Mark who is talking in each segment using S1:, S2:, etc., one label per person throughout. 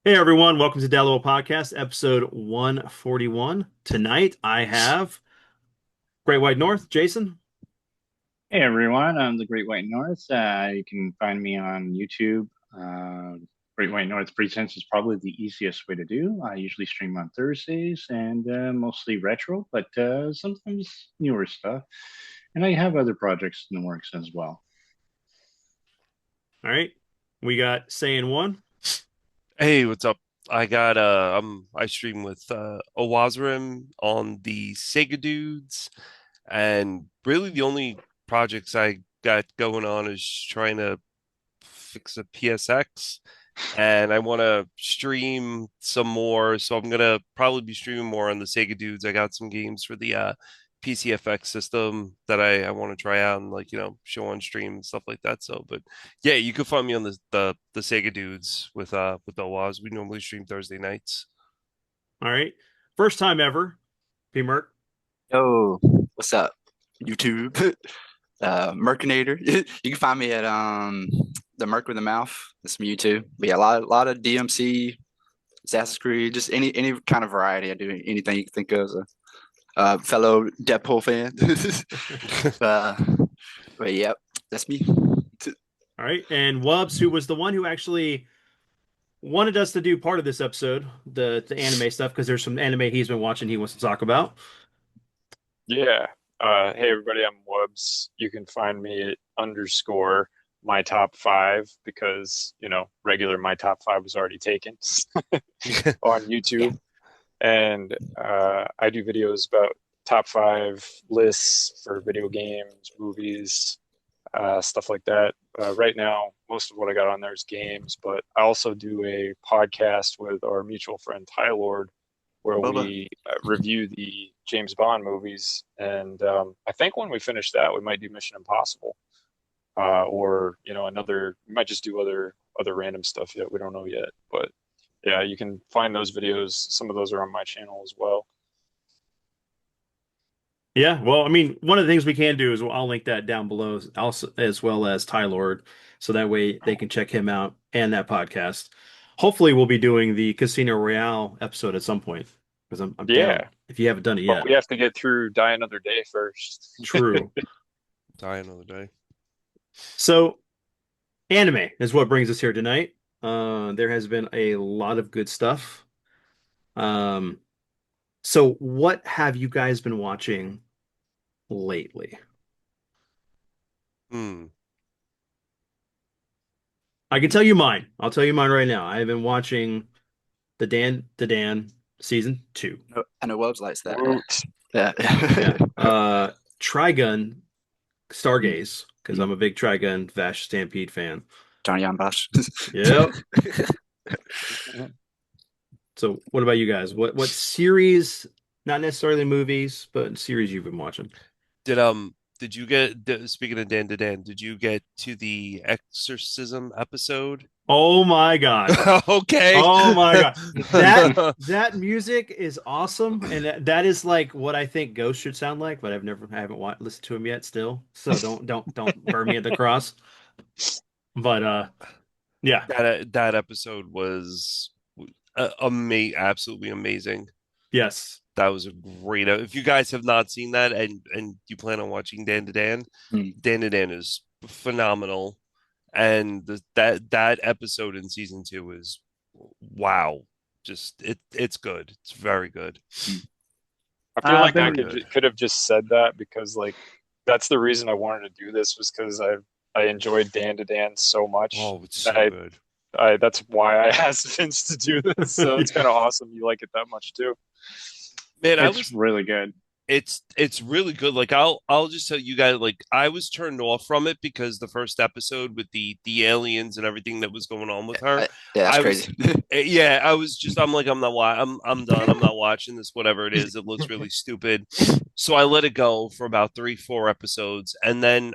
S1: Hey everyone, welcome to Dallo Podcast, episode 141. Tonight I have Great White North, Jason.
S2: Hey everyone, I'm the Great White North. You can find me on YouTube. Great White North Presents is probably the easiest way to do. I usually stream on Thursdays and mostly retro, but sometimes newer stuff. And I have other projects in the works as well.
S1: All right. We got Sayin One.
S3: Hey, what's up? I stream with Owazrim on the Sega Dudes, and really the only projects I got going on is trying to fix a PSX, and I want to stream some more, so I'm gonna probably be streaming more on the Sega Dudes. I got some games for the PCFX system that I want to try out and show on stream and stuff like that. So, but yeah, you can find me on the Sega Dudes with Oaz. We normally stream Thursday nights.
S1: All right. First time ever, P Merc.
S4: Yo, what's up, YouTube? Mercinator. You can find me at the Merc with the Mouth. That's me too. But yeah, a lot of DMC, Assassin's Creed, just any kind of variety. I do anything you can think of. As a fellow Deadpool fan. uh, but yep, that's me.
S1: All right. And Wubs, who was the one who actually wanted us to do part of this episode, the anime stuff, because there's some anime he's been watching he wants to talk about.
S5: Yeah. Hey everybody, I'm Wubs. You can find me at underscore my top five because, regular my top five was already taken on
S4: Yeah,
S5: YouTube. And I do videos about top five lists for video games, movies, stuff like that. Right now, most of what I got on there is games, but I also do a podcast with our mutual friend Ty Lord where
S4: Bubba.
S5: we review the James Bond movies. And I think when we finish that, we might do Mission Impossible, or another. We might just do other random stuff yet. We don't know yet, but yeah, you can find those videos. Some of those are on my channel as well.
S1: Yeah, well, I mean, one of the things we can do is I'll link that down below, also as well as Ty Lord, so that way they can check him out and that podcast. Hopefully, we'll be doing the Casino Royale episode at some point because I'm down
S5: Yeah,
S1: if you haven't done it
S5: but
S1: yet.
S5: we have to get through Die Another Day first.
S1: True.
S3: Die another day.
S1: So, anime is what brings us here tonight. There has been a lot of good stuff. Um, so what have you guys been watching lately?
S3: Hmm.
S1: I can tell you mine. I'll tell you mine right now. I have been watching the Dan season two.
S4: No, I know Wells likes that. Yeah,
S5: Woot.
S1: Yeah.
S4: yeah.
S1: Trigun
S4: Mm,
S1: Stargaze, because
S4: mm.
S1: I'm a big Trigun Vash Stampede fan.
S4: Johnny Ambash.
S1: Yep. So what about you guys? What series, not necessarily movies, but series you've been watching?
S3: Did you get speaking of Dan to Dan, did you get to the exorcism episode?
S1: Oh my God.
S3: Okay.
S1: Oh my God. That music is awesome, and that is like what I think Ghost should sound like, but I haven't listened to him yet still. So don't burn me at the cross. But yeah.
S3: That episode was absolutely amazing.
S1: Yes.
S3: That was a great. If you guys have not seen that and you plan on watching Dan to Dan,
S4: Mm.
S3: Dan to Dan is phenomenal, and that episode in season two is wow. Just it's good. It's very good.
S4: Mm.
S5: I feel like I
S3: Very
S5: could
S3: good.
S5: could have just said that because that's the reason I wanted to do this was because I enjoyed Dan to Dan so much
S3: Oh, it's
S5: that
S3: so good.
S5: I that's why I asked Vince to do this. So it's kind of awesome you like it that much too.
S3: Man, I
S2: It's
S3: was
S2: really good.
S3: it's really good. Like I'll just tell you guys, like I was turned off from it because the first episode with the aliens and everything that was going on with her,
S4: Yeah, that's
S3: I was
S4: crazy.
S3: yeah, I was just I'm like I'm done. I'm not watching this, whatever it is. It looks really stupid. So I let it go for about 3, 4 episodes, and then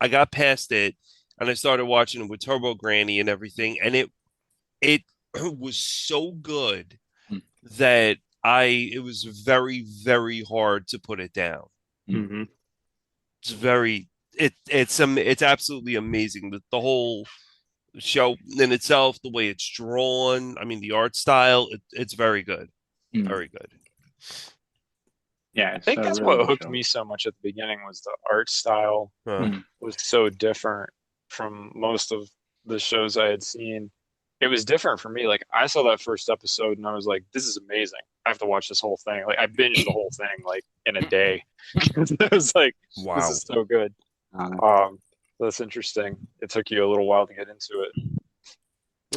S3: I got past it and I started watching it with Turbo Granny and everything, and it was so good
S4: Mm,
S3: that it was very, very hard to put it down.
S4: mm.
S1: Hmm.
S3: It's very it's absolutely amazing. The whole show in itself, the way it's drawn. I mean, the art style, it's very good.
S4: Mm.
S3: Very good.
S2: Yeah,
S5: I
S2: it's
S5: think
S2: a
S5: that's
S2: really
S5: what
S2: good
S5: hooked
S2: show.
S5: me so much at the beginning was the art style
S4: Mm.
S5: was so different from most of the shows I had seen. It was different for me. Like I saw that first episode and I was like, this is amazing. I have to watch this whole thing. Like I binged the whole thing like in a day. I was like, this
S3: Wow.
S5: is so good. That's interesting. It took you a little while to get into it.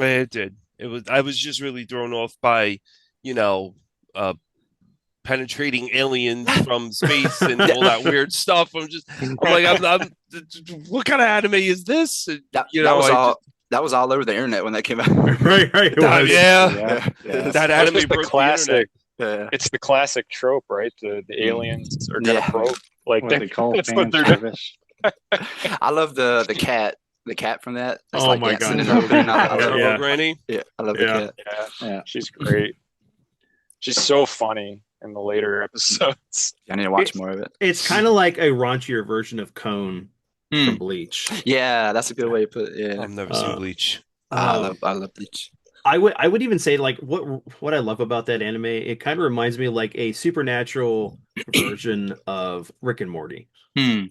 S3: It did. It was. I was just really thrown off by, you know, uh, penetrating aliens from space and all that weird stuff. I'm like, what kind of anime is this? And,
S4: That
S3: you
S4: that
S3: know,
S4: was
S3: I
S4: all
S3: just,
S4: that was all over the internet when that came out.
S1: Right, right. It
S3: that,
S1: was.
S3: yeah,
S2: Yeah, yeah.
S3: that
S5: That's
S3: anime
S5: just the
S3: broke the internet.
S5: classic.
S4: Yeah.
S5: It's the classic trope, right? The aliens are gonna
S4: Yeah.
S5: broke. Like
S2: What they call
S5: that's
S2: fan
S5: what they're doing.
S2: service.
S4: I love the cat from that. That's
S1: Oh
S4: like
S1: my
S4: dancing
S1: God,
S4: in the
S1: Turbo
S4: opening. I
S1: Granny.
S4: love
S3: Turbo
S4: it.
S1: Yeah.
S3: Granny.
S4: Yeah, I love the
S1: Yeah.
S4: cat.
S5: Yeah,
S2: Yeah.
S5: she's great. She's so funny in the later episodes.
S4: I need to watch
S1: It's,
S4: more of it.
S1: it's kind of like a raunchier version of Cone from
S4: Hmm.
S1: Bleach.
S4: Yeah, that's a good way to put it. Yeah.
S3: I've never seen
S1: Uh,
S3: Bleach.
S4: I love Bleach.
S1: I would even say like what I love about that anime, it kind of reminds me of like a supernatural version of Rick and Morty.
S4: Hmm.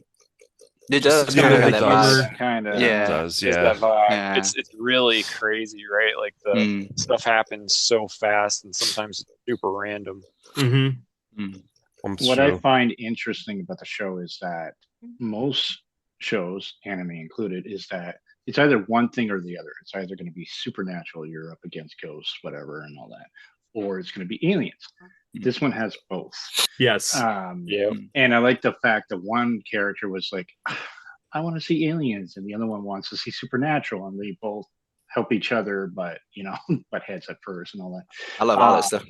S4: It
S1: Just
S4: does
S1: some
S4: kind of
S1: of
S4: have
S1: the
S4: that
S1: humor.
S4: vibe.
S2: Kind of.
S3: It
S4: Yeah.
S3: does,
S5: It's
S3: yeah.
S5: that vibe.
S4: Yeah.
S5: It's really crazy, right? Like the
S4: Hmm.
S5: stuff happens so fast and sometimes it's super random.
S1: Mm-hmm.
S4: Hmm.
S3: It's
S2: What I
S3: true.
S2: find interesting about the show is that most shows, anime included, is that it's either one thing or the other. It's either going to be supernatural, you're up against ghosts, whatever, and all that, or it's going to be aliens. This one has both.
S1: Yes.
S5: Yeah.
S2: And I like the fact that one character was like, I want to see aliens, and the other one wants to see supernatural, and they both help each other, but butt heads at first and all that.
S4: I love all that stuff.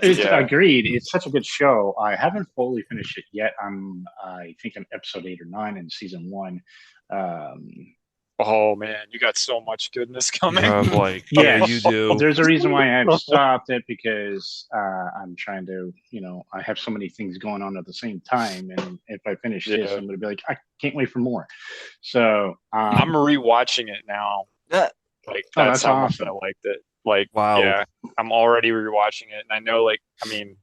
S2: It's
S5: Yeah.
S2: agreed. It's such a good show. I haven't fully finished it yet. I think, on episode 8 or 9 in season 1.
S5: Oh man, you got so much goodness coming.
S3: Like,
S2: Yes.
S3: yeah, you do.
S2: There's a reason why I've stopped it, because I'm trying to, I have so many things going on at the same time, and if I finish this,
S5: Yeah.
S2: I'm going to be like, I can't wait for more. So
S5: I'm rewatching it now.
S4: Yeah.
S5: Like
S2: Oh,
S5: that's
S2: that's
S5: how much
S2: awesome.
S5: I liked it. Like,
S3: Wow.
S5: yeah, I'm already rewatching it, and I know, like, I mean,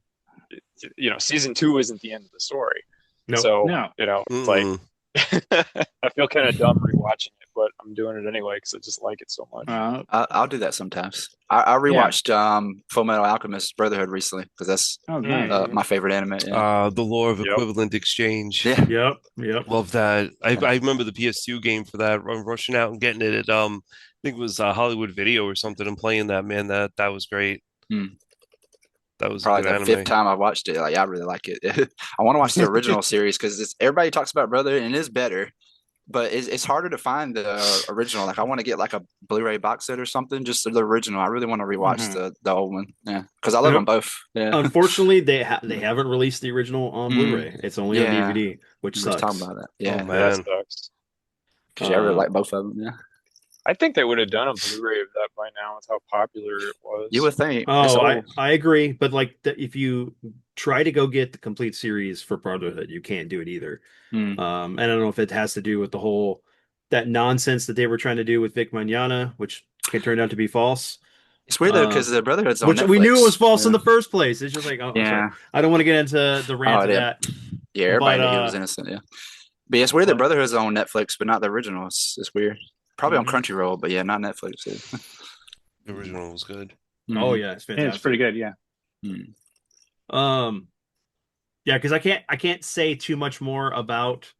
S5: season 2 isn't the end of the story.
S1: Nope.
S5: So,
S2: No.
S5: it's like
S3: Mm-mm.
S5: I feel kind of dumb rewatching it, but I'm doing it anyway because I just like it so much.
S4: I'll do that sometimes. I rewatched Full Metal Alchemist Brotherhood recently because that's
S2: nice.
S4: my favorite anime. Yeah.
S3: The Law of
S5: Yep.
S3: Equivalent Exchange.
S4: Yeah.
S1: Yep.
S3: Love that. I remember the PS2 game for that. I'm rushing out and getting it at I think it was Hollywood Video or something, and playing that. Man, that was great.
S4: Hmm.
S3: That was a
S4: Probably
S3: good
S4: the
S3: anime.
S4: fifth time I watched it. Like I really like it. I want to watch the original series because everybody talks about Brotherhood and it is better, but it's harder to find the original. Like I want to get like a Blu-ray box set or something, just the original. I really want to rewatch the old one. Yeah, because I love them both. Yeah.
S1: Unfortunately, they haven't released the original on Blu-ray. It's only on
S4: Yeah.
S1: DVD, which
S4: We were
S1: sucks.
S4: talking about that. Yeah,
S3: Oh,
S5: That
S3: man.
S5: sucks.
S4: because I really like both of them. Yeah,
S5: I think they would have done a Blu-ray of that by now with how popular it was.
S4: you would think. It's
S1: Oh,
S4: old.
S1: I agree, but like if you try to go get the complete series for Brotherhood, you can't do it either.
S4: Hmm.
S1: And I don't know if it has to do with the whole that nonsense that they were trying to do with Vic Mignogna, which turned out to be false.
S4: It's weird though because the Brotherhood's on
S1: Which we
S4: Netflix.
S1: knew it was false
S4: Yeah.
S1: in the first place. It's just like, I'm sorry. I don't want to get into the rant of
S4: yeah.
S1: that.
S4: Yeah, everybody
S1: But,
S4: knew he was innocent. Yeah, but yeah, it's weird that
S1: but-
S4: Brotherhood's on Netflix, but not the original. It's weird. Probably on Crunchyroll, but yeah, not Netflix. Yeah.
S3: The original was good.
S1: Oh yeah, it's
S2: Yeah,
S1: fantastic.
S2: it's pretty good. Yeah.
S1: Yeah, because I can't say too much more about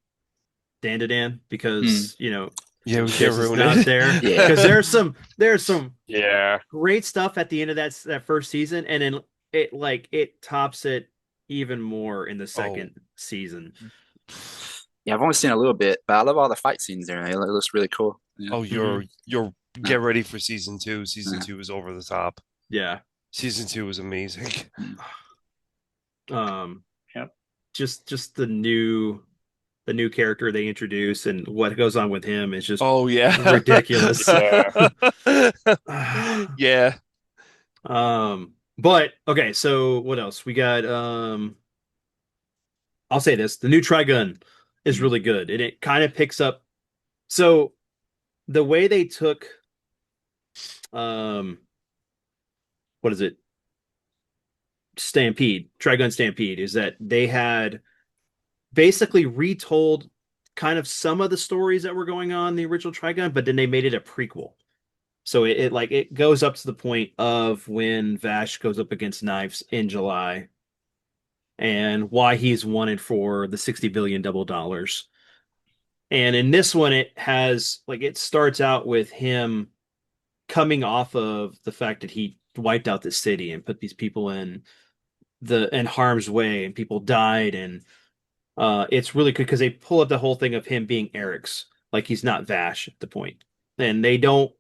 S1: Dan because
S3: Yeah, we
S1: this
S3: can't
S1: is
S3: ruin
S1: not
S3: it.
S1: there.
S4: Yeah.
S1: Because there's some
S5: Yeah.
S1: great stuff at the end of that first season, and then it tops it even more in the second season.
S4: Yeah, I've only seen a little bit, but I love all the fight scenes there. It looks really cool. Yeah.
S3: Oh, you're get ready for season 2. Season 2 is over the top.
S1: Yeah.
S3: Season 2 was amazing.
S2: Yep.
S1: Just the new character they introduce and what goes on with him is just
S3: Oh yeah,
S1: ridiculous.
S5: Yeah.
S3: Yeah.
S1: But okay, so what else? We got I'll say this, the new Trigun is really good. And it kind of picks up, so the way they took what is it? Stampede, Trigun Stampede, is that they had basically retold kind of some of the stories that were going on in the original Trigun, but then they made it a prequel. So it goes up to the point of when Vash goes up against Knives in July and why he's wanted for the 60 billion double dollars. And in this one, it starts out with him coming off of the fact that he wiped out the city and put these people in harm's way and people died and it's really good because they pull up the whole thing of him being Eric's, like he's not Vash at the point. And they don't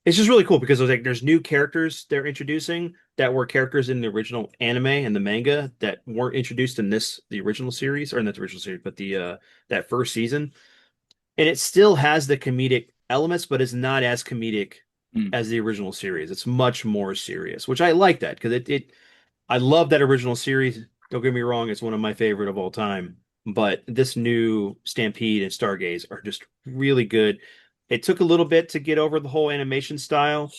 S1: it's just really cool because there's new characters they're introducing that were characters in the original anime and the manga that weren't introduced in the original series, or not the original series, but the that first season. And it still has the comedic elements, but it's not as comedic
S4: Mm.
S1: as the original series. It's much more serious, which I like that because I love that original series. Don't get me wrong, it's one of my favorite of all time. But this new Stampede and Stargaze are just really good. It took a little bit to get over the whole animation style,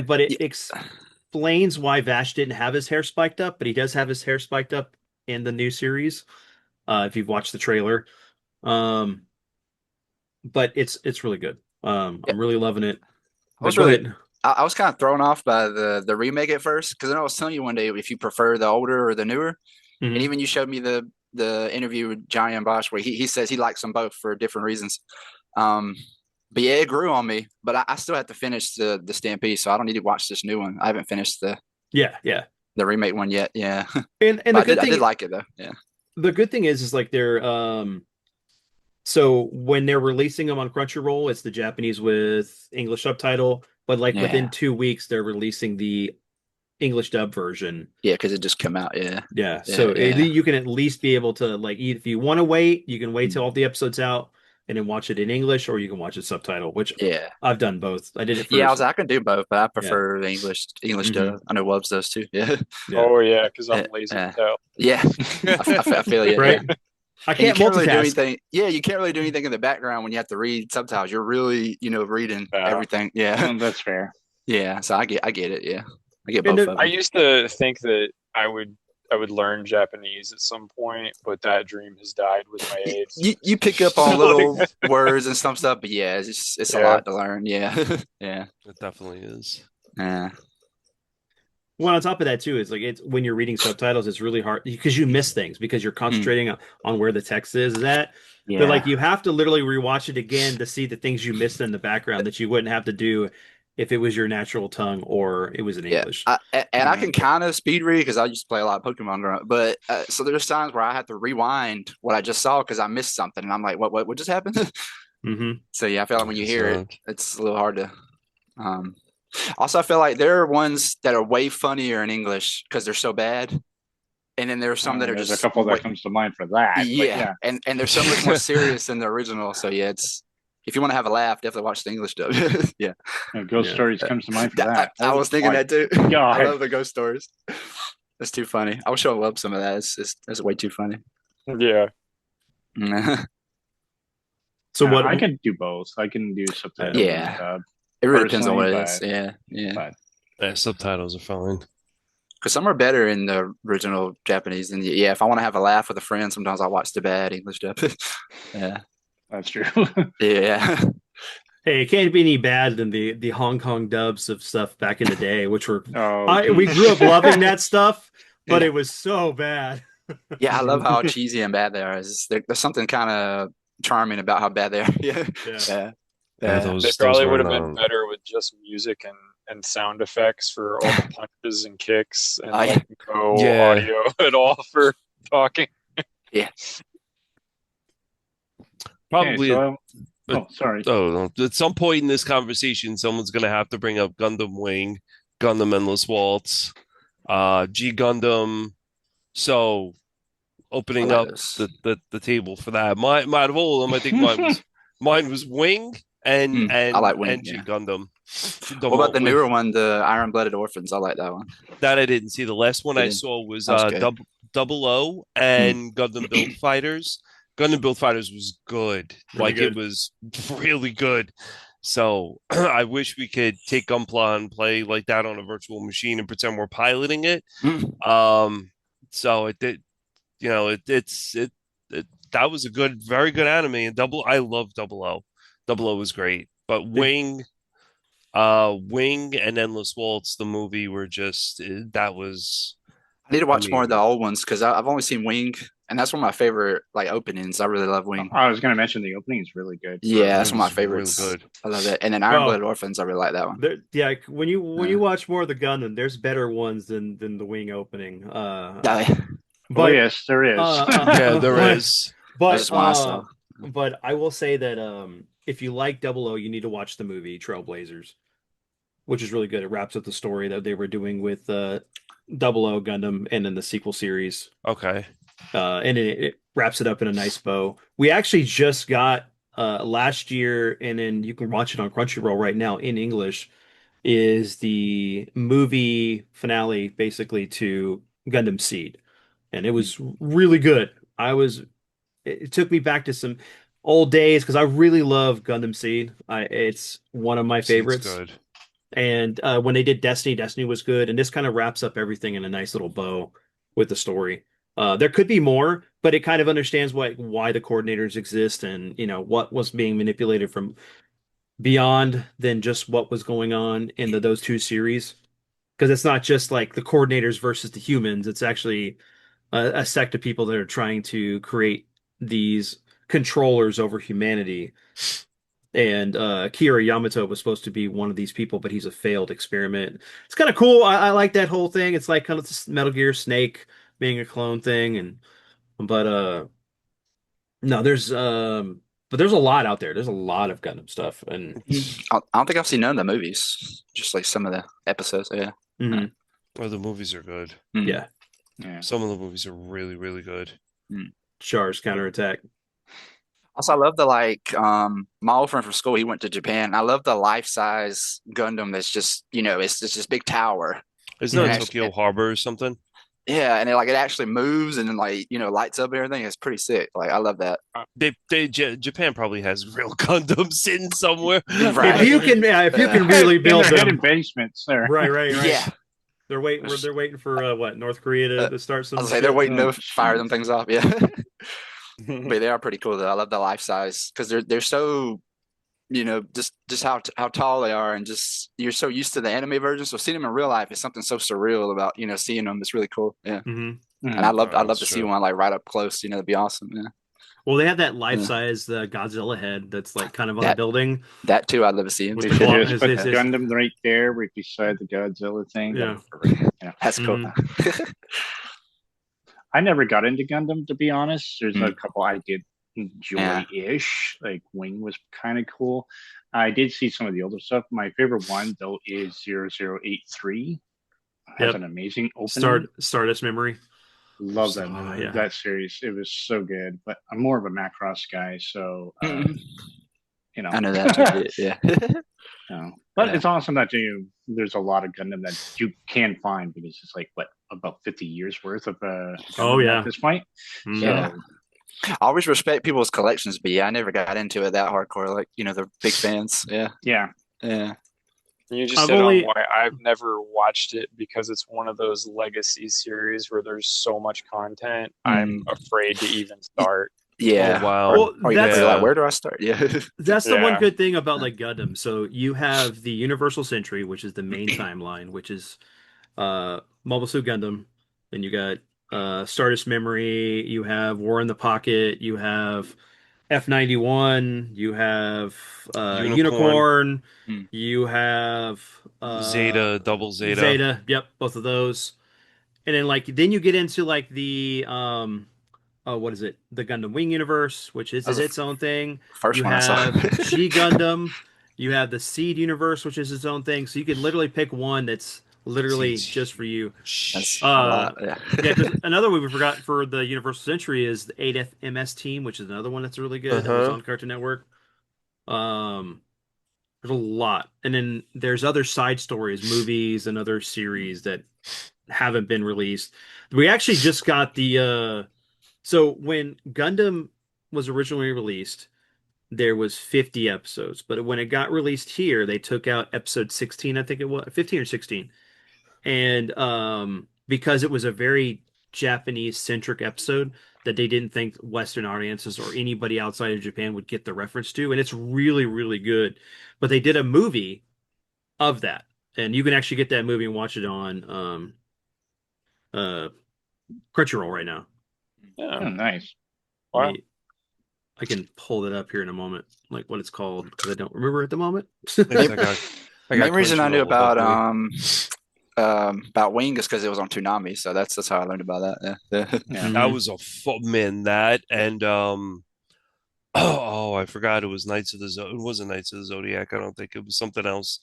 S1: but it
S4: Yeah.
S1: explains why Vash didn't have his hair spiked up, but he does have his hair spiked up in the new series. If you've watched the trailer, um, but it's really good.
S4: Yeah.
S1: I'm really loving it.
S4: I was
S1: Go
S4: really,
S1: ahead.
S4: I was kind of thrown off by the remake at first because I was telling you one day if you prefer the older or the newer, and
S1: Mhm.
S4: even you showed me the interview with Johnny and Bosch where he says he likes them both for different reasons. Um, but yeah, it grew on me. But I still have to finish the Stampede, so I don't need to watch this new one. I haven't finished
S1: Yeah, yeah.
S4: the remake one yet. Yeah,
S1: And
S4: but
S1: the good
S4: I did
S1: thing
S4: like it though. Yeah,
S1: is like they're so when they're releasing them on Crunchyroll, it's the Japanese with English subtitle, but like within
S4: yeah,
S1: 2 weeks they're releasing the English dub version.
S4: yeah, because it just came out. Yeah,
S1: Yeah,
S4: yeah,
S1: so
S4: yeah.
S1: you can at least be able to like if you want to wait, you can wait till
S4: Mm.
S1: all the episodes out and then watch it in English, or you can watch it subtitle, which
S4: Yeah,
S1: I've done both. I did it
S4: yeah.
S1: first.
S4: I can do both, but I
S1: Yeah.
S4: prefer the English
S1: Hmm.
S4: dub. I know Wubs does too. Yeah,
S1: Yeah.
S5: Oh yeah, because I'm
S4: yeah,
S5: lazy
S4: yeah.
S5: as hell.
S4: Yeah. I feel you.
S1: Right?
S4: Yeah.
S1: I
S4: And you
S1: can't
S4: can't really do
S1: multitask.
S4: anything. Yeah, you can't really do anything in the background when you have to read subtitles. You're really, reading
S5: Yeah.
S4: everything. Yeah.
S2: That's fair.
S4: Yeah. So I get it. Yeah. I get
S1: And
S4: both of
S5: I
S4: them.
S5: used to think that I would learn Japanese at some point, but that dream has died with my age.
S4: You pick up on little
S5: Like,
S4: words and some stuff, but yeah, it's a
S5: yeah,
S4: lot to learn. Yeah. Yeah.
S3: It definitely is.
S4: Yeah.
S1: well, on top of that too, it's like it's when you're reading subtitles, it's really hard because you miss things because you're
S4: Mm.
S1: concentrating on where the text is at. But like
S4: Yeah.
S1: you have to literally rewatch it again to see the things you missed in the background that you wouldn't have to do if it was your natural tongue or it was in
S4: Yeah,
S1: English.
S4: and I
S2: Yeah.
S4: can kind of speed read because I used to play a lot of Pokemon growing up. But so there's times where I have to rewind what I just saw because I missed something, and I'm like, what just happened?
S1: Hmm.
S4: So yeah, I feel like when you hear it,
S3: So,
S4: it's a little hard to. Um, Also, I feel like there are ones that are way funnier in English because they're so bad, and then there are some that are
S2: There's a
S4: just
S2: couple that comes to mind for that. But
S4: yeah,
S2: yeah,
S4: and they're so much more serious than the original. So yeah, it's if you want to have a laugh, definitely watch the English dub. Yeah,
S2: Ghost
S1: Yeah.
S2: Stories comes to mind for that.
S4: I was thinking
S2: my
S4: that too.
S2: God.
S4: I love the ghost stories. That's too funny. I will show up some of that. That's way too funny.
S5: yeah.
S1: So what?
S2: I can do both. I can do subtitles
S4: Yeah.
S2: and dub.
S4: It really depends on what
S2: Personally,
S4: it is. Yeah, yeah.
S2: but
S3: yeah, subtitles are fine.
S4: Because some are better in the original Japanese than yeah. If I want to have a laugh with a friend, sometimes I watch the bad English dub. Yeah,
S2: that's true.
S4: yeah,
S1: Hey, it can't be any bad than the Hong Kong dubs of stuff back in the day, which were
S2: Oh,
S1: we grew up loving that stuff, but
S4: Yeah.
S1: it was so bad.
S4: yeah. I love how cheesy and bad they are. There's something kind of charming about how bad they are. Yeah,
S1: Yeah.
S4: yeah,
S3: Yeah,
S4: yeah.
S5: They
S3: those
S5: probably would
S3: were
S5: have been better with just music and sound effects for all the punches and kicks and
S4: Oh, yeah.
S5: like no
S3: Yeah.
S5: audio at all for talking.
S3: probably.
S2: okay, so, sorry.
S3: Oh, no. At some point in this conversation, someone's gonna have to bring up Gundam Wing, Gundam Endless Waltz, G Gundam. So opening
S4: I like
S3: up
S4: those.
S3: the table for that. My out of all of them, I think mine was Wing and
S4: I like Wing,
S3: G
S4: yeah.
S3: Gundam.
S4: What about the newer one, the Iron Blooded Orphans? I like that one.
S3: That I didn't see. The last one
S4: You
S3: I
S4: didn't?
S3: saw was
S4: That was good.
S3: Double O and Gundam Build Fighters. Gundam Build Fighters was good.
S1: Really
S3: Like
S1: good.
S3: it was really good. So I wish we could take Gunpla and play like that on a virtual machine and pretend we're piloting it.
S4: Mm.
S3: Um, so it did, it that was a good, very good anime. And I love Double O. Double O was great, but Wing and Endless Waltz, the movie, were just that was.
S4: I need to
S3: I
S4: watch more of the
S3: mean,
S4: old ones because I've only seen Wing, and that's one of my favorite like openings. I really love Wing.
S2: I was going to mention the opening is really good
S4: Yeah,
S2: for
S4: that's
S3: it
S4: one of my
S3: was really
S4: favorites.
S3: good.
S4: I love it. And then Iron
S1: Well,
S4: Blooded Orphans, I really like that one.
S1: yeah, when
S4: Uh,
S1: you watch more of the Gundam, there's better ones than the Wing opening.
S4: yeah,
S2: Oh
S1: But
S2: yes, there is.
S3: Yeah, there
S1: but
S3: is.
S4: that's
S1: but
S4: just one I saw.
S1: I will say that if you like Double O, you need to watch the movie Trailblazers, which is really good. It wraps up the story that they were doing with Double O Gundam and then the sequel series.
S3: Okay.
S1: And it wraps it up in a nice bow. We actually just got last year, and then you can watch it on Crunchyroll right now in English, is the movie finale basically to Gundam Seed. And it was really good. It took me back to some old days because I really love Gundam Seed. It's one of my
S3: Seed's
S1: favorites.
S3: good.
S1: And when they did Destiny, Destiny was good, and this kind of wraps up everything in a nice little bow with the story. There could be more, but it kind of understands why the coordinators exist and what was being manipulated from beyond than just what was going on in those two series. Because it's not just like the coordinators versus the humans; it's actually a sect of people that are trying to create these controllers over humanity. And Kira Yamato was supposed to be one of these people, but he's a failed experiment. It's kind of cool. I like that whole thing. It's like kind of this Metal Gear Snake being a clone thing, and but no, there's a lot out there. There's a lot of Gundam stuff, and
S4: I don't think I've seen none of the movies, just like some of the episodes. Yeah. Uh,
S1: mhm,
S3: Oh, the movies are good.
S4: mm,
S1: yeah,
S2: Yeah.
S3: Some of the movies are really, really good.
S4: mm.
S1: Char's counterattack.
S4: Also, I love the like my old friend from school, he went to Japan. I love the life size Gundam that's just, it's just this big tower.
S3: Isn't
S4: And
S3: that
S1: Mhm.
S3: Tokyo Harbor or something?
S4: yeah, and it actually moves and then like, lights up and everything. It's pretty sick. Like I love that.
S3: Japan probably has real Gundams sitting somewhere.
S4: Right.
S1: If you can
S2: In
S1: really build
S2: their hidden
S1: them,
S2: basements there.
S1: right.
S4: Yeah.
S1: They're waiting for what, North Korea
S4: Uh,
S1: to start
S4: I
S1: some
S4: was like, they're
S1: shit.
S4: waiting
S2: Oh,
S4: to fire them
S2: jeez.
S4: things off. Yeah. But they are pretty cool though. I love the life size because they're so, just how tall they are and just you're so used to the anime version. So seeing them in real life is something so surreal about, seeing them. It's really cool. Yeah.
S1: Hmm.
S4: And
S2: Mhm.
S4: I'd love
S3: That's
S4: to see
S3: true.
S4: one like right up close, that'd be awesome. Yeah.
S1: Well, they have that
S4: Yeah.
S1: life-size Godzilla head that's like kind of on the
S4: That
S1: building
S4: that too, I'd love to see him
S1: with
S2: They
S1: the
S4: too.
S2: should
S1: claw.
S2: just put
S1: His
S2: Gundam right there, right beside the Godzilla thing. That'd
S1: yeah.
S2: be perfect.
S4: That's cool.
S1: Hmm.
S2: I never got into Gundam to be honest. There's a
S4: Mm.
S2: couple I did
S4: Yeah.
S2: enjoy-ish. Like Wing was kind of cool. I did see some of the older stuff. My favorite one though is 0083. It has
S1: Yep.
S2: an amazing opening.
S1: Stardust Memory.
S2: Love
S3: So
S2: that
S3: good.
S1: Yeah.
S2: that series. It was so good. But I'm more of a Macross guy, so
S4: Mm.
S2: you know.
S4: I know that too. Yeah.
S2: But
S4: Yeah.
S2: it's awesome that there's a lot of Gundam that you can find because it's like what about 50 years worth of
S1: Oh
S2: Gundam
S1: yeah.
S2: at this point.
S1: Mhm.
S4: Yeah.
S2: So
S4: I always respect people's collections, but yeah, I never got into it that hardcore. Like, they're big fans. Yeah.
S2: yeah,
S4: Yeah.
S5: You just
S1: I've
S5: hit on
S1: only
S5: why I've never watched it because it's one of those legacy series where there's so much content. I'm afraid to even start.
S3: Oh
S4: Yeah.
S3: wow.
S1: well
S4: Or
S1: that's
S4: you're like,
S3: Yeah.
S4: where do I start? Yeah.
S1: that's the one
S5: Yeah.
S1: good thing about like Gundam. So you have the Universal Century, which is the main timeline, which is Mobile Suit Gundam. Then you got Stardust Memory. You have War in the Pocket. You have F91. You have
S3: Unicorn,
S1: Unicorn.
S4: Mm.
S1: You have
S3: Zeta, Double Zeta.
S1: Zeta. Yep, both of those. And then you get into like the oh, what is it? The Gundam Wing universe, which
S4: That was
S1: its own thing.
S4: first
S1: You
S4: one I saw.
S1: have G Gundam. You have the Seed universe, which is its own thing. So you could literally pick one that's literally
S3: Seeds.
S1: just for you.
S4: That's
S3: Shh.
S4: a lot. Yeah.
S1: Yeah, because another one we forgot for the Universal Century is the 8th MS Team, which is another one that's really good. That was
S3: Uh-huh.
S1: on Cartoon Network. Um, there's a lot, and then there's other side stories, movies, and other series that haven't been released. We actually just got the so when Gundam was originally released, there was 50 episodes. But when it got released here, they took out episode 16, I think it was 15 or 16. And because it was a very Japanese centric episode that they didn't think Western audiences or anybody outside of Japan would get the reference to, and it's really, really good. But they did a movie of that, and you can actually get that movie and watch it on uh Crunchyroll right now.
S2: Oh,
S5: Yeah.
S2: nice.
S1: Let
S5: Wow.
S1: me, I can pull it up here in a moment, like what it's called, because I don't remember at the moment.
S3: Thanks,
S4: Main,
S3: I got
S4: main reason I knew
S3: Crunchyroll, luckily.
S4: about Wing is because it was on Toonami, so that's how I learned about that. Yeah.
S2: Yeah.
S3: That
S1: Mhm.
S3: was a man, that and oh, I forgot it was Knights of the It wasn't Knights of the Zodiac. I don't think it was something else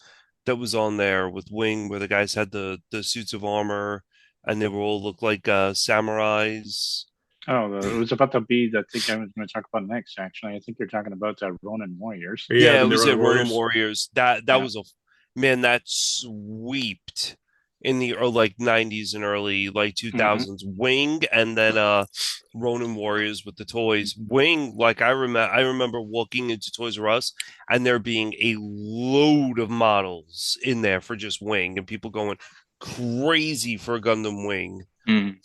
S3: that was on there with Wing, where the guys had the suits of armor and they were all looked like samurais.
S2: Oh, it was about to be the thing I was going to talk about next. Actually, I think you're talking about Ronin Warriors.
S1: Yeah,
S3: Yeah,
S1: the
S3: it was
S1: Neuron
S3: at Ronin
S1: Warriors.
S3: Warriors. That
S2: Yeah.
S3: was a man that sweeped in the like 90s and early like
S2: Hmm.
S3: 2000s. Wing and then Ronin Warriors with the toys. Wing, like I remember walking into Toys R Us and there being a load of models in there for just Wing and people going crazy for Gundam Wing
S4: Mm.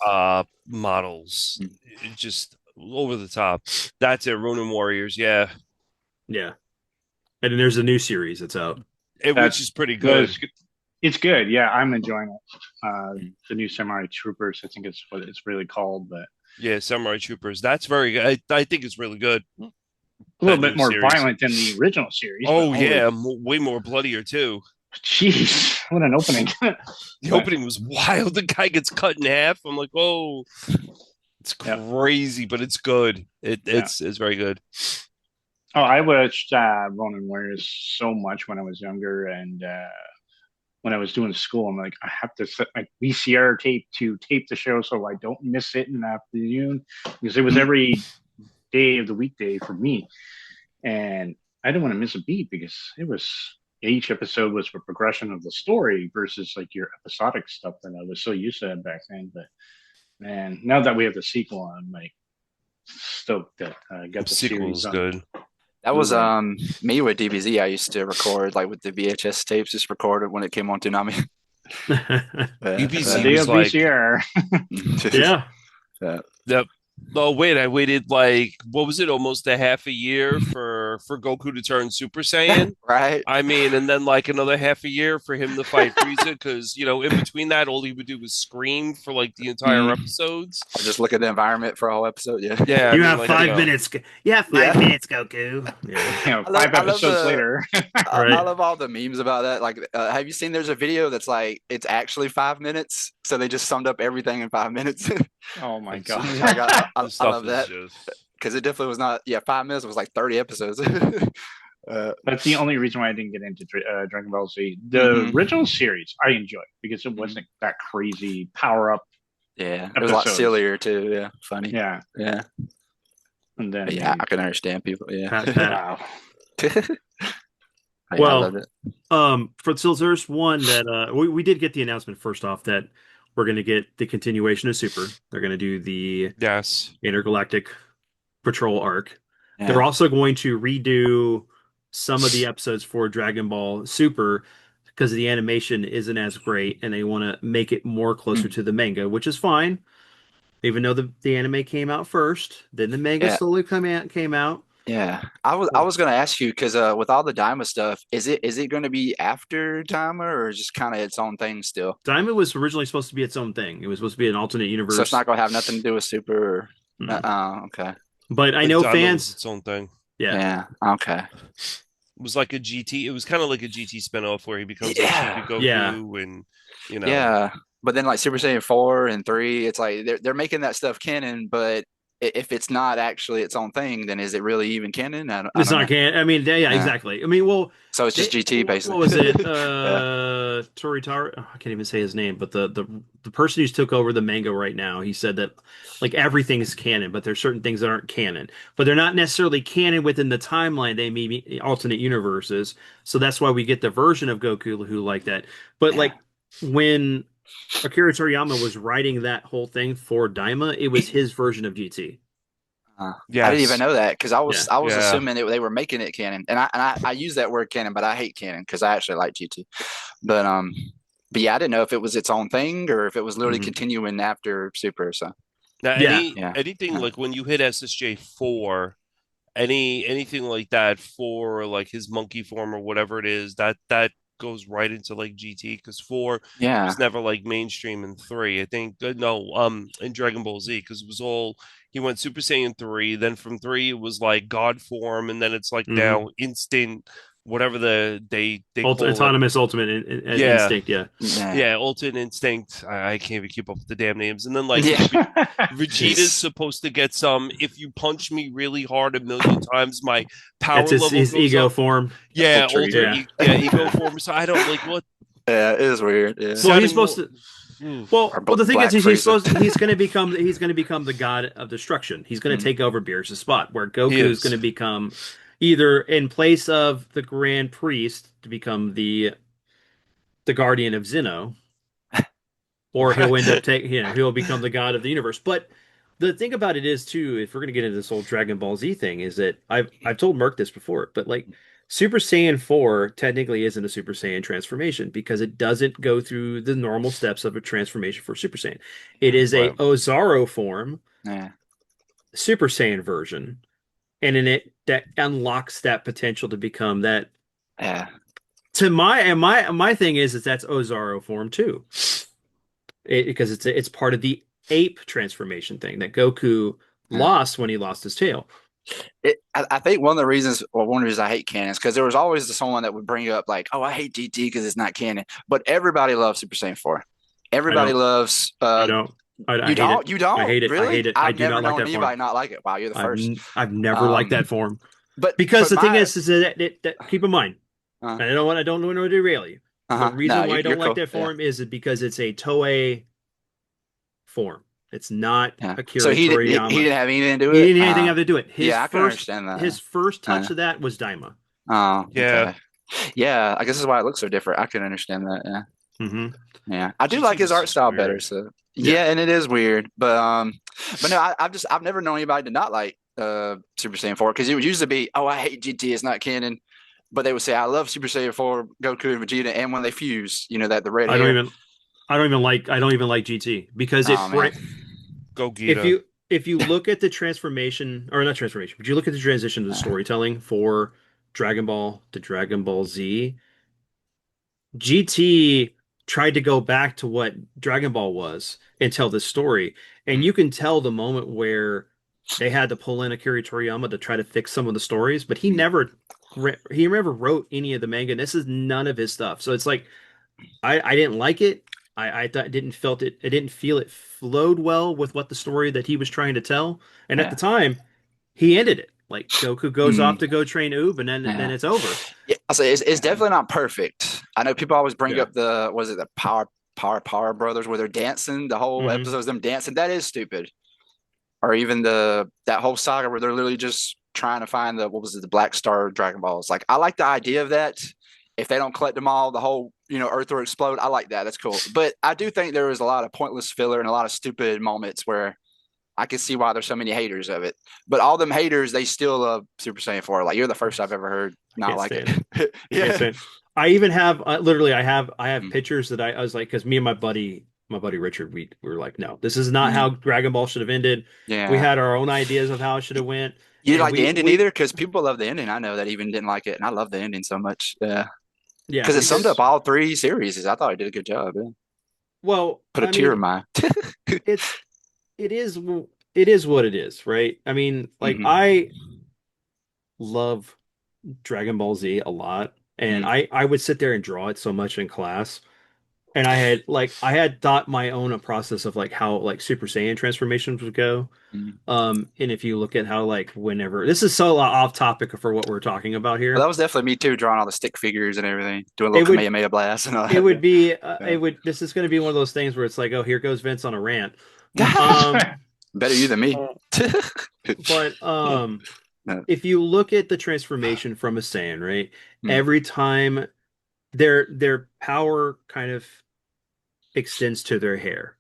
S3: models.
S4: Mm.
S3: It just over the top. That's it, Ronin Warriors. Yeah.
S1: Yeah, and then there's a new series that's out.
S3: Which
S2: That's
S3: is pretty
S2: the
S3: good.
S2: it's good. Yeah, I'm enjoying it.
S4: Mm.
S2: The new Samurai Troopers, I think it's what it's really called, but
S3: Yeah, Samurai Troopers. That's very good. I think it's really good.
S2: a little
S3: That
S2: bit
S3: new
S2: more
S3: series.
S2: violent than the original series. But
S3: Oh
S2: holy,
S3: yeah, way more bloodier too.
S2: jeez, what an opening!
S3: The
S2: But
S3: opening was wild. The guy gets cut in half. I'm like, oh, it's
S2: yeah,
S3: crazy, but it's good.
S2: yeah.
S3: It's very good.
S2: Oh, I watched Ronin Warriors so much when I was younger, and when I was doing school, I'm like, I have to set my VCR tape to tape the show so I don't miss it in the afternoon because it was every day of the weekday for me, and I didn't want to miss a beat because it was each episode was a progression of the story versus like your episodic stuff that I was so used to back then. But man, now that we have the sequel, I'm like stoked that I got the
S3: Sequel
S2: series
S3: is
S2: on
S3: good.
S4: That was
S2: Blu-ray.
S4: me with DBZ. I used to record like with the VHS tapes, just recorded when it came on Toonami.
S3: UBZ
S2: They
S3: was
S2: have
S3: like,
S2: VCR.
S1: Yeah,
S4: Yeah.
S3: yep. Oh wait, I waited like what was it, almost a half a year for Goku to turn Super Saiyan.
S4: Right.
S3: I mean, and then like another half a year for him to fight Frieza, because in between that, all he would do was scream for like the entire
S4: Mm.
S3: episodes.
S4: Or just look at the environment for a whole episode. Yeah.
S3: Yeah, I
S1: you
S3: mean,
S1: have
S3: like
S1: five minutes. You have five
S4: Yeah.
S1: minutes, Goku. Yeah,
S2: Five
S4: I love
S2: episodes
S4: the
S2: later.
S4: I
S1: right.
S4: love all the memes about that. Like, have you seen? There's a video that's like it's actually 5 minutes, so they just summed up everything in 5 minutes.
S2: Oh my
S3: It's-
S2: god.
S4: Like,
S3: the
S4: I
S3: stuff
S4: love
S3: is
S4: that
S3: just
S4: because it definitely was not. Yeah, 5 minutes was like 30 episodes.
S2: That's the only reason why I didn't get into Dragon Ball Z. The
S4: Mhm.
S2: original series I enjoyed because it wasn't that crazy power up
S4: Yeah, it was a lot
S2: episodes.
S4: sillier too. Yeah, funny.
S2: Yeah,
S4: Yeah,
S2: and then
S4: but yeah, I can understand people. Yeah.
S1: Pat.
S2: wow.
S4: Yeah, I
S1: Well,
S4: loved it.
S1: so there's one that we did get the announcement first off that we're going to get the continuation of Super. They're going to do the
S3: yes.
S1: Intergalactic Patrol arc. They're
S4: Yeah.
S1: also going to redo some of the episodes for Dragon Ball Super because the animation isn't as great and they want to make it more closer
S4: Mm.
S1: to the manga, which is fine. Even though the anime came out first, then the manga
S4: Yeah.
S1: slowly came out.
S4: Yeah, I was gonna ask you because with all the Daima stuff, is it going to be after Daima or just kind of its own thing still?
S1: Diamond was originally supposed to be its own thing. It was supposed to be an alternate
S4: So it's
S1: universe.
S4: not gonna have nothing to do with Super.
S1: Mm.
S4: Okay.
S1: But I
S3: The
S1: know
S3: Daima was
S1: fans,
S3: its own thing.
S1: yeah.
S4: Yeah. Okay.
S3: It was like a GT. It was kind of like a GT spinoff where he becomes like
S4: Yeah.
S3: Super Goku,
S1: Yeah.
S3: and
S4: Yeah, but then like Super Saiyan 4 and 3, it's like they're making that stuff canon, but if it's not actually its own thing, then is it really even canon? I
S1: It's
S4: don't know.
S1: not can. I mean, yeah,
S4: Yeah.
S1: exactly. I mean, well,
S4: So it's just GT
S1: what
S4: basically.
S1: was it?
S4: Yeah.
S1: Toritaro. Oh, I can't even say his name, but the person who's took over the manga right now, he said that like everything is canon, but there's certain things that aren't canon, but they're not necessarily canon within the timeline. They may be alternate universes, so that's why we get the version of Goku who like that. But
S4: Yeah.
S1: like when Akira Toriyama was writing that whole thing for Daima, it was his version of GT.
S4: I didn't even
S3: Yes.
S4: know that because
S1: Yeah.
S4: I was
S3: Yeah.
S4: assuming they were making it canon, and I use that word canon, but I hate canon because I actually like GT. But but yeah, I didn't know if it was its own thing or if it was literally
S1: Hmm.
S4: continuing after Super. So
S3: Now,
S1: Yeah.
S4: yeah,
S3: anything
S4: uh,
S3: like when you hit SSJ 4, anything like that for like his monkey form or whatever it is, that goes right into like GT because 4
S4: yeah,
S3: was never like mainstream in 3. I think no, in Dragon Ball Z because it was all he went Super Saiyan 3, then from 3 it was like God form, and then it's like
S1: Hmm.
S3: now instant whatever they call it.
S1: Autonomous ultimate
S3: Yeah.
S1: instinct. Yeah.
S4: yeah,
S3: Yeah, Ultimate Instinct. I can't even keep up with the damn names. And then like
S4: yeah.
S3: Vegeta's
S4: It's
S3: supposed to get some. If you punch me really hard a million times, my
S1: That's
S3: power level
S1: his
S3: goes
S1: ego
S3: up.
S1: form.
S3: Yeah,
S4: ultra ego.
S1: Yeah.
S3: yeah, ego
S1: Yeah.
S3: form. So I don't like what
S4: Yeah, it is weird. Yeah,
S1: Well, he's
S3: sounding
S1: supposed
S3: more.
S1: to.
S3: Oof.
S4: or
S1: Well, the thing is,
S4: Black Frieza.
S1: he's going to become the god of destruction. He's going to
S4: Mm,
S1: take over Beerus' spot, where
S3: He
S1: Goku is going
S3: is.
S1: to become either in place of the Grand Priest to become the guardian of Zeno, or he'll end up taking, he'll become the god of the universe. But the thing about it is too, if we're gonna get into this whole Dragon Ball Z thing, is that I've told Merc this before, but like Super Saiyan 4 technically isn't a Super Saiyan transformation because it doesn't go through the normal steps of a transformation for Super Saiyan. It is a
S3: Right.
S1: Ozaru form
S4: yeah,
S1: Super Saiyan version, and in it that unlocks that potential to become that.
S4: yeah,
S1: To my thing is that's Ozaru form too. Because it's part of the ape transformation thing that Goku
S4: yeah.
S1: lost when he lost his tail.
S4: I think one of the reasons, or one of the reasons I hate canon is because there was always someone that would bring up like, "Oh, I hate GT because it's not canon." But everybody loves Super Saiyan 4.
S1: I
S4: Everybody
S1: don't.
S4: loves.
S1: I don't. I
S4: You
S1: hate it.
S4: don't? You
S1: I
S4: don't?
S1: hate it. I
S4: Really?
S1: hate it. I
S4: I've
S1: do
S4: never
S1: not like
S4: known
S1: that form.
S4: anybody not like it. Wow, you're the first.
S1: I've never liked
S4: Um,
S1: that form because
S4: but
S1: the thing
S4: my
S1: is that keep in mind,
S4: uh,
S1: and I don't know to derail you. The
S4: no,
S1: reason why I
S4: you're
S1: don't like
S4: cool.
S1: that
S4: Yeah,
S1: form is because it's a Toei form. It's not
S4: yeah. So
S1: Akira
S4: he
S1: Toriyama.
S4: didn't have anything to do
S1: He
S4: it.
S1: didn't have anything to do it.
S4: Yeah, I can understand that.
S1: His first
S4: Uh,
S1: touch of that was Daima.
S4: oh,
S3: Yeah.
S4: okay. Yeah, I guess that's why it looks so different. I can understand that. Yeah.
S1: Hmm.
S4: Yeah, I do like
S3: GT
S4: his
S3: was
S4: art
S3: just
S4: style better.
S3: weird.
S4: So
S1: Yeah.
S4: yeah, and it is weird, but no, I've never known anybody to not like Super Saiyan 4 because it would usually be, oh, I hate GT, it's not canon, but they would say I love Super Saiyan 4, Goku and Vegeta, and when they fuse, that the red
S1: I don't
S4: hair.
S1: even I don't even like GT because
S4: Oh man,
S3: Go
S1: if
S3: Gita.
S1: you look at the transformation or not transformation, but you look at the transition to the
S4: uh,
S1: storytelling for Dragon Ball to Dragon Ball Z, GT tried to go back to what Dragon Ball was and tell this story. And
S4: mm,
S1: you can tell the moment where they had to pull in Akira Toriyama to try to fix some of the stories, but
S4: mm,
S1: he never wrote any of the manga. This is none of his stuff. So it's like I didn't like it. I thought didn't felt it. I didn't feel it flowed well with what the story that he was trying to tell. And at the
S4: yeah,
S1: time, he ended it. Like Goku goes off
S4: mm,
S1: to go train Oob, and then
S4: yeah.
S1: it's over.
S4: Yeah, I'll say it's
S3: Yeah.
S4: definitely not perfect. I know people always bring
S1: Yeah.
S4: up the was it the Power Brothers where they're dancing the whole
S1: Hmm.
S4: episode of them dancing. That is stupid. Or even that whole saga where they're literally just trying to find the what was it, the Black Star Dragon Balls. Like I like the idea of that. If they don't collect them all, the whole Earth will explode. I like that. That's cool. But I do think there was a lot of pointless filler and a lot of stupid moments where I can see why there's so many haters of it. But all them haters, they still love Super Saiyan 4. Like you're the first I've ever heard
S1: I
S4: not
S1: can't
S4: like
S1: stand it.
S4: it.
S1: I can't
S4: Yeah.
S1: stand it. I even have literally I have
S4: Mm,
S1: pictures that I was like because me and my buddy Richard we were like no this is not
S4: mm,
S1: how Dragon Ball should have ended. We
S4: yeah.
S1: had our own ideas of how it should have went,
S4: You didn't
S1: and
S4: like the ending
S1: we
S4: either? Because people love the ending. I know that even didn't like it, and I love the ending so much. Yeah.
S1: yeah
S4: Because it
S1: we
S4: summed up
S1: just
S4: all three series. I thought it did a good job. Yeah.
S1: well
S4: Put a
S1: I
S4: tear in
S1: mean
S4: my
S1: it's it is it is what it is, right? I mean, like
S4: hmm
S1: I love Dragon Ball Z a lot, and
S4: hmm
S1: I would sit there and draw it so much in class. And I had thought my own process of like how like Super Saiyan transformations would go.
S4: hmm
S1: And if you look at how like whenever this is so off topic for what we're talking about
S4: Well, that
S1: here,
S4: was definitely me too, drawing all the stick figures and everything, doing a little
S1: it would
S4: Kamehameha blast and all
S1: it would
S4: that.
S1: be
S4: Yeah.
S1: this is going to be one of those things where it's like, oh, here goes Vince on a rant.
S4: Yeah.
S1: Um,
S4: Better you than me.
S1: but
S4: No.
S1: if you look at the transformation from a Saiyan, right?
S4: Mm,
S1: Every time their power kind of extends to their hair.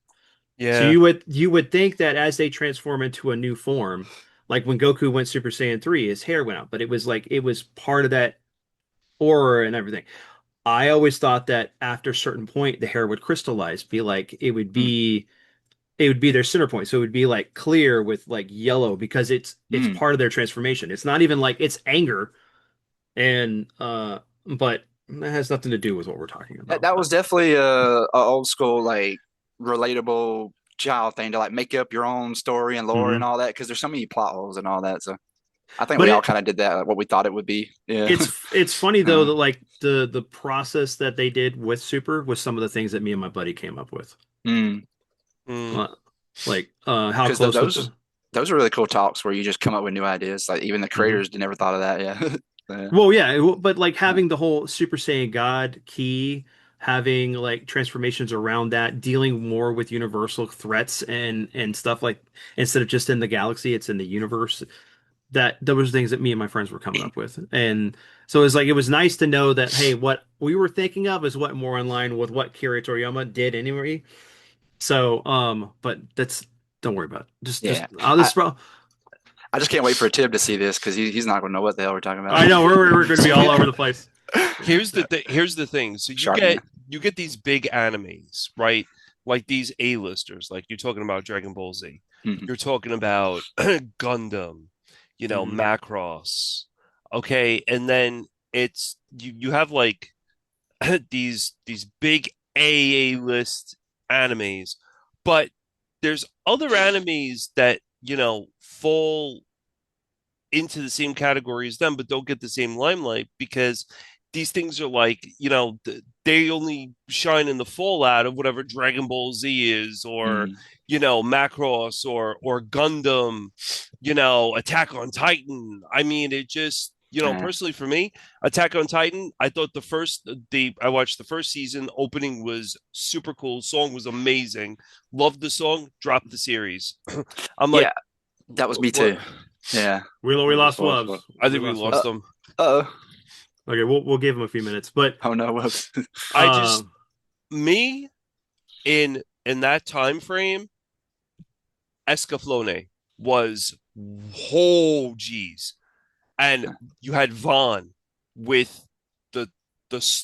S1: So
S3: Yeah.
S1: you would think that as they transform into a new form, like when Goku went Super Saiyan 3, his hair went out, but it was like it was part of that aura and everything. I always thought that after a certain point, the hair would crystallize, be like
S4: Mm,
S1: it would be their center point. So it would be like clear with like yellow because it's
S4: mm.
S1: part of their transformation. It's not even like it's anger and but that has nothing to do with what we're talking
S4: That,
S1: about.
S4: that was definitely a old school like relatable child thing to like make up your own story and lore and
S1: Mhm.
S4: all that because there's so many plot holes and all that. So I think
S1: But
S4: we all kind of did that, like, what we thought it would be. Yeah.
S1: it's funny though
S4: Uh,
S1: that like the process that they did with Super was some of the things that me and my buddy came up with.
S4: mm.
S3: Mm.
S1: Uh, like how
S4: Because
S1: close with the
S4: those are really cool talks where you just come up with new ideas. Like even the
S1: Mhm.
S4: creators never thought of that. Yeah. Yeah.
S1: Well, yeah, but like having the whole Super Saiyan God key, having like transformations around that, dealing more with universal threats and stuff like instead of just in the galaxy, it's in the universe. That those things that me and my friends were coming up with, and so it was nice to know that hey, what we were thinking of is what more in line with what Kira Toriyama did anyway. So, but that's don't worry about it.
S4: Yeah.
S1: I'll
S4: I,
S1: just bro.
S4: I just can't wait for Tib to see this because he's not going to know what the hell we're talking about.
S1: I know we're going to be all over the place.
S3: Here's the thing. So
S4: Sharp man.
S3: you get these big animes, right? Like these A-listers, like you're talking about Dragon Ball Z.
S4: Mhm.
S3: You're talking about Gundam,
S1: Mhm.
S3: Macross. Okay, and then it's you have like these big A list animes, but there's other animes that, fall into the same category as them, but don't get the same limelight because these things are like, they only shine in the fallout of whatever Dragon Ball Z is, or
S4: Mm.
S3: Macross, or Gundam, Attack on Titan. I mean, it just,
S4: Uh,
S3: personally for me, Attack on Titan, I thought I watched the first season. Opening was super cool. Song was amazing. Loved the song. Dropped the series. I'm like,
S4: yeah, that was me too.
S3: what?
S4: Yeah.
S1: We lost
S2: What?
S1: Wubs.
S3: I
S1: We
S3: think we
S1: lost
S3: lost
S1: Wubs.
S4: Uh,
S3: them.
S4: oh.
S1: Okay, we'll give him a few minutes, but
S4: Oh no. Whoops.
S3: I
S1: uh,
S3: just me in that time frame, Escaflowne was geez, and you had Vaughn with the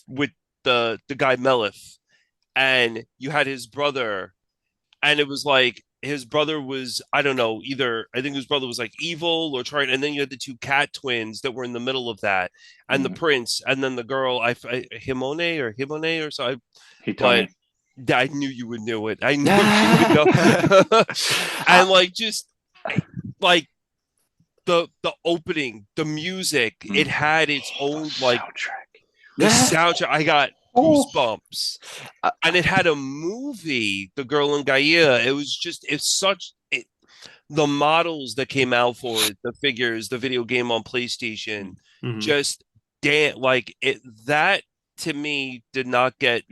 S3: with the guy Melif, and you had his brother, and it was like his brother was, I don't know, either I think his brother was like evil or trying, and then you had the two cat twins that were in the middle of that, and the
S4: Mm.
S3: prince, and then the girl, Himone or so, but
S2: Hitone.
S3: I knew you would know it. I knew you would know.
S4: I,
S3: And like just like the opening, the music, it
S4: mm.
S3: had its
S2: The
S3: own like
S2: soundtrack.
S3: the soundtrack. I got
S2: Oh,
S3: goosebumps,
S4: I,
S3: and it had a movie, The Girl in Gaia. It was just it's such it, the models that came out for it, the figures, the video game on PlayStation,
S1: mhm.
S3: just damn like it that to me did not get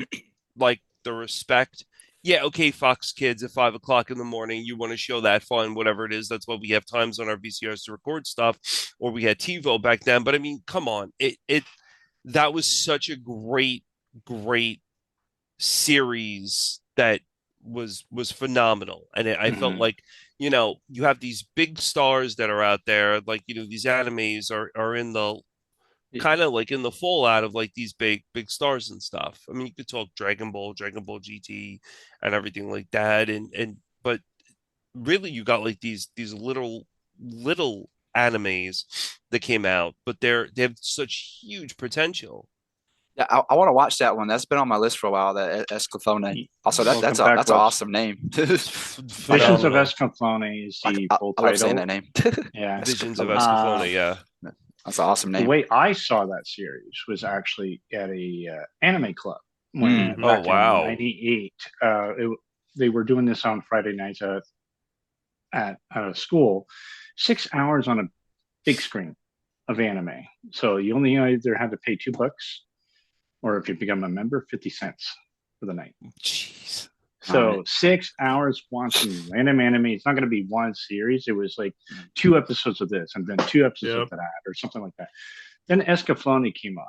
S3: like the respect. Yeah, okay, Fox Kids at 5 o'clock in the morning, you want to show that fun, whatever it is. That's what we have times on our VCRs to record stuff, or we had TiVo back then. But I mean, come on, it that was such a great series that was phenomenal, and I felt
S4: mm.
S3: like you have these big stars that are out there, like these animes are in the kind of like in the fallout of like these big stars and stuff. I mean, you could talk Dragon Ball GT, and everything like that, and but really you got like these little animes that came out, but they have such huge potential.
S4: Yeah, I want to watch that one. That's been on my list for a while. That Esclafone. Also,
S2: welcome back,
S4: that's an
S2: Wubs.
S4: awesome name.
S2: Visions of
S3: Phenomenal.
S2: Escaflowne is the full
S4: I love saying
S2: title.
S4: that name.
S2: Yeah.
S3: Visions of
S4: Esclafone.
S3: Escaflowne, yeah.
S4: That's an awesome
S2: The
S4: name.
S2: way I saw that series was actually at a anime club when
S4: Mm.
S1: Mhm.
S3: Oh
S2: back in
S3: wow.
S2: '98. They were doing this on Friday nights at a school, 6 hours on a big screen of anime. So you only either had to pay $2, or if you become a member, 50 cents for the night.
S3: Jeez.
S4: All right.
S2: So 6 hours watching random anime. It's not going to be one series. It was like 2 episodes of this and then 2 episodes of
S1: Yep.
S2: that or something like that. Then Escaflowne came on.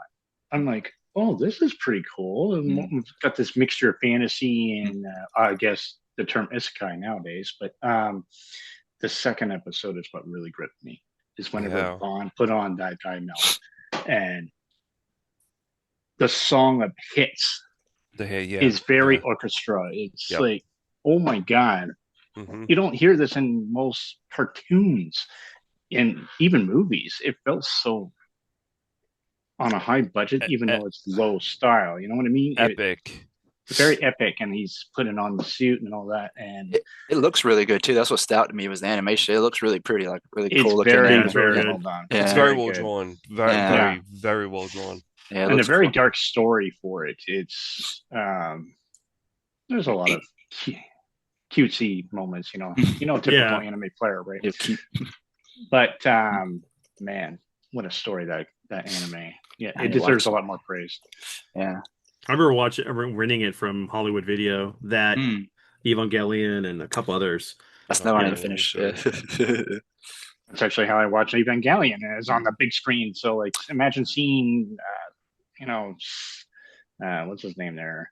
S2: I'm like, oh, this is pretty cool. And it's got this mixture of fantasy and I guess the term isekai nowadays. But the second episode is what really gripped me. Is whenever
S3: Yeah.
S2: Bond put on that guy melt, and the song of hits
S3: Yeah.
S2: is very
S3: Yeah.
S2: orchestra. It's
S3: Yep.
S2: like, oh my god,
S3: Hmm.
S2: you don't hear this in most cartoons, and even movies. It felt so on a high budget, even though it's low style. You know what I mean?
S3: Epic.
S2: It's very epic, and he's putting on the suit and all that, and
S4: It looks really good too. That's what stood out to me was the animation. It looks really pretty, like really
S2: it's
S4: cool looking
S2: very,
S1: Yeah, it's
S4: animation.
S1: really
S2: very
S1: good.
S2: well done.
S4: Yeah.
S3: It's
S4: Yeah.
S3: very well
S2: good.
S3: drawn. Very,
S4: Yeah.
S3: very, very well drawn.
S4: Yeah, it
S2: And a
S4: looks
S2: very
S4: cool.
S2: dark story for it. It's there's a lot of cutesy moments, typical
S1: Yeah.
S2: anime player, right?
S4: It'll keep-
S2: But man, what a story that anime. Yeah,
S4: I
S2: it
S4: need to
S2: deserves a
S4: watch
S2: lot more praise.
S4: Yeah.
S1: I remember renting it from Hollywood Video, that Evangelion and a couple others.
S4: That's no one
S1: Yeah.
S4: to finish.
S3: Sure.
S4: Yeah.
S2: That's actually how I watch Evangelion. Is on the big screen. So like, imagine seeing, what's his name there?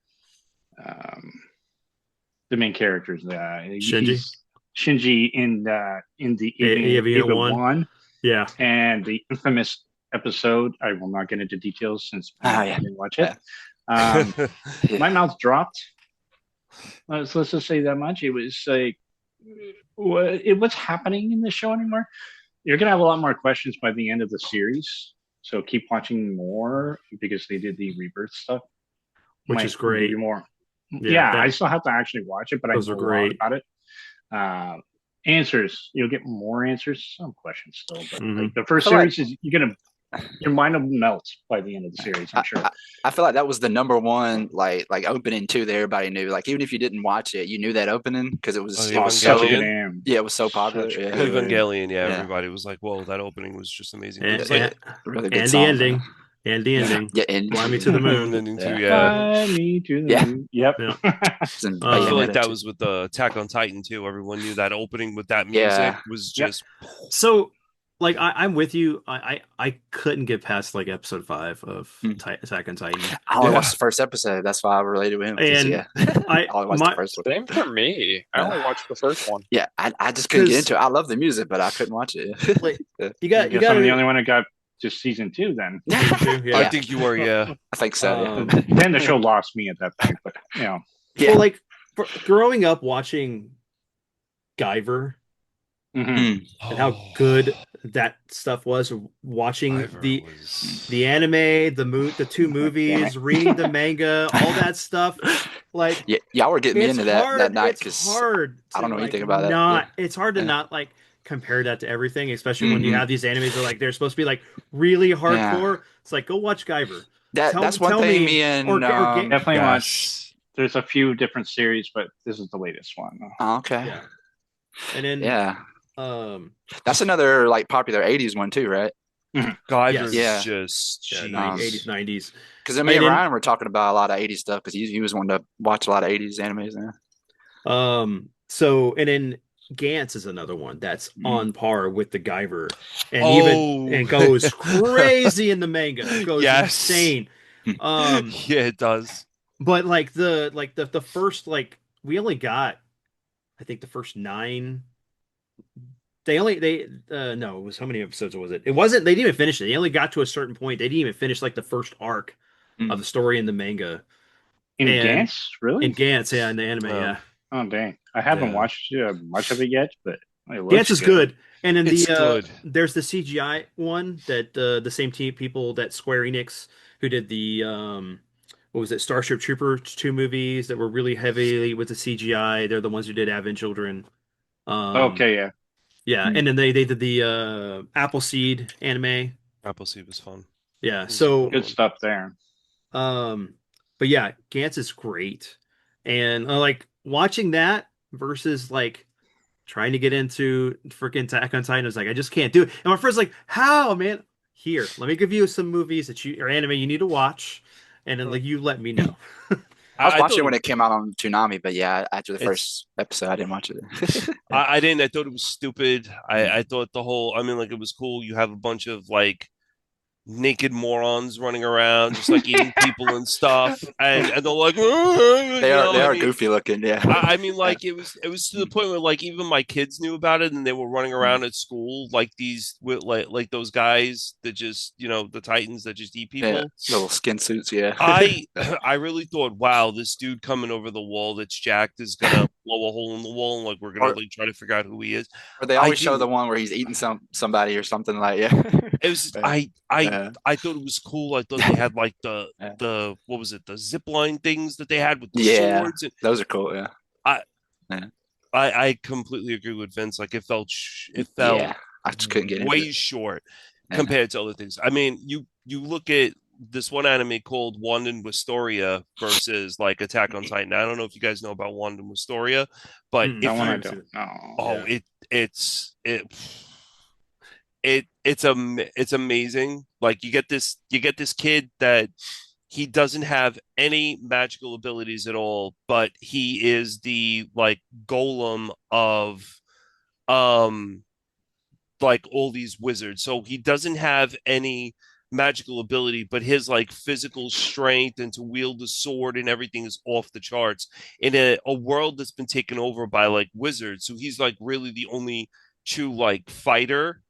S2: The main characters,
S1: Shinji?
S2: Shinji in the
S1: Avian
S2: Avian
S1: 1.
S2: 1,
S1: Yeah.
S2: and the infamous episode. I will not get into details since I didn't watch it.
S4: Yeah.
S2: My mouth dropped. Let's just say that much. It was like, what's happening in the show anymore? You're gonna have a lot more questions by the end of the series. So keep watching more because they did the rebirth stuff,
S1: Which is great.
S2: give you more.
S1: Yeah,
S2: Yeah,
S1: that-
S2: I still have to actually watch it, but I
S1: Those
S2: know
S1: are
S2: a lot
S1: great.
S2: about it. Answers, you'll get more answers, some questions still, but
S1: Mhm.
S2: like the first
S4: I feel like-
S2: series is your mind will melt by the end of the series. I'm sure.
S4: I feel like that was the number one like opening too that everybody knew. Like even if you didn't watch it, you knew that opening because it was,
S3: Oh,
S4: it was
S2: Such a
S4: so
S2: good aim.
S4: it was so popular.
S2: Such a
S4: Yeah.
S2: good-
S3: Evangelion, yeah,
S4: Yeah.
S3: everybody was like, "Whoa, that opening was just amazing." It
S1: And,
S3: was like,
S4: Really good
S1: and the
S4: song.
S1: ending. And the ending.
S4: Yeah, and
S1: Fly me to the moon.
S3: and then
S4: Yeah.
S3: yeah.
S2: Fly me to the
S4: Yeah.
S2: moon. Yep.
S1: Yeah.
S3: I feel like
S4: Bayonetta
S3: that
S4: too.
S3: was with the Attack on Titan too. Everyone knew that opening with that music
S4: Yeah.
S3: was
S2: Yep.
S3: just
S1: So, like, I'm with you. I couldn't get past like episode 5 of Attack on Titan.
S4: I only
S3: Yeah.
S4: watched the first episode. That's why I related with him. 'Cause,
S1: And
S4: yeah,
S1: I
S4: I only watched
S1: my
S4: the first one.
S5: Same for me. I only watched the first one.
S4: Yeah, I just couldn't get
S1: 'Cause-
S4: into it. I love the music, but I couldn't watch it.
S1: like
S4: Yeah.
S1: you got
S2: I
S1: you
S2: guess
S1: got
S2: I'm the only one that got to season 2 then.
S1: yeah.
S3: I think you were, yeah.
S4: I think so. Yeah.
S2: Then the show lost me at that point, but
S4: Yeah.
S1: Well, like growing up watching Guyver
S2: mhm.
S1: and how good that stuff was, watching
S3: Fiverr was-
S1: the anime, the two movies, reading the manga, all that stuff. Like
S4: Yeah, y'all were getting me
S1: it's
S4: into that
S1: hard.
S4: night
S1: It's
S4: because
S1: hard.
S4: I don't
S1: to,
S4: know anything
S1: like,
S4: about that.
S1: Not. It's hard to
S4: Yeah.
S1: not like compare that to everything, especially when you
S4: Mhm.
S1: have these animes that like they're supposed to be like really hardcore. It's like go watch Guyver.
S4: that's one
S1: tell
S4: thing.
S1: me-
S4: Me and
S1: or ga-
S2: Definitely
S3: Yes.
S2: watch. There's a few different series, but this is the latest one.
S4: oh, okay,
S1: Yeah. And then
S4: yeah,
S1: that's
S4: that's another like popular '80s one too, right?
S3: Guyver's
S4: Yeah.
S3: just jeez.
S1: 80s, 90s.
S4: Because me
S1: And
S4: and
S1: then-
S4: Ryan were talking about a lot of '80s stuff because he was wanting to watch a lot of '80s animes. Yeah.
S1: So and then Gantz is another one that's on par with the Guyver, and
S3: Oh.
S1: even and goes crazy in the manga. It goes
S3: Yes.
S1: insane.
S3: Yeah, it does.
S1: But like the first we only got, I think the first 9. No, it was how many episodes was it? It wasn't. They didn't even finish it. They only got to a certain point. They didn't even finish like the first arc of the story in the manga.
S2: In
S1: And-
S2: Gantz, really?
S1: In Gantz, yeah, in the anime,
S3: Wow.
S1: yeah.
S2: Oh dang! I haven't
S3: Yeah.
S2: watched much of it yet, but it looks
S1: Gantz is good. And then
S3: It's
S1: the
S3: good.
S1: there's the CGI one that the same team people that Square Enix who did the what was it, Starship Troopers 2 movies that were really heavily with the CGI. They're the ones who did Advent Children.
S2: Okay, yeah.
S1: Yeah, and then they did the Appleseed anime.
S3: Appleseed was fun.
S1: Yeah, so
S2: Good stuff there.
S1: but yeah, Gantz is great. And like watching that versus like trying to get into freaking Attack on Titan, I was like, I just can't do it. And my friend's like, how, man? Here, let me give you some movies that or anime you need to watch, and then like you let me know.
S4: I was watching
S3: thought-
S4: it when it came out on Toonami, but yeah, after the
S3: It's-
S4: first episode, I didn't watch it.
S3: I didn't. I thought it was stupid. I thought I mean, like, it was cool. You have a bunch of like naked morons running around, just like eating people and stuff, and they're like,
S4: They are they
S3: I
S4: are
S3: mean,
S4: goofy looking. Yeah.
S3: I mean, like it was to the point where like even my kids knew about it, and they were running around at school like these with like those guys that just the Titans that just eat
S4: Yeah.
S3: people.
S4: Little skin suits. Yeah.
S3: I I really thought, wow, this dude coming over the wall that's jacked is gonna blow a hole in the wall, and like we're gonna
S4: Or
S3: like try to figure out who he is.
S4: or they
S3: I
S4: always show
S3: didn't.
S4: the one where he's eating somebody or something like yeah.
S3: It was
S4: Yeah.
S3: I
S4: Yeah.
S3: I thought it was cool. I thought they had like the
S4: Yeah.
S3: the what was it, the zip line things that they had with the
S4: Yeah.
S3: swords, and
S4: Those are cool. Yeah.
S3: I
S4: Yeah.
S3: I completely agree with Vince. Like it felt
S4: Yeah. I just couldn't get into it.
S3: way short
S4: Yeah.
S3: compared to other things. I mean, you look at this one anime called Wand and Wistoria versus like Attack on Titan. I don't know if you guys know about Wand and Wistoria, but
S1: Mm,
S2: That
S3: if
S2: one I
S3: you
S1: I've
S2: don't
S1: seen
S2: know.
S3: oh
S1: Yeah.
S3: it's amazing. Like you get this kid that he doesn't have any magical abilities at all, but he is the like golem of um like all these wizards. So he doesn't have any magical ability, but his like physical strength and to wield the sword and everything is off the charts in a world that's been taken over by like wizards. So he's like really the only true like fighter.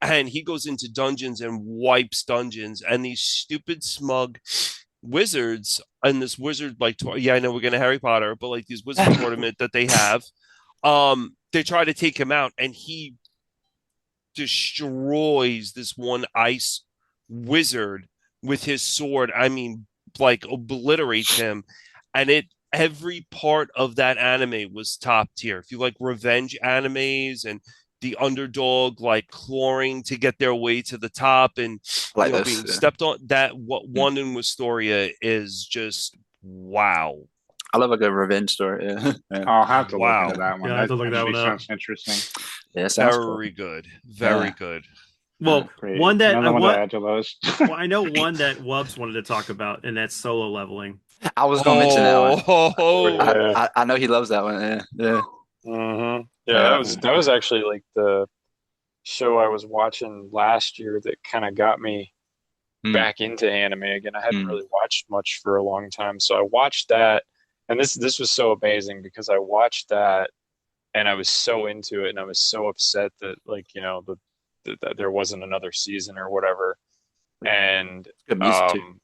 S3: And he goes into dungeons and wipes dungeons, and these stupid smug wizards and this wizard like yeah, I know we're gonna Harry Potter, but like these wizard tournament that they have, they try to take him out, and he destroys this one ice wizard with his sword. I mean, like obliterates him. And every part of that anime was top tier. If you like revenge animes and the underdog like clawing to get their way to the top and
S4: I like
S3: being
S4: this. Yeah.
S3: stepped on, that what one in Wistoria is just wow.
S4: I love a good revenge story. Yeah. Yeah.
S2: I'll have to look
S3: Wow.
S2: into that one.
S1: Yeah, I have
S2: That
S1: to look that
S2: actually
S1: one up.
S2: sounds interesting.
S4: Yeah. Sounds cool.
S3: Very good. Very
S4: Yeah.
S3: good.
S1: Well,
S2: Great.
S1: one that I
S2: Another one to
S1: want.
S2: add to those.
S1: Well, I know one that Wubbs wanted to talk about, and that's solo leveling.
S4: I was gonna mention that one.
S3: Oh,
S5: Yeah.
S4: I know he loves that one. Yeah. Yeah.
S5: Yeah,
S4: Yeah.
S5: that was actually like the show I was watching last year that kind of got me
S4: Mm.
S5: back into anime again. I hadn't
S4: Mm.
S5: really watched much for a long time, so I watched that, and this was so amazing because I watched that and I was so into it, and I was so upset that like that there wasn't another season or whatever. And
S4: Good music too.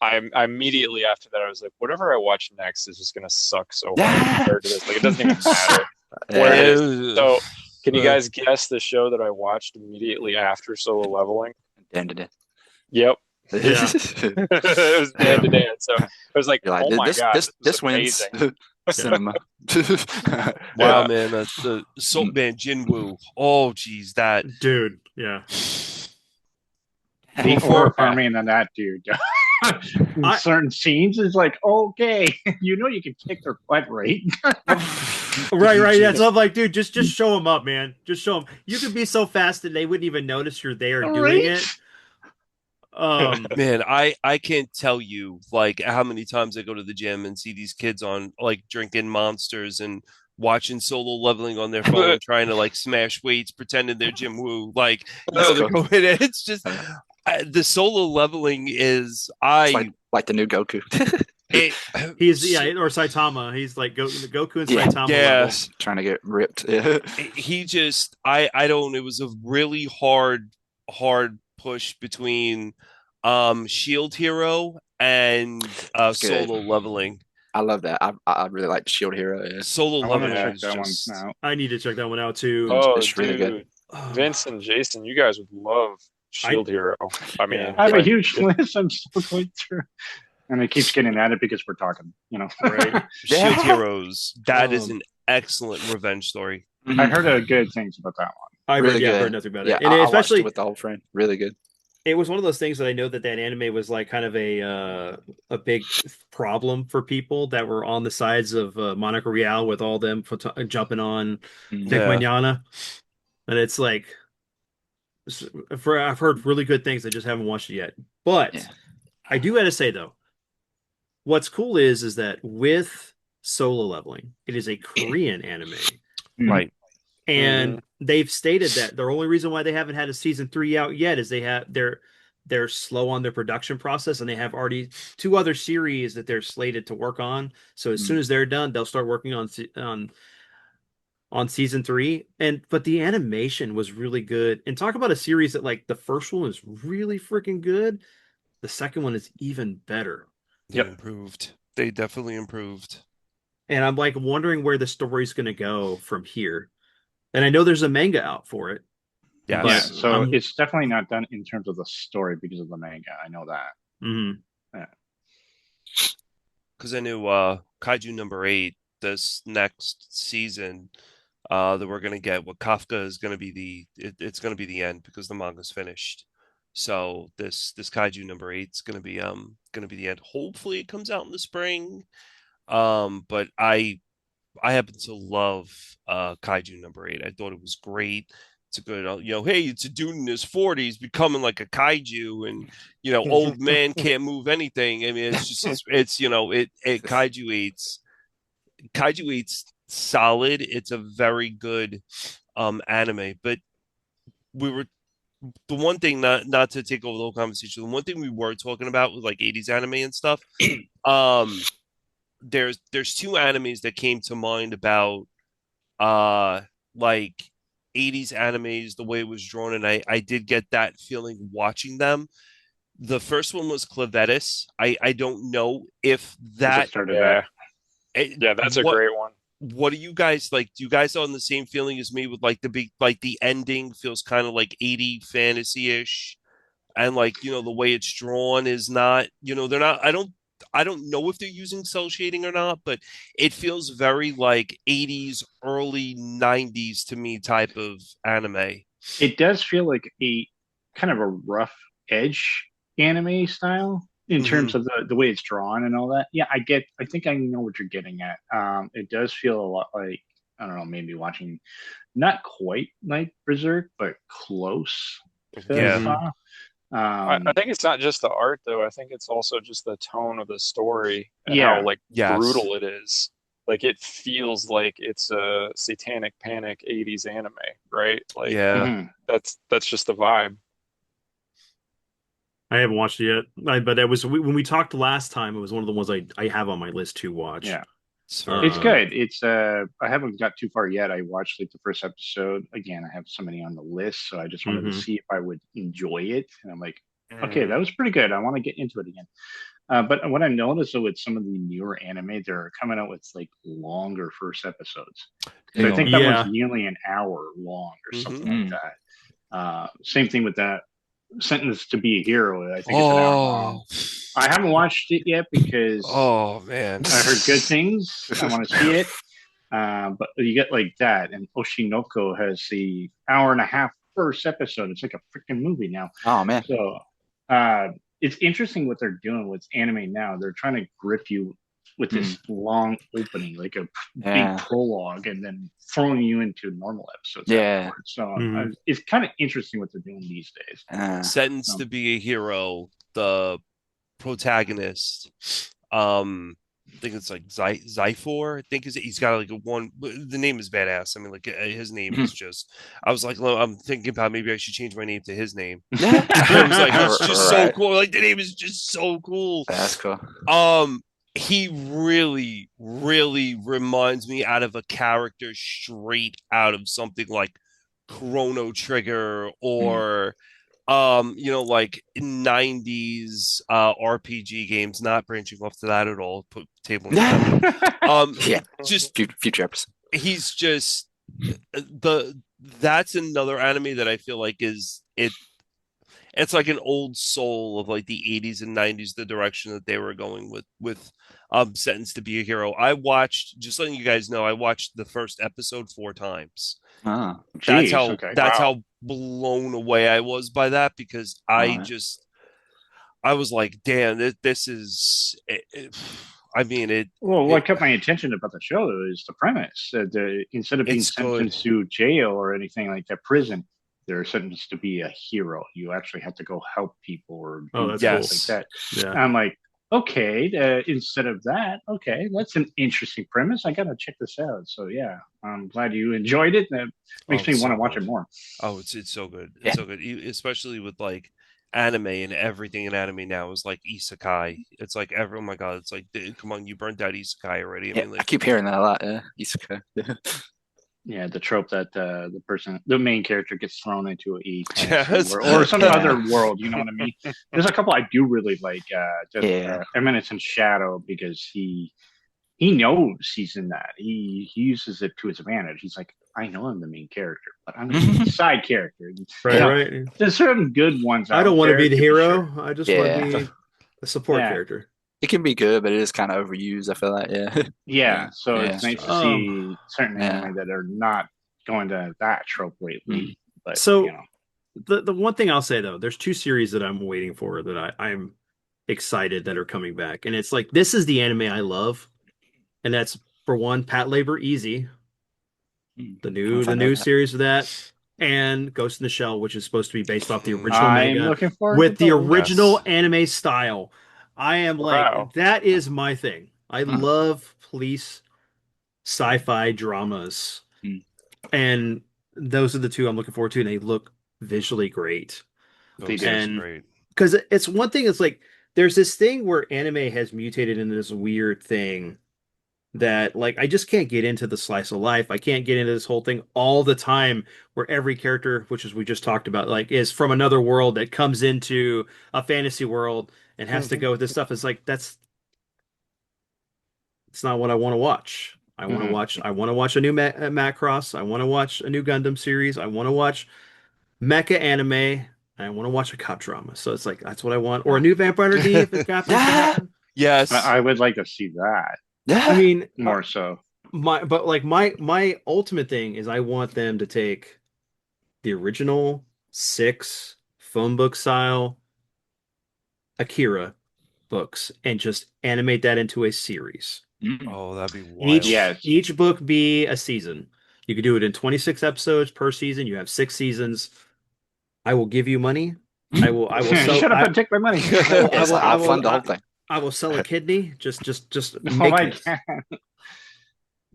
S5: I immediately after that I was like, whatever I watch next is just gonna suck so hard
S4: Yeah.
S5: compared to this. Like it doesn't even matter what
S4: Yeah.
S5: it is. So can you
S3: Uh,
S5: guys guess the show that I watched immediately after Solo Leveling?
S4: Dan to Dan.
S5: Yep.
S1: Yeah.
S5: It was Dan to Dan. So I was like,
S4: You're like,
S5: oh my
S4: this
S5: God,
S4: this
S5: this is
S4: this wins
S5: amazing.
S4: cinema.
S3: wow,
S4: Yeah.
S3: man, the Soap Man Jinwoo. Oh, geez, that
S1: Dude, yeah.
S2: More
S3: before
S2: farming than that, dude. In
S1: I-
S2: certain scenes, it's like, okay, you can kick their butt, right?
S1: Right. Yeah. So I'm like, dude, just show them up, man. Just show them. You could be so fast that they wouldn't even notice you're there doing
S2: Right?
S1: it.
S3: man, I can't tell you like how many times I go to the gym and see these kids on like drinking monsters and watching solo leveling on their phone, trying to like smash weights, pretending they're Jim Woo. Like, they're going. It's just the solo leveling is
S4: It's like the new Goku.
S1: He's or Saitama. He's like Goku and Saitama level.
S4: Trying to get ripped. Yeah.
S3: He just I don't. It was a really hard push between Shield Hero and solo leveling.
S4: I love that. I really like Shield Hero. Yeah.
S3: Solo
S2: I want to
S3: leveling
S2: check
S3: is
S2: that
S3: just
S2: one out.
S1: I need to check that one out too.
S5: Oh,
S4: It's really good.
S5: Vince and Jason, you guys would love Shield Hero. I mean,
S1: Yeah.
S2: I have a
S5: like,
S2: huge list. I'm still going through. And it keeps getting added because we're talking,
S1: Right.
S3: Shield Heroes. That is an excellent revenge story.
S2: I heard good things about that one.
S1: I've
S4: Really good.
S1: heard nothing about
S4: Yeah,
S1: it. And
S4: I
S1: especially
S4: watched it with the old friend. Really good.
S1: it was one of those things that I know that anime was like kind of a big problem for people that were on the sides of Monaco Real with all them jumping on Vic
S3: Yeah.
S1: Mignogna. And it's like I've heard really good things. I just haven't watched it yet. But
S4: Yeah.
S1: I do got to say though, what's cool is that with Solo Leveling, it is a Korean anime.
S3: Right.
S1: And they've stated that the only reason why they haven't had a season 3 out yet is they're slow on their production process, and they have already two other series that they're slated to work on. So as soon
S4: Mm.
S1: as they're done, they'll start working on season three. And but the animation was really good. And talk about a series that like the first one was really freaking good. The second one is even better.
S3: They
S2: Yep.
S3: improved. They definitely improved.
S1: And I'm like wondering where the story's going to go from here. And I know there's a manga out for it,
S2: Yeah,
S1: but
S3: Yes.
S2: so
S1: I'm
S2: it's definitely not done in terms of the story because of the manga. I know that.
S1: mhm.
S2: Yeah.
S3: Because I knew Kaiju number 8 this next season that we're gonna get what Kafka is gonna be it's gonna be the end because the manga's finished. So this Kaiju number 8 is gonna be the end. Hopefully it comes out in the spring. But I happen to love Kaiju number 8. I thought it was great. It's a good, hey, it's a dude in his 40s becoming like a kaiju, and old man can't move anything. I mean, it's just it Kaiju Eight's solid. It's a very good anime, but we were the one thing not to take over the whole conversation. The one thing we were talking about was like 80s anime and stuff. Um, there's two animes that came to mind about like 80s animes, the way it was drawn, and I did get that feeling watching them. The first one was Clavetis. I don't know if
S2: I just
S3: that
S2: started that.
S5: Yeah, yeah, that's a
S3: what
S5: great one.
S3: what do you guys like? Do you guys on the same feeling as me with like the big like the ending feels kind of like 80 fantasy-ish, and like the way it's drawn is not, they're not, I don't know if they're using cell shading or not, but it feels very like 80s, early 90s to me type of anime.
S2: It does feel like a kind of a rough edge anime style in
S3: Hmm.
S2: terms of the way it's drawn and all that. Yeah, I think I know what you're getting at. It does feel a lot like, I don't know, maybe watching not quite like Berserk, but close to
S3: Yeah.
S1: Mhm.
S2: Saw.
S5: I think it's not just the art though. I think it's also just the tone of the story and how
S2: Yeah,
S5: like
S3: Yes.
S5: brutal it is. Like it feels like it's a satanic panic 80s anime, right? Like
S3: Yeah.
S2: hmm
S5: that's just the vibe.
S1: I haven't watched it yet. But that was when we talked last time. It was one of the ones I have on my list to watch.
S2: yeah.
S3: It's very
S2: It's
S3: good.
S1: Um,
S2: good. It's I haven't got too far yet. I watched like the first episode. Again, I have so many on the list, so I just wanted to
S1: mhm.
S2: see if I would enjoy it. And I'm like, okay,
S5: Mm.
S2: that was pretty good. I want to get into it again. But what I noticed though with some of the newer anime, they're coming out with like longer first episodes. So
S3: They
S2: I think
S3: are.
S2: that one's
S1: Yeah.
S2: nearly an hour long or something
S3: Hmm.
S2: like
S4: Mm.
S2: that. Same thing with that Sentence to Be a Hero. I think it's an hour long.
S3: Oh.
S2: I haven't watched it yet because
S3: Oh man.
S2: I heard good things. I want to see it. But you get like that, and Oshinoko has the hour and a half first episode. It's like a freaking movie now.
S4: Oh man.
S2: So uh, it's interesting what they're doing with anime now. They're trying to grip you with
S4: Mm.
S2: this long opening, like a big
S4: Yeah.
S2: prologue, and then throwing you into normal episodes
S4: Yeah.
S2: afterwards. So
S1: Mhm.
S2: it's kind of interesting what they're doing these days.
S3: Sentenced
S2: Um,
S3: to Be a Hero, the protagonist, I think it's like Zyfor. I think he's got like a one. The name is badass. I mean, like his name is just. I was like, well, I'm thinking about maybe I should change my name to his name. I was like, it's just so
S4: Right.
S3: cool. Like the name is just so cool.
S4: That's cool.
S3: Um, he really, really reminds me out of a character straight out of something like Chrono Trigger
S4: Mm.
S3: or like 90s RPG games, not branching off to that at all, put tabling that.
S4: Yeah.
S3: Just
S4: Future episode.
S3: he's just the that's another anime that I feel like it's like an old soul of like the 80s and 90s, the direction that they were going with Sentenced to Be a Hero. I watched, just letting you guys know, I watched the first episode 4 times.
S4: Oh.
S3: That's
S2: Jeez,
S3: how
S2: okay.
S3: that's
S5: Wow.
S3: how blown away I was by that because
S4: Oh,
S3: I was like, damn, this is I mean
S2: Well,
S3: it
S2: what kept my attention about the show though is the premise. Instead of being
S3: it's good.
S2: sentenced to jail or anything like that, prison, they're sentenced to be a hero. You actually have to go help people or
S1: Oh,
S2: do
S1: that's
S2: things
S1: cool.
S2: like
S3: Yes.
S2: that.
S1: Yeah.
S2: And I'm like, okay, instead of that, okay, that's an interesting premise. I gotta check this out. So yeah, I'm glad you enjoyed it. That
S3: Oh,
S2: makes me
S3: it's
S2: want to
S3: so
S2: watch it
S3: good.
S2: more.
S3: Oh, it's so good.
S4: yeah.
S3: It's so good. Especially with like anime, and everything in anime now is like isekai. It's like oh my god, it's like, come on, you burnt out isekai already. I
S4: Yeah,
S3: mean,
S4: I
S3: like,
S4: keep hearing that a lot. Yeah, Isekai.
S2: Yeah, the trope that the main character gets thrown into a fantasy
S3: yes,
S2: world or some
S4: Yeah,
S2: other world. You know what I mean? There's a couple I do really like. Just
S4: yeah.
S2: Eminence and Shadow because he knows he's in that. He uses it to his advantage. He's like, I know I'm the main character, but I'm going to be a side character. You
S1: Right,
S4: Yeah,
S2: know,
S1: right.
S2: there's certain good ones
S1: I
S2: out
S1: don't want to be
S2: there
S1: the
S2: to be sure.
S1: hero. I just want to
S4: yeah.
S1: be a support
S2: Yeah,
S1: character.
S4: It can be good, but it is kind of overused. I feel like. Yeah,
S2: yeah.
S4: yeah,
S2: So
S4: yeah,
S2: it's nice to
S1: Um,
S2: see certain
S4: yeah.
S2: anime that are not going to that trope
S4: Mm.
S2: lately. But
S1: so the one thing I'll say though, there's two series that I'm waiting for that I'm excited that are coming back, and it's like this is the anime I love, and that's for one, Pat Labor Easy,
S4: Mm.
S1: the
S4: I don't know
S1: new
S4: if
S1: the
S4: I know
S1: new
S4: that.
S1: series of that, and Ghost in the Shell, which is supposed to be based off the original
S2: I'm
S1: manga
S2: looking forward to
S1: with the
S2: both.
S1: original
S3: yes.
S1: anime style. I am
S5: Wow.
S1: like, that is my thing. I
S4: Hmm.
S1: love police sci-fi dramas,
S4: Mm.
S1: and those are the two I'm looking forward to, and they look visually great.
S2: They
S3: Ghost
S2: do.
S3: looks
S1: And
S3: great.
S1: because it's one thing, it's like there's this thing where anime has mutated into this weird thing that like I just can't get into the slice of life. I can't get into this whole thing all the time where every character, which is we just talked about, like is from another world that comes into a fantasy world and has to
S3: Hmm.
S1: go with this stuff. It's like it's not what I want to watch.
S2: Mhm.
S1: I want to watch a new Macross. I want to watch a new Gundam series. I want to watch mecha anime. I want to watch a cop drama. So it's like that's what I want, or a new Vampire D if it happens to
S4: Yeah,
S1: happen.
S3: Yes.
S2: I would like to see that
S1: I
S4: yeah.
S1: mean,
S2: more so.
S1: my ultimate thing is I want them to take the original six phone book style Akira books and just animate that into a series.
S4: Mm.
S3: Oh, that'd be
S1: Each
S3: wild.
S2: Yes.
S1: each book be a season. You could do it in 26 episodes per season. You have six seasons. I will give you money. I will sell
S2: Shut up and take my money.
S4: Yes, I'll fund the whole thing.
S1: I will sell a kidney. Just
S2: Oh
S1: make
S2: my
S1: this.
S2: God.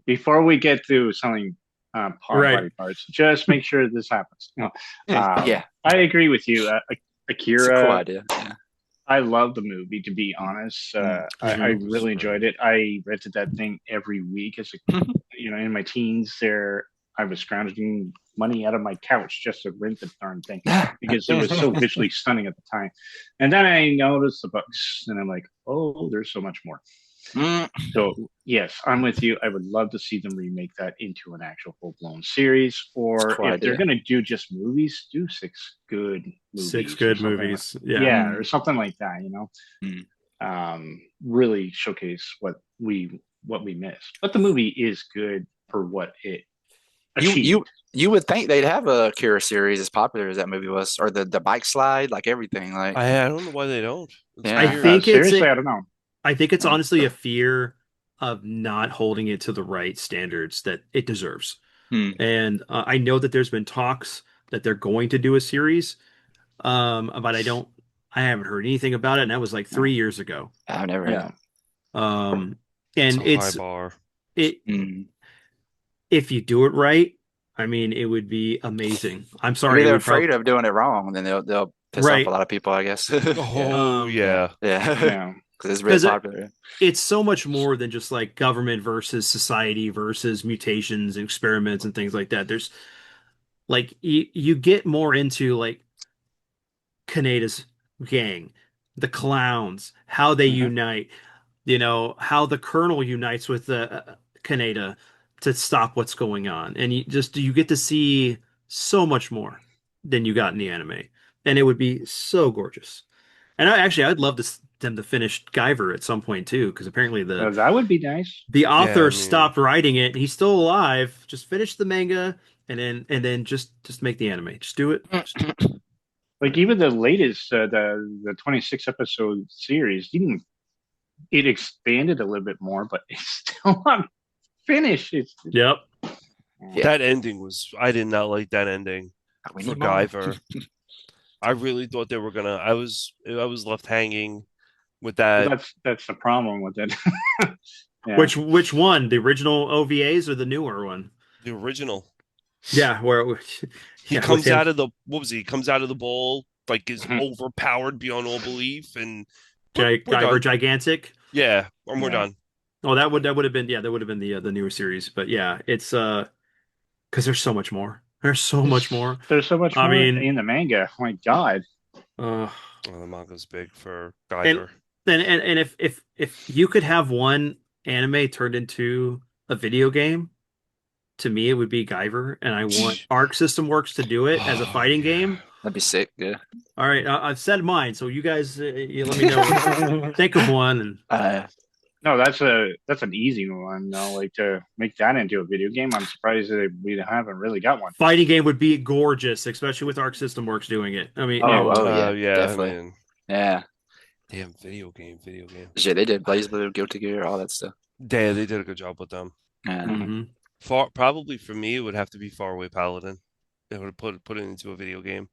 S2: Before we get to selling
S1: Right.
S2: body parts, just make sure this happens. No,
S4: Yeah,
S2: I agree with you.
S4: it's a cool
S2: Akira,
S4: idea. Yeah.
S2: I love the movie, to be honest.
S4: Mm.
S2: I
S1: Mhm.
S2: really enjoyed it. I rented that thing every week as a, in my teens there, I was scrounging money out of my couch just to rent the darn thing because it was so visually stunning at the time. And then I noticed the books and I'm like, oh, there's so much more.
S4: Mm.
S2: So yes, I'm with you. I would love to see them remake that into an actual full-blown series,
S4: It's a
S2: or
S4: cool
S2: if they're
S4: idea.
S2: gonna do just movies, do six good
S1: Six
S2: movies or
S1: good
S2: something like
S1: movies. Yeah.
S2: yeah,
S4: Mm.
S2: or something like that.
S4: Mm.
S2: Really showcase what we missed. But the movie is good for what it
S4: You you
S2: achieved.
S4: you would think they'd have a Kira series as popular as that movie was, or the bike slide, like everything. Like,
S3: I don't know why they don't. It's
S1: I
S4: yeah,
S3: weird.
S1: think it's
S2: Seriously,
S1: a
S2: I don't know.
S1: I think it's
S4: yeah.
S1: honestly a fear of not holding it to the right standards that it deserves.
S4: Hmm.
S1: And I know that there's been talks that they're going to do a series, but I haven't heard anything about it, and that was like
S2: No.
S1: 3 years ago.
S4: I've never heard
S2: Yeah.
S4: that.
S1: Um,
S3: It's
S1: and
S3: a high bar.
S1: it
S4: Hmm.
S1: if you do it right, I mean, it would be amazing. I'm
S4: Maybe
S1: sorry, it
S4: they're
S1: would
S4: afraid
S1: probably
S4: of doing it wrong, and then they'll piss off a
S1: right.
S4: lot of people, I guess. Yeah,
S3: Oh
S1: Um,
S2: Yeah.
S3: yeah.
S4: yeah,
S2: Yeah.
S4: because it's really
S1: because
S4: popular.
S1: it's so much more than just like government versus society versus mutations and experiments and things like that. There's like you get more into like Kaneda's gang, the clowns, how they
S2: Mhm.
S1: unite, how the Colonel unites with the Kaneda to stop what's going on. And you get to see so much more than you got in the anime. And it would be so gorgeous. And I'd love them to finish Guyver at some point too, because apparently
S2: That would be nice.
S1: the
S3: Yeah, I
S1: author
S3: mean,
S1: stopped writing it. He's still alive. Just finish the manga and then just make the anime. Just do it.
S2: Like even the latest, the 26 episode series, even it expanded a little bit more, but it's still not finished.
S1: Yep.
S4: Yeah,
S3: that ending was I did not like that ending
S4: we
S3: for
S4: need more.
S3: Guyver. I really thought they were gonna I was left hanging with
S2: Well,
S3: that
S2: that's the problem with it. Yeah.
S1: Which one? The original OVAs or the newer one?
S3: the original.
S1: Yeah,
S3: He
S1: yeah, with
S3: comes
S1: him.
S3: out of the what was he? He comes out of the bowl like is
S2: Mhm.
S3: overpowered beyond all belief, and but we're
S1: Guyver
S3: done.
S1: Gigantic.
S3: Yeah, and we're
S2: Yeah.
S3: done.
S1: Oh, that would have been yeah, that would have been the newer series. But yeah, it's because there's so much more. There's so much more.
S2: There's so much
S1: I
S2: more
S1: mean,
S2: in the manga. My God.
S1: uh,
S3: Oh, the manga's big for
S1: and
S3: Guyver.
S1: and if you could have one anime turned into a video game, to me it would be Guyver, and I want Arc System Works to do it as a
S3: Oh
S1: fighting
S3: yeah.
S1: game.
S4: That'd be sick. Yeah.
S1: All right, I've said mine, so you guys you let me know. Think of one, and
S2: No, that's an easy one though. Like to make that into a video game, I'm surprised that we haven't really got one.
S1: fighting game would be gorgeous, especially with Arc System Works doing it. I mean,
S2: Oh,
S4: Oh yeah,
S3: Yeah, I
S4: definitely.
S3: mean,
S4: Yeah.
S3: damn, video game.
S4: Shit, they did Blaze Blue, Guilty Gear, all that stuff.
S3: They did a good job with them.
S4: Yeah.
S2: Mhm.
S1: hmm
S3: Probably for me, it would have to be Faraway Paladin. It would put it into a video game,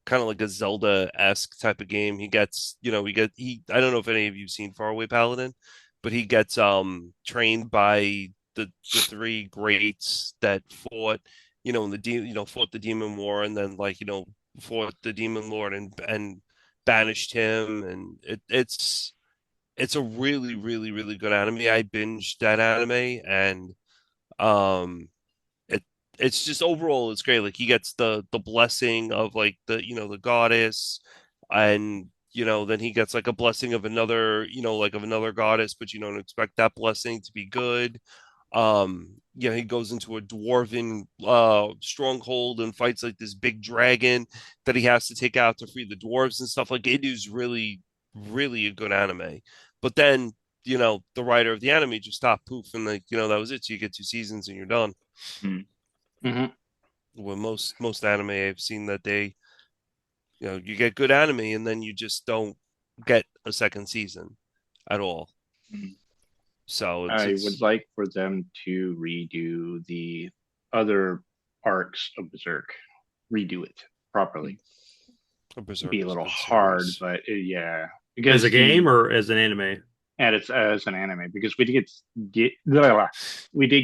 S3: kind of like a Zelda-esque type of game. He gets, he. I don't know if any of you've seen Faraway Paladin, but he gets trained by the three greats that fought, in fought the Demon War, and then fought the Demon Lord and banished him, and it's a really really really good anime. I binged that anime, and um it it's just overall it's great. Like he gets the blessing of like the goddess, and then he gets like a blessing of another, like of another goddess, but you don't expect that blessing to be good. He goes into a dwarven stronghold and fights like this big dragon that he has to take out to free the dwarves and stuff. Like it is really really a good anime. But then the writer of the anime just stopped poof, and like, that was it. So you get 2 seasons and you're done.
S4: Mm.
S2: Mhm.
S3: Well, most anime I've seen that you get good anime and then you just don't get a second season at all.
S4: Mm.
S3: So
S2: I would
S3: it's
S2: like for them to redo the other arcs of Berserk, redo it properly.
S3: Berserk
S2: Be a
S3: was a
S2: little
S3: good
S2: hard,
S3: series.
S2: but yeah,
S1: as
S2: because
S1: a game or as an anime.
S2: and it's as an anime because we did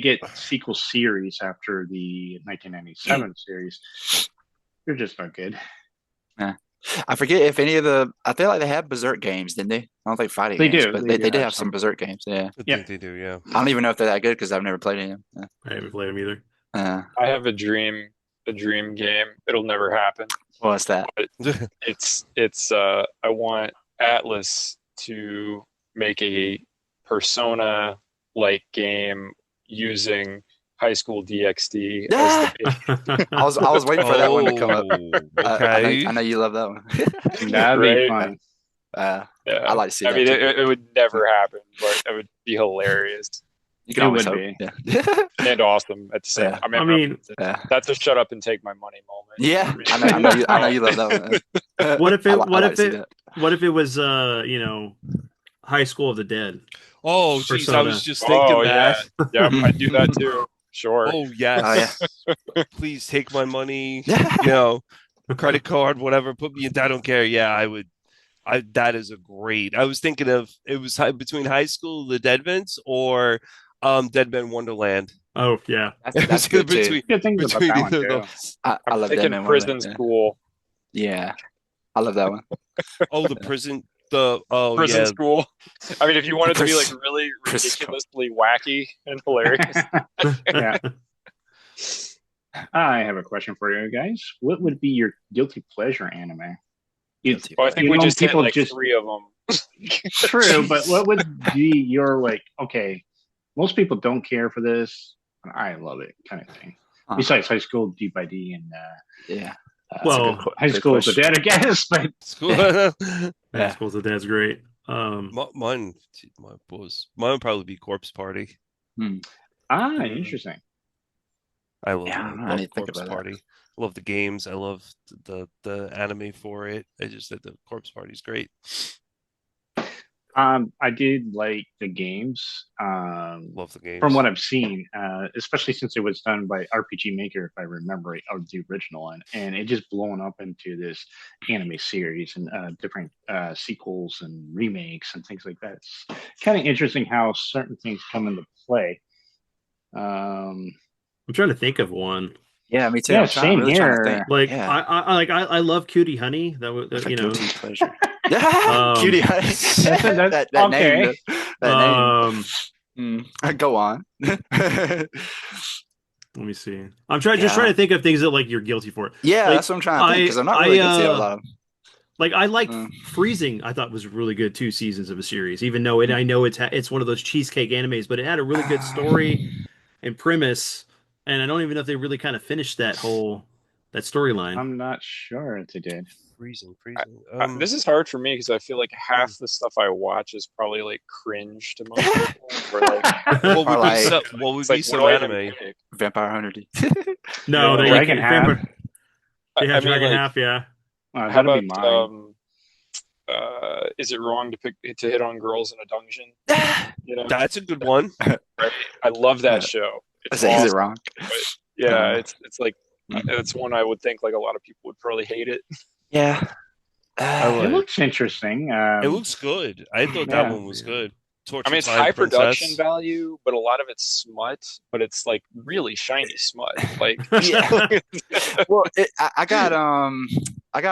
S2: get sequel series after the 1997 series. They're just not good.
S4: Yeah. I forget if any of I feel like they have Berserk games, didn't they? I don't think fighting
S2: They
S4: games,
S2: do.
S4: but
S2: They
S4: they
S2: do
S4: did
S2: have
S4: have some
S2: some.
S4: Berserk games. Yeah.
S3: I
S2: Yeah.
S3: think they do, yeah.
S4: I don't even know if they're that good because I've never played any of them.
S1: I haven't played them either.
S5: I have a dream game. It'll never happen.
S4: What's that?
S5: But it's I want Atlas to make a Persona like game using High School DxD as the base,
S4: I was waiting for that one to come up.
S3: Okay.
S4: I know you love that one.
S2: That'd be
S5: right?
S2: fun.
S4: I
S5: Yeah.
S4: like to see
S5: I
S4: that
S5: mean,
S4: too.
S5: it would never happen, but it would be hilarious
S4: You can
S2: It
S4: always
S2: would
S4: hope.
S2: be.
S4: Yeah.
S5: and awesome at the same.
S4: Yeah.
S5: I
S1: I
S5: mean,
S1: mean,
S4: Yeah.
S5: that's a shut up and take my money moment.
S4: Yeah.
S5: Really.
S4: I know you love that one.
S1: what if
S4: I,
S1: it
S4: I
S1: what
S4: like
S1: if
S4: to see
S1: it
S4: that.
S1: what if it was High School of the Dead
S3: Oh, geez, I was
S1: Persona?
S3: just thinking
S5: Oh yeah,
S3: that.
S5: yep, I do that too. Sure.
S3: Oh,
S4: Oh yeah.
S3: yes. Please take my money,
S4: Yeah.
S3: credit card, whatever, put me in. I don't care. Yeah, I would. That is a great. I was thinking of it was between High School of the Dead Vents or Dead Men Wonderland.
S1: Oh yeah.
S3: It was
S4: That's good too.
S3: between
S2: Good things about that one
S3: either of
S2: too.
S3: those.
S4: I
S5: I'm
S4: love Dead
S5: thinking
S4: Man
S5: prison
S4: Wonderland.
S5: school.
S4: Yeah. I love that one.
S3: Oh, the prison. Oh
S5: Prison
S3: yeah.
S5: school. I mean, if you wanted to be like
S4: Prison-
S5: really
S4: prison school.
S5: ridiculously wacky and hilarious,
S2: Yeah. I have a question for you guys. What would be your guilty pleasure anime? It's
S4: Guilty
S5: well, I think
S2: You
S5: we
S2: know,
S5: just hit
S2: people
S5: like
S2: just-
S5: 3 of them.
S2: true, but what would be your like? Okay, most people don't care for this, and I love it, kind of thing.
S4: Huh.
S2: Besides High School DxD and
S4: Yeah.
S1: Well,
S2: High School of the Dead, I guess. But
S3: School.
S1: High
S4: Yeah.
S1: School of the Dead's great.
S3: Mine would probably be Corpse Party.
S2: interesting.
S3: I love,
S4: Yeah, I
S3: love
S4: need to think
S3: Corpse
S4: about that.
S3: Party. I love the games. I love the anime for it. I just said the Corpse Party's great.
S2: I did like the games.
S3: Love the games.
S2: From what I've seen, especially since it was done by RPG Maker, if I remember it, or the original one, and it just blown up into this anime series and different sequels and remakes and things like that. It's kind of interesting how certain things come into play.
S1: I'm trying to think of one.
S4: Yeah, me too.
S2: Yeah,
S4: I'm
S2: same
S4: really trying to think.
S2: here.
S1: Like
S4: Yeah,
S1: I love Cutie Honey. That was
S4: with a
S1: you know.
S4: guilty pleasure. Yeah, cutie.
S1: Um,
S2: That's
S4: That name.
S2: okay.
S4: That name.
S1: um,
S4: Go on.
S1: let me see. I'm trying just trying
S4: Yeah,
S1: to think of things that like you're guilty for.
S4: yeah. That's
S1: Like
S4: what I'm trying to think because I'm not really guilty of a lot of
S1: like I liked
S4: them.
S1: Freezing. I thought was really good 2 seasons of a series, even though I know it's one of those cheesecake animes, but it had a really good story and premise, and I don't even know if they really kind of finished that storyline.
S2: I'm not sure if they did.
S3: Freezing,
S5: I,
S3: freezing.
S5: this is hard for me because I feel like half the stuff I watch is probably like cringe to most people. Or like,
S3: What
S4: Or
S3: would be
S4: like
S5: it's like, what do
S3: some
S5: I even
S3: anime?
S5: pick?
S4: Vampire Hunter D.
S1: No,
S5: Yeah,
S1: that you
S5: like,
S2: Dragon
S1: can't.
S2: half.
S1: Vampire. Yeah,
S5: I mean,
S1: Dragon
S5: like,
S1: Half. Yeah.
S5: how
S2: That'll be
S5: about
S2: mine.
S5: is it wrong to hit on girls in a dungeon? You know,
S3: That's a good one.
S5: right? I love that show. It's
S4: Is it
S5: awesome.
S4: wrong?
S5: But yeah, it's like
S4: Mm.
S5: it's one I would think like a lot of people would probably hate it.
S4: Yeah.
S3: I
S2: It
S3: like.
S2: looks interesting.
S3: It looks good. I thought that
S2: Yeah.
S3: one was good.
S5: I
S3: Torture
S5: mean, it's
S3: Time
S5: high production
S3: Princess.
S5: value, but a lot of it's smut, but it's like really shiny smut. Like,
S4: Yeah. Well, I got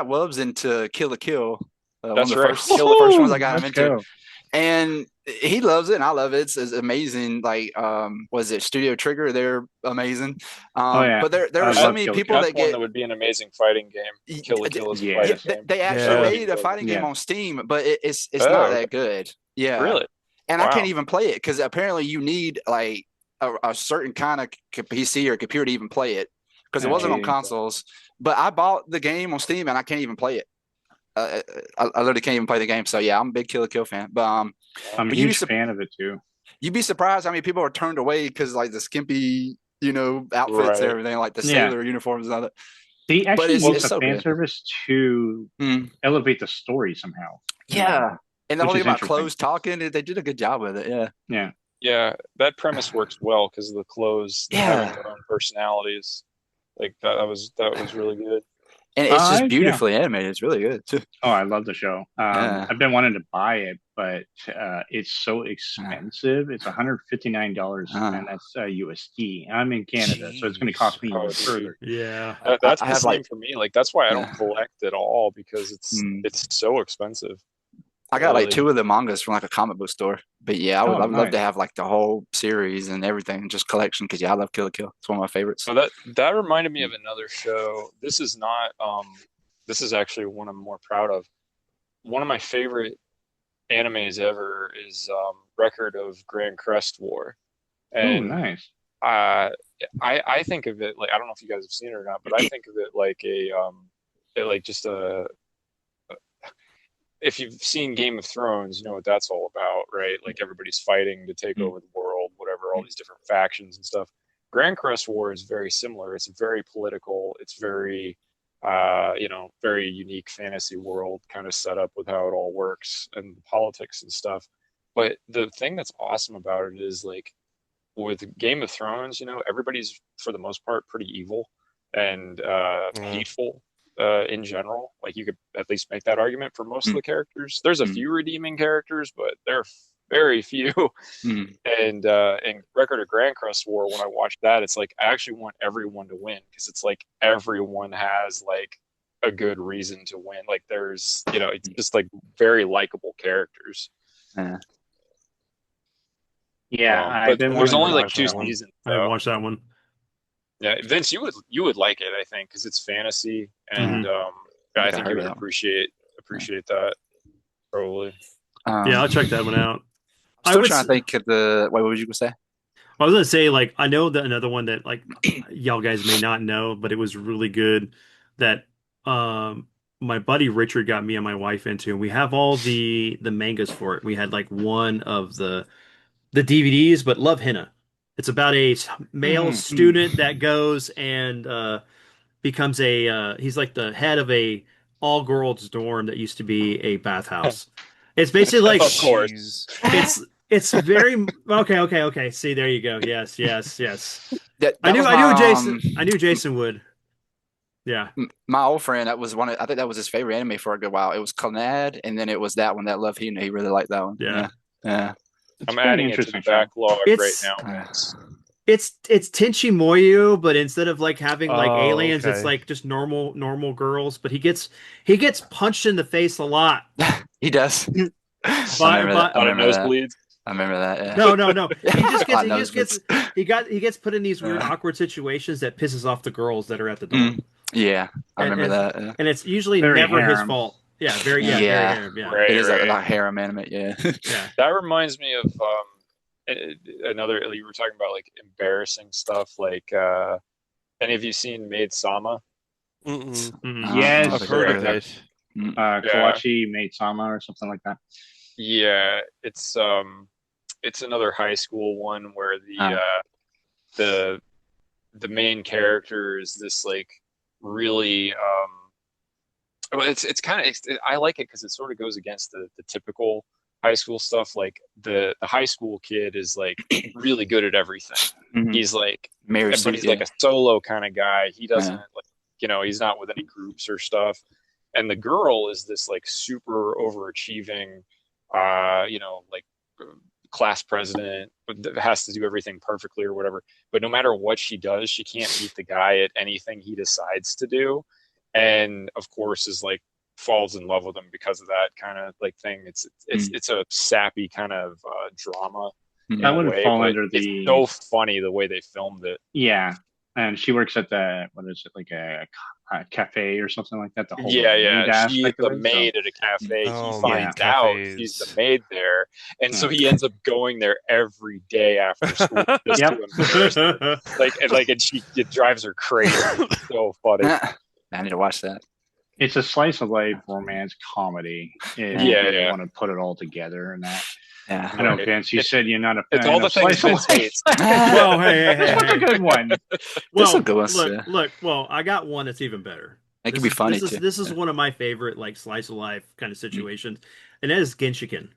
S4: Wubs into Kill la Kill. One of
S5: that's
S4: the
S5: right.
S4: first ones I got him
S2: Let's
S4: into,
S2: go.
S4: and he loves it, and I love it. It's amazing. Like, was it Studio Trigger? They're amazing.
S2: Oh yeah,
S4: But there
S2: I
S4: are so
S2: love
S4: many
S2: Kill la
S4: people
S2: Kill.
S5: That's
S4: that
S5: one
S4: get.
S5: that would be an amazing fighting game. Kill la Kill is a
S2: Yeah.
S4: Yeah,
S5: fighting game.
S4: they actually
S5: That would
S3: Yeah.
S5: be
S4: made a
S5: really
S4: fighting
S5: good.
S4: game
S2: Yeah.
S4: on Steam, but it's not
S5: Oh,
S4: that good. Yeah,
S5: really?
S4: and I can't
S5: Wow.
S4: even play it because apparently you need like a certain kind of PC or computer to even play it because it wasn't on
S2: Gee.
S4: consoles. But I bought the game on Steam and I can't even play it. I literally can't even play the game. So yeah, I'm a big Kill la Kill fan.
S2: I'm a
S4: But
S2: huge fan of it too.
S4: you'd be surprised how many people are turned away because like the skimpy, outfits and
S5: Right.
S4: everything, like the
S2: Yeah.
S4: sailor uniforms and all that.
S2: They
S4: But
S2: actually use
S4: it's
S2: the
S4: so
S2: fan
S4: good.
S2: service to
S4: Mm.
S2: elevate the story somehow.
S4: Yeah, and the
S2: Which
S4: whole thing
S2: is
S4: about
S2: interesting.
S4: clothes talking, they did a good job with it. Yeah,
S2: Yeah.
S5: Yeah, that premise works well because of the clothes having their own personalities. Like that was really good.
S4: and it's just
S2: Yeah.
S4: beautifully animated. It's really good.
S2: Oh, I love the show.
S4: Yeah.
S2: I've been wanting to buy it, but it's so expensive. It's $159,
S4: Uh.
S2: and that's USD. I'm in Canada, so it's going to cost me
S5: Oh,
S2: even
S5: geez.
S2: further.
S1: Yeah.
S5: That's
S4: I
S5: the
S4: have
S5: same
S4: like
S5: for me. Like that's why I don't
S4: Yeah.
S5: collect at all because
S4: Mm.
S5: it's so expensive.
S4: I got like
S5: Really.
S4: 2 of the mangas from like a comic book store. But yeah, I would love to
S2: Nice.
S4: have like the whole series and everything, just collection. Because yeah, I love Kill la Kill. It's one of my favorites.
S5: So that reminded me of another show. This is not this is actually one I'm more proud of. One of my favorite animes ever is Record of Grand Crest War.
S2: Oh,
S5: And
S2: nice.
S5: I think of it like I don't know if you guys have seen it or not, but I think of it like like just a if you've seen Game of Thrones, you know what that's all about, right? Like everybody's fighting to take over the world, whatever, all these different factions and stuff. Grand Crest War is very similar. It's very political. It's very, very unique fantasy world kind of set up with how it all works and the politics and stuff. But the thing that's awesome about it is like with Game of Thrones, everybody's for the most part pretty evil and hateful in general. Like you could at least make that argument for most of the characters. There's a few redeeming characters, but they're very few. And in Record of Grand Crest War, when I watched that, it's like I actually want everyone to win because it's like everyone has like a good reason to win. Like there's, it's just like very likable characters.
S2: Yeah, I've been
S5: there's
S2: wanting
S5: only
S2: to
S5: like
S2: watch
S5: 2
S2: that one.
S5: seasons.
S1: I haven't watched that one.
S5: Yeah, Vince, you would like it, I think, because it's fantasy, and I think you would appreciate that probably.
S1: Yeah, I'll check that one out.
S4: I'm still trying to think of the. Wait, what was you gonna say?
S1: I was gonna say, like, I know that another one that like y'all guys may not know, but it was really good that my buddy Richard got me and my wife into, and we have all the mangas for it. We had like one of the DVDs, but Love Hina. It's about a male student that goes and becomes he's like the head of a all girls dorm that used to be a bathhouse. It's basically like
S5: Of course.
S1: It's very okay. See, there you go. Yes.
S4: That
S1: I
S4: was
S1: knew
S4: my,
S1: Jason. I knew Jason would. Yeah.
S4: My old friend, that was I think that was his favorite anime for a good while. It was Clannad, and then it was that one, that Love Hina. He really liked that one.
S1: Yeah.
S4: Yeah.
S5: I'm adding it to the backlog right now.
S1: it's Tenchi Moyu, but instead of like having like
S3: Oh,
S1: aliens, it's
S3: okay.
S1: like just normal girls. But he gets punched in the face a lot
S4: He does. I
S1: by
S4: remember that.
S1: by
S4: I
S5: A lot of
S4: remember that.
S5: nosebleeds.
S4: I remember that.
S1: no. He just
S4: Yeah.
S1: gets
S4: I know this.
S1: he gets put in these weird
S4: Uh,
S1: awkward situations that pisses off the girls that are at the dorm.
S4: mm, yeah, I
S1: And
S4: remember
S1: and
S4: that. Yeah.
S1: and it's usually
S2: Very
S1: never his
S2: harem.
S1: fault. Yeah,
S2: Yeah.
S1: very
S4: Yeah,
S1: harem. Yeah.
S4: it
S5: Right,
S4: is a
S5: right.
S4: like harem anime. Yeah.
S1: Yeah.
S5: That reminds me of another. You were talking about like embarrassing stuff. Like, any of you seen Maid Sama?
S3: Mm-mm.
S1: Mhm.
S4: I don't
S5: Yes,
S3: I've
S4: think I've
S3: heard
S4: heard
S3: of
S4: of it.
S3: it.
S4: Mm.
S5: yeah,
S2: Kawachi Maid Sama or something like that.
S5: yeah. It's another high school one where
S4: Uh,
S5: the the main character is this like really well, it's kind of I like it because it sort of goes against the typical high school stuff. Like the high school kid is like really good at everything.
S4: mhm.
S5: He's like,
S4: Mary
S5: but
S4: Sue.
S5: he's like
S4: Yeah.
S5: a solo kind of guy. He doesn't
S4: Yeah.
S5: like, he's not with any groups or stuff. And the girl is this like super overachieving, like uh, class president, but that has to do everything perfectly or whatever. But no matter what she does, she can't beat the guy at anything he decides to do. And of course, is like falls in love with him because of that kind of like thing. It's
S4: Mm,
S5: it's a sappy kind of drama in
S2: That
S4: mhm.
S5: a
S2: wouldn't
S5: way,
S2: fall
S5: but
S2: under
S5: it's
S2: the
S5: so funny the way they filmed it.
S2: yeah. And she works at the what is it like a cafe or something like that. The whole
S5: Yeah,
S2: maid
S5: yeah. She's
S2: aspect of
S5: the
S2: it. So
S5: maid at a cafe. He
S3: Oh
S2: yeah,
S3: man,
S5: finds out she's the
S3: cafes.
S5: maid there, and so
S2: yeah.
S5: he ends up going there every day after school just
S2: Yep.
S5: to embarrass her. And it drives her crazy. It's so funny.
S4: I need to watch that.
S2: It's a slice of life romance comedy if
S4: Yeah.
S2: you
S5: Yeah,
S2: really
S5: yeah.
S2: want to put it all together. And that I
S4: Yeah.
S2: know,
S5: Right.
S2: Vince, you
S5: It,
S2: said you're not a
S5: it's all
S2: fan
S5: the
S2: of
S5: things
S2: slice of
S5: Vince
S2: life.
S5: hates.
S1: Well,
S2: This
S1: hey.
S2: one's a good one.
S4: There's some
S1: Well,
S4: good ones too.
S1: look. Well, I got one that's even better.
S4: It can
S1: This
S4: be
S1: is
S4: funny
S1: this is
S4: too.
S1: this is
S4: Yeah.
S1: one of my favorite like slice of life kind of
S4: Mm.
S1: situations, and that is Genshiken.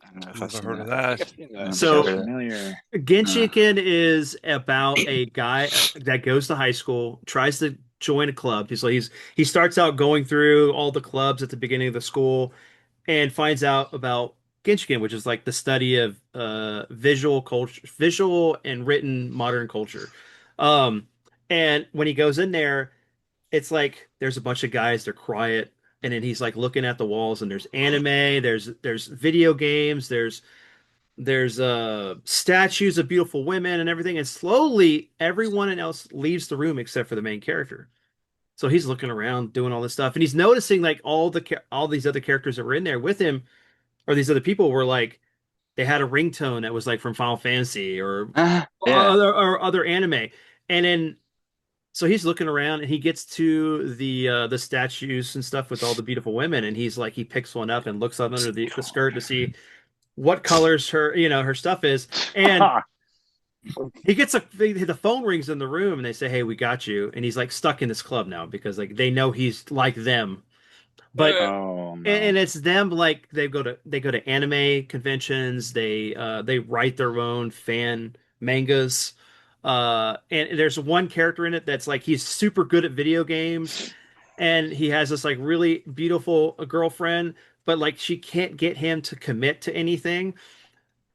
S4: I don't know if I've
S3: Never
S4: seen
S3: heard of
S4: that.
S5: I think I've
S3: that.
S5: seen
S4: I
S5: that.
S4: don't think I've
S2: Sounds
S1: So
S4: heard of
S2: familiar.
S4: that.
S1: Genshiken is about a guy that goes to high school, tries to join a club. He starts out going through all the clubs at the beginning of the school and finds out about Genshiken, which is like the study of visual culture, visual and written modern culture. Um, and when he goes in there, it's like there's a bunch of guys, they're quiet, and then he's like looking at the walls, and there's anime, there's video games, there's statues of beautiful women and everything, and slowly everyone else leaves the room except for the main character. So he's looking around doing all this stuff, and he's noticing like all these other characters that were in there with him, or these other people were like they had a ringtone that was like from Final Fantasy
S4: Yeah.
S1: or other anime. And then so he's looking around and he gets to the statues and stuff with all the beautiful women, and he's like he picks one up and looks up under the skirt to see what colors her stuff is. And he gets the phone rings in the room and they say, "Hey, we got you." And he's like stuck in this club now because like they know he's like them. But
S2: Oh
S1: and
S2: no.
S1: it's them like they go to anime conventions, they write their own fan mangas. And there's one character in it that's like he's super good at video games and he has this like really beautiful girlfriend, but like she can't get him to commit to anything.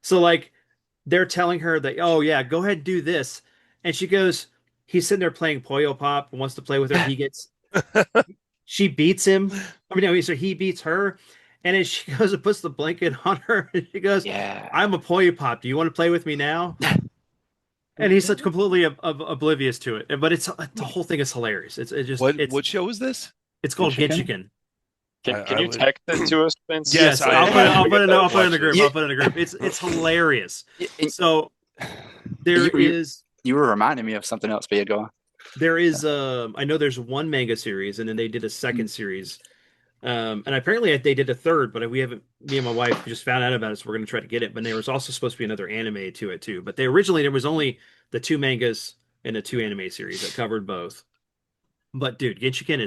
S1: So like they're telling her that, oh yeah, go ahead and do this. And she goes, he's sitting there playing Puyo Pop, wants to play with her. She beats him. I mean, no, so he beats her. And then she goes and puts the blanket on her. And she goes,
S4: Yeah.
S1: I'm a Puyo Pop. Do you want to play with me now? And he's like completely oblivious to it. But the whole thing is hilarious.
S3: What show is this?
S1: It's called
S2: Chicken?
S1: Genshiken.
S5: Can
S3: I
S5: you
S3: would.
S5: text it to us, Vince?
S3: Yes,
S1: Yes,
S3: I
S1: I'll put it in the
S3: watch
S1: group.
S3: this.
S1: I'll put it in the group. It's hilarious.
S4: Yeah,
S1: So there
S4: you, you,
S1: is
S4: you were reminding me of something else, but yeah, go on.
S1: there is I know there's one manga series and then they did a second series. And apparently they did a third, but we haven't me and my wife just found out about it, so we're gonna try to get it. But there was also supposed to be another anime to it too. But there was only the two mangas and the two anime series that covered both. But dude, Genshiken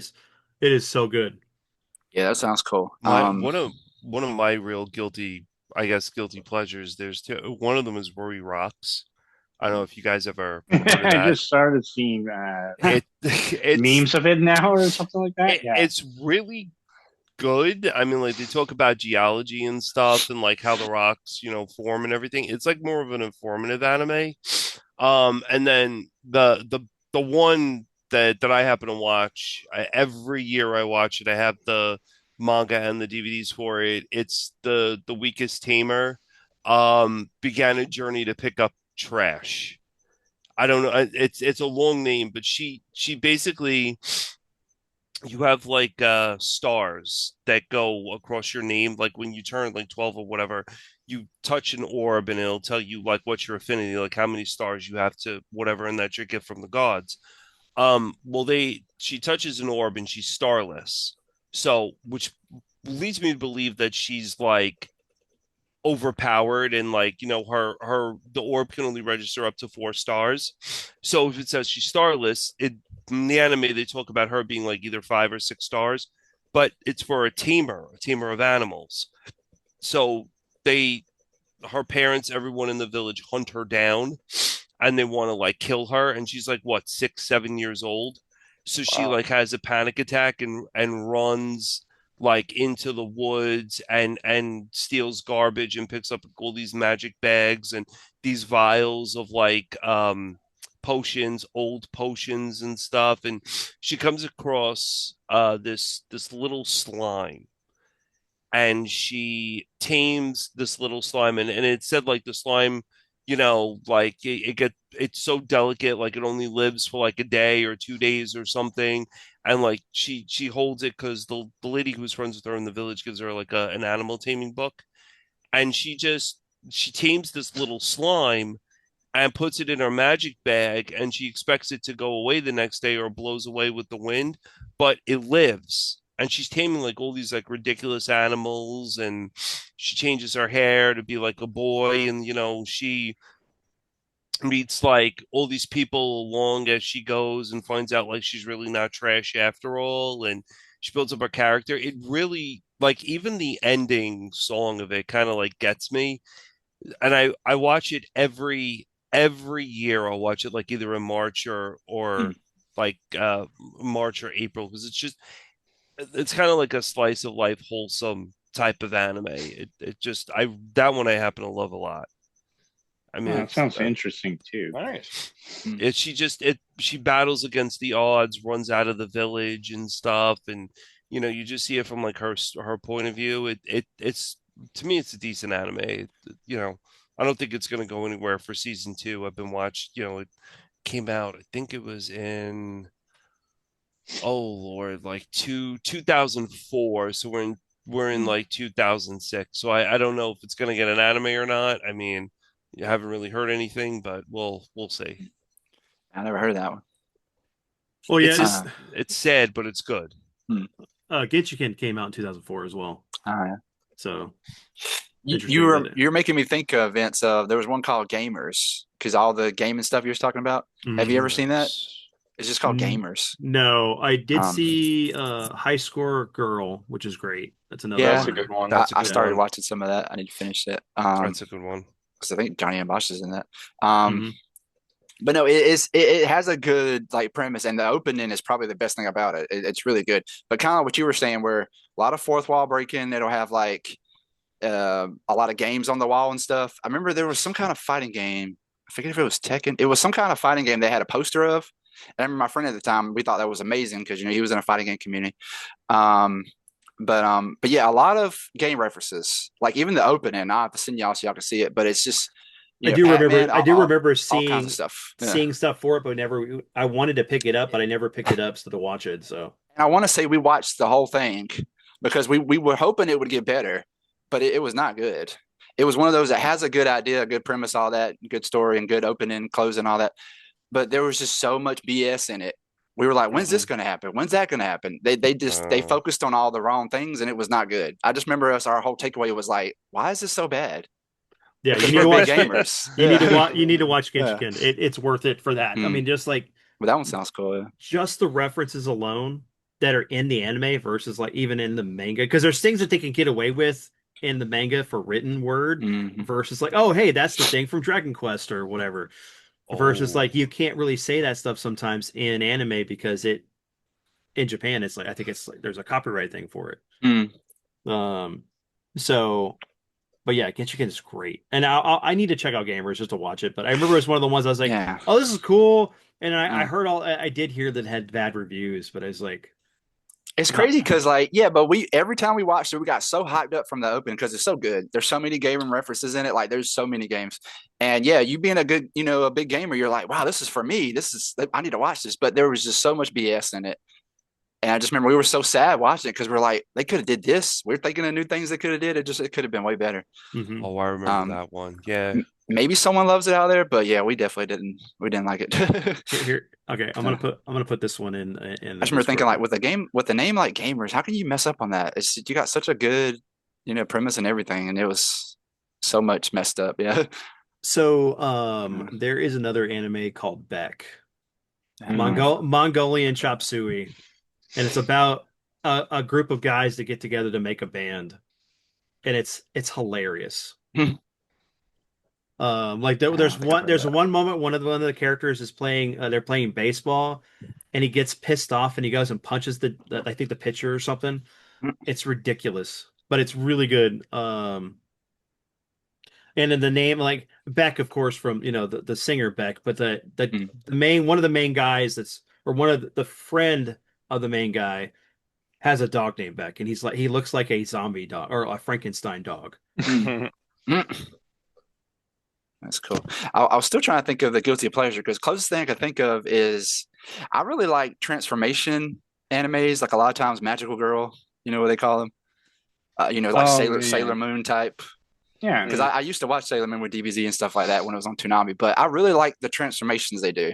S1: is so good.
S4: Yeah, that sounds cool.
S3: My one of my real I guess, guilty pleasures. There's two. One of them is Rory Rocks. I don't know if you guys ever heard of
S2: I
S3: that.
S2: just started seeing
S3: It's
S2: memes of it now or something like that. Yeah.
S3: it's really good. I mean, like they talk about geology and stuff and like how the rocks, form and everything. It's like more of an informative anime. And then the one that I happen to watch every year I watch it. I have the manga and the DVDs for it. It's the Weakest Tamer. Began a journey to pick up trash. I don't know. It's a long name, but she basically you have like stars that go across your name. Like when you turn like 12 or whatever, you touch an orb and it'll tell you like what's your affinity, like how many stars you have to whatever, and that's your gift from the gods. Well, they she touches an orb and she's starless. So, which leads me to believe that she's like overpowered and like, her the orb can only register up to 4 stars. So if it says she's starless, it in the anime they talk about her being like either 5 or 6 stars, but it's for a tamer of animals. So they her parents, everyone in the village hunt her down and they want to like kill her. And she's like, what, 6, 7 years old? So she
S5: Wow.
S3: like has a panic attack and runs like into the woods and steals garbage and picks up all these magic bags and these vials of like potions, old potions and stuff. And she comes across this little slime and she tames this little slime and it said like the slime, like it's so delicate, like it only lives for like a day or 2 days or something. And like she holds it because the lady who's friends with her in the village gives her like an animal taming book. And she tames this little slime and puts it in her magic bag and she expects it to go away the next day or blows away with the wind, but it lives. And she's taming like all these like ridiculous animals and she changes her hair to be like a boy and she meets like all these people along as she goes and finds out like she's really not trash after all and she builds up her character. It really like even the ending song of it kind of like gets me, and I watch it every year. I'll watch it like either in March or
S4: Mm.
S3: like March or April because it's kind of like a slice of life wholesome type of anime. It just I that one I happen to love a lot. I
S2: Oh,
S3: mean
S2: that sounds interesting too.
S5: Nice.
S4: Mm.
S3: she battles against the odds, runs out of the village and stuff, and you just see it from like her point of view. It's to me it's a decent anime. You know, I don't think it's going to go anywhere for season two. I've been watched. It came out. I think it was in oh Lord, like 2004. So we're in
S4: Mm.
S3: like 2006. So I don't know if it's going to get an anime or not. I mean, you haven't really heard anything, but we'll see.
S4: I never heard of that one.
S1: Well, yeah,
S3: It's
S1: it's
S4: Uh,
S3: it's sad, but it's good.
S4: hmm.
S1: Genshiken came out in 2004 as well.
S4: Uh,
S1: So
S4: you you
S1: interesting
S4: were
S1: that.
S4: you're making me think of Vince. There was one called Gamers because all the gaming stuff you was talking about. Have you ever seen that?
S3: Gamers.
S4: It's just called Gamers.
S1: No, I did
S4: Um,
S1: see High Score Girl, which is great. That's another
S5: That's
S4: yeah,
S5: a
S1: one.
S5: good one.
S4: I,
S3: That's a
S4: I
S3: good
S1: Yeah.
S4: started
S3: one.
S4: watching some of that. I need to finish it.
S3: That's a good one.
S4: Because I think Johnny and Bosch is in that. Um,
S1: Hmm.
S4: but no, it has a good like premise, and the opening is probably the best thing about it. It's really good. But kind of what you were saying, where a lot of fourth wall breaking, it'll have like a lot of games on the wall and stuff. I remember there was some kind of fighting game. I forget if it was Tekken. It was some kind of fighting game they had a poster of. And I remember my friend at the time, we thought that was amazing because he was in a fighting game community. Um, but yeah, a lot of game references, like even the opening. I have to send y'all so y'all can see it. But it's just Pac-Man,
S1: I do remember
S4: all kinds of
S1: seeing
S4: stuff. Yeah.
S1: seeing stuff for it, but never I wanted to pick it up, but I never picked it up so to watch it. So
S4: And I want to say we watched the whole thing because we were hoping it would get better, but it was not good. It was one of those that has a good idea, a good premise, all that, good story, and good opening, closing, all that. But there was just so much BS in it. We were like, when's this
S1: mhm.
S4: going to happen? When's that going to happen? They
S3: Uh,
S4: focused on all the wrong things, and it was not good. I just remember our whole takeaway was like, why is this so bad?
S1: Yeah,
S4: Because we're big gamers.
S1: you need to watch
S4: Yeah.
S1: Genshiken. It's worth it for that. I
S4: Mm.
S1: mean, just like
S4: But that one sounds cool. Yeah.
S1: just the references alone that are in the anime versus like even in the manga, because there's things that they can get away with in the manga for written word
S4: Mm-hmm.
S1: versus like, oh, hey, that's the thing from Dragon Quest or whatever. Versus
S3: oh,
S1: like you can't really say that stuff sometimes in anime because it in Japan it's like I think it's like there's a copyright thing for it.
S4: Mm.
S1: Um so But yeah, Genshiken is great, and I need to check out Gamers just to watch it. But I remember it's one of the ones I was like,
S4: Yeah.
S1: "Oh, this is cool," and I
S4: Mm.
S1: heard all I did hear that it had bad reviews, but I was like,
S4: It's
S1: not.
S4: crazy because like yeah, but we every time we watched it, we got so hyped up from the open because it's so good. There's so many gaming references in it. Like there's so many games, and yeah, you being a good a big gamer, you're like, wow, this is for me. This is I need to watch this. But there was just so much BS in it, and I just remember we were so sad watching it because we're like, they could have did this. We're thinking of new things they could have did. It could have been way better.
S1: Hmm.
S3: Oh, I remember
S4: Um,
S3: that one. Yeah.
S4: Maybe someone loves it out there, but yeah, we definitely didn't. We didn't like it.
S1: Here. Okay,
S4: Uh,
S1: I'm gonna put this one in
S4: I
S1: the
S4: just remember thinking
S1: Discord.
S4: like with a game with a name like Gamers, how can you mess up on that? It's you got such a good, premise and everything, and it was so much messed up. Yeah.
S1: So,
S4: Uh,
S1: there is another anime called Beck,
S2: Mm.
S1: Mongolian chop suey, and it's about a group of guys that get together to make a band, and it's hilarious. Like
S4: I
S1: there's
S4: don't think I've heard
S1: there's
S4: that.
S1: one moment one of the characters is playing they're playing baseball, and he gets pissed off and he goes and punches the I think the pitcher or something. It's ridiculous, but it's really good. And then the name like Beck, of course, from the singer Beck, but
S4: Mm.
S1: the main one of the main guys that's or one of the friend of the main guy has a dog named Beck, and he looks like a zombie dog or a Frankenstein dog.
S4: Mm. Mm. That's cool. I was still trying to think of the guilty pleasure because closest thing I could think of is I really like transformation animes, like a lot of times Magical Girl, you know what they call them, like
S2: Oh
S4: Sailor
S2: yeah,
S4: Moon type.
S2: yeah.
S4: Because I used to watch Sailor Moon with DBZ and stuff like that when it was on Toonami, but I really like the transformations they do,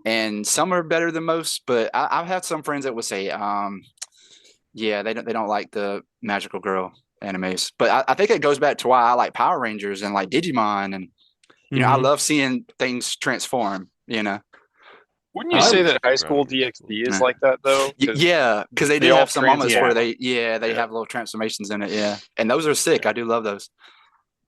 S4: and some are better than most. But I've had some friends that would say, yeah, they don't like the Magical Girl animes, but I think it goes back to why I like Power Rangers and like Digimon, and I
S1: Hmm.
S4: love seeing things transform.
S5: Wouldn't you
S1: I
S5: say
S3: That's
S5: that High School
S3: background.
S5: DxD is
S4: Yeah.
S5: like that though? Because
S4: Yeah, because they
S5: they
S4: do
S5: all
S4: have some moments where
S5: transform.
S2: Yeah.
S4: they
S5: Yeah.
S4: have little transformations in it. Yeah, and those are sick. I do love those.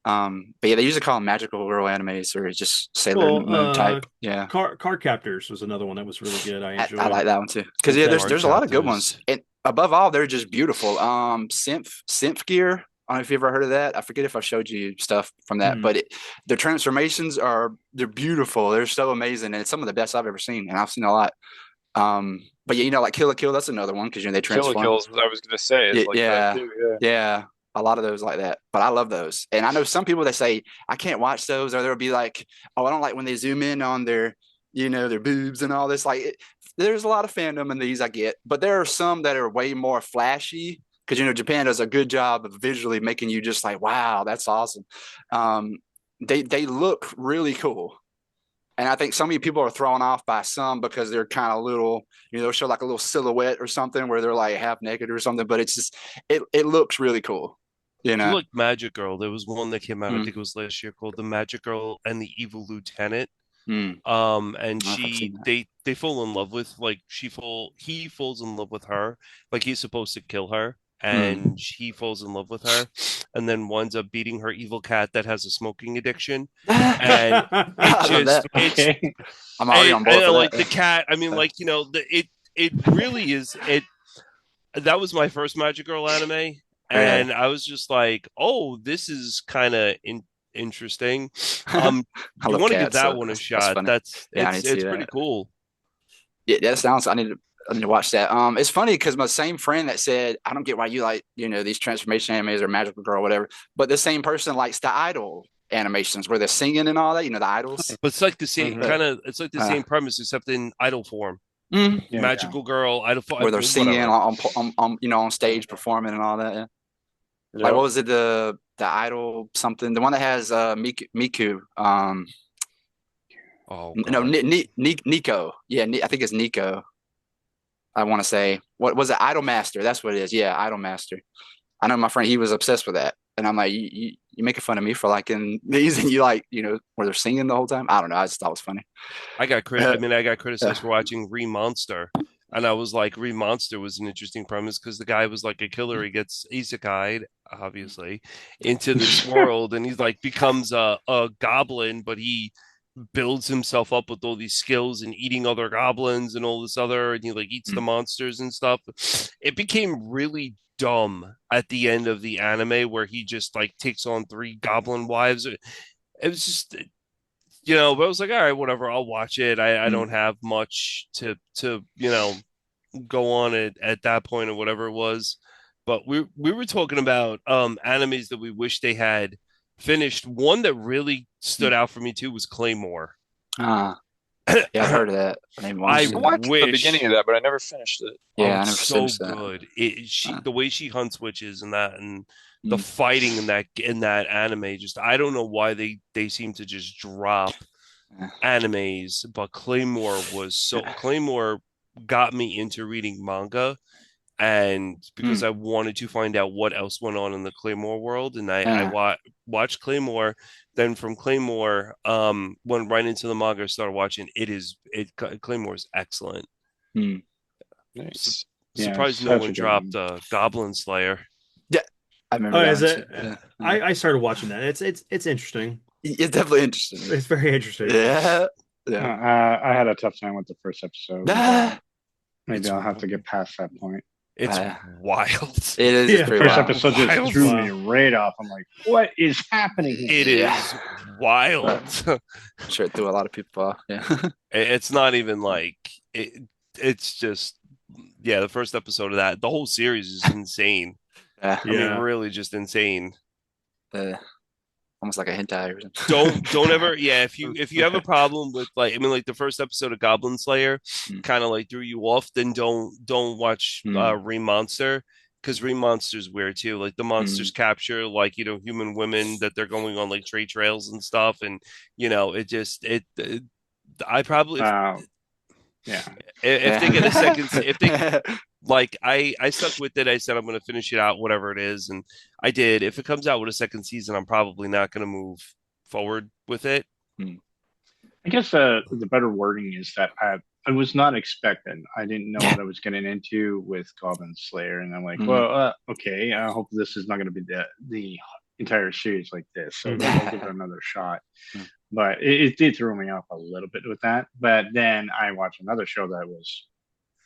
S4: But yeah, they usually call them magical girl animes or just Sailor
S1: well,
S4: Moon type. Yeah,
S1: Card Captors was another one that was really good. I
S4: I
S1: enjoyed.
S4: like that one too. Because
S1: That's
S4: yeah,
S1: that.
S4: there's
S3: Card
S4: there's a lot of good ones,
S3: captors.
S4: and above all, they're just beautiful. Synth Gear. I don't know if you ever heard of that. I forget if I showed you stuff from that,
S1: Hmm.
S4: but the transformations they're beautiful. They're so amazing, and it's some of the best I've ever seen, and I've seen a lot. But yeah, like Kill la Kill, that's another one because they
S5: Kill la
S4: transform.
S5: Kills, what I was gonna say, is like that
S4: Yeah,
S5: too. Yeah.
S4: yeah, a lot of those like that. But I love those, and I know some people that say I can't watch those, or they'll be like, "Oh, I don't like when they zoom in on their boobs and all this." There's a lot of fandom in these I get, but there are some that are way more flashy because Japan does a good job of visually making you just like, "Wow, that's awesome." Um, they look really cool. And I think some of you people are thrown off by some because they're kind of little, they'll show like a little silhouette or something where they're like half naked or something, but it's just, it looks really cool, you
S3: If you
S4: know?
S3: like Magic Girl, there was one that came out, I
S4: Mm,
S3: think it was last year, called The Magic Girl and the Evil Lieutenant.
S4: mm.
S3: And
S4: I don't know if I've seen
S3: she
S4: that.
S3: they fall in love with like he falls in love with her, like he's supposed to kill her,
S4: Mm.
S3: and he falls in love with her, and then winds up beating her evil cat that has a smoking addiction, and it
S4: I love that.
S3: just
S2: Okay.
S4: I'm already on board for that.
S3: like the cat. I mean, like it really is it. That was my first Magic Girl anime,
S4: Yeah.
S3: and I was just like, oh, this is kind of interesting.
S4: I
S3: You
S4: love
S3: want to give
S4: cats,
S3: that
S4: so
S3: one a
S4: that's
S3: shot.
S4: funny. Yeah, I need to see
S3: It's pretty
S4: that.
S3: cool.
S4: Yeah, that sounds. I need to watch that. It's funny because my same friend that said, I don't get why you like, these transformation animes or Magical Girl or whatever, but the same person likes the idol animations where they're singing and all that, the idols.
S3: But it's like the same
S2: Hmm.
S4: But
S3: it's like the
S4: uh,
S3: same premise except in idol form.
S4: mm,
S2: Yeah.
S3: Magical Girl, idol
S4: where
S3: form,
S4: they're singing
S3: whatever.
S4: on stage performing and all that. Yeah. Like
S5: Yep.
S4: what was it, the idol something, the one that has Miku,
S3: Oh
S4: no,
S3: God.
S4: Nico. Yeah, I think it's Nico. I want to say, what was it? Idol Master. That's what it is. Yeah, Idol Master. I know my friend, he was obsessed with that. And I'm like, you making fun of me for liking these and you like, where they're singing the whole time. I don't know. I just thought it was funny.
S3: I mean I got
S4: Uh,
S3: criticized for watching Re Monster. And I was like, Re Monster was an interesting premise because the guy was like a killer. He gets isekai'd, obviously, into this world, and he's like becomes a goblin, but he builds himself up with all these skills and eating other goblins and all this other, and he like eats the
S4: Mm.
S3: monsters and stuff. It became really dumb at the end of the anime where he just like takes on three goblin wives. It was just, but I was like, all right, whatever, I'll watch it. I
S4: Mm.
S3: don't have much to go on it at that point or whatever it was. But we were talking about animes that we wish they had finished. One that really stood
S4: Mm.
S3: out for me too was Claymore.
S4: Ah, yeah, I've heard of that. I didn't
S3: I
S4: watch
S5: I
S4: it.
S5: watched the beginning
S3: wish.
S5: of that, but I never finished it.
S3: Oh,
S4: Yeah, I
S3: it's
S4: never
S3: so
S4: finished that.
S3: good.
S4: Uh,
S3: The way she hunts witches and that, and the
S4: mm.
S3: fighting in that anime, just I don't know why they seem to just drop
S4: Yeah.
S3: animes, but Claymore got me into reading manga, and because
S4: Mm.
S3: I wanted to find out what else went on in the Claymore world, and
S4: Yeah.
S3: watched Claymore. Then from Claymore, went right into the manga, started watching. Claymore is excellent.
S4: Mm.
S3: Su-
S5: Nice.
S2: Yeah, it's
S3: Surprised no
S2: such a
S3: one
S2: good one.
S3: dropped Goblin Slayer.
S4: Yeah, I remember
S1: Oh,
S4: that
S1: is
S4: one too.
S1: it?
S4: Yeah. Yeah.
S1: I started watching that. It's interesting.
S4: It's definitely interesting.
S1: It's very interesting.
S4: Yeah.
S2: Uh,
S4: Yeah.
S2: I had a tough time with the first episode.
S4: Ah,
S2: Maybe
S3: It's
S2: I'll have to get past that point.
S3: it's
S4: uh,
S3: wild.
S4: it is. It's
S1: Yeah,
S4: pretty
S2: First
S4: wild.
S2: episode just
S3: Wild.
S2: threw
S1: Wow.
S2: me right off. I'm like, what is happening here?
S3: It
S4: Yeah.
S3: is wild.
S4: I'm sure it threw a lot of people off. Yeah.
S3: It's not even like it. It's just, yeah. The first episode of that, the whole series is insane.
S4: Yeah.
S3: I mean,
S1: Yeah.
S3: really, just insane.
S4: Uh, almost like a hentai or something.
S3: Don't ever, yeah. If you have a problem with like, I mean, like the first episode of Goblin Slayer,
S4: Mm.
S3: kind of like threw you off, then don't watch
S4: Mm.
S3: Re Monster, because Re Monster's weird too. Like the monsters capture like human women that they're going on like trade trails and stuff, and it just it I probably
S2: Yeah.
S3: if they get a second, if they
S4: Yeah.
S3: like I stuck with it. I said I'm going to finish it out, whatever it is, and I did. If it comes out with a second season, I'm probably not going to move forward with it.
S2: I guess the better wording is that I was not expecting. I didn't know what I was getting into with Goblin Slayer, and I'm like,
S4: Mhm.
S2: well, okay. I hope this is not going to be the entire series like this. So I'll give it another shot.
S4: Mm.
S2: But it did throw me off a little bit with that. But then I watched another show that was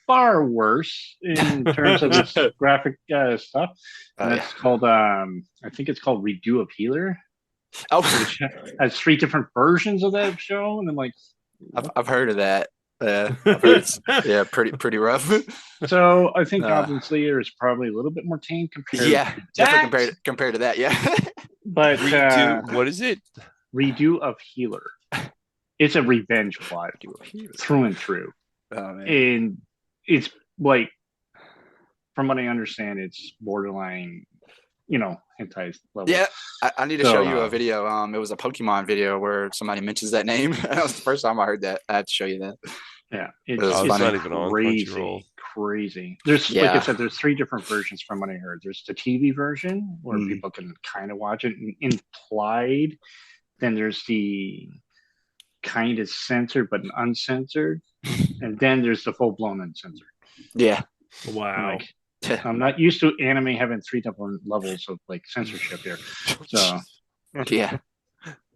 S2: far worse in terms of its graphic stuff, and
S4: Oh,
S2: that's called I think it's called Redo of Healer,
S4: Oh,
S2: which has three different versions of that show, and I'm like,
S4: I've heard of that. I've heard it's pretty rough.
S2: so I think
S4: Uh,
S2: Goblin Slayer is probably a little bit more tame compared
S4: Yeah,
S2: to
S4: definitely
S2: that,
S4: compared to that. Yeah.
S2: but
S3: What is it?
S2: Redo of Healer, it's a revenge plot through and through,
S4: Oh man.
S2: and it's like, from what I understand, it's borderline, hentai level.
S4: Yeah, I need to show you
S3: So-
S4: a video. It was a Pokemon video where somebody mentions that name. That was the first time I heard that. I have to show you that.
S2: Yeah,
S4: It's
S3: Oh, it's
S4: funny.
S3: not even on Crunchyroll.
S2: crazy. There's like I
S4: Yeah.
S2: said, there's three different versions from what I heard. There's the TV version where
S4: Mm.
S2: people can kind of watch it and implied. Then there's the kind of censored but uncensored, and then there's the full blown uncensored.
S4: Yeah.
S1: Wow.
S2: Like, I'm not used to anime having three different levels of like censorship here. So
S4: Yeah.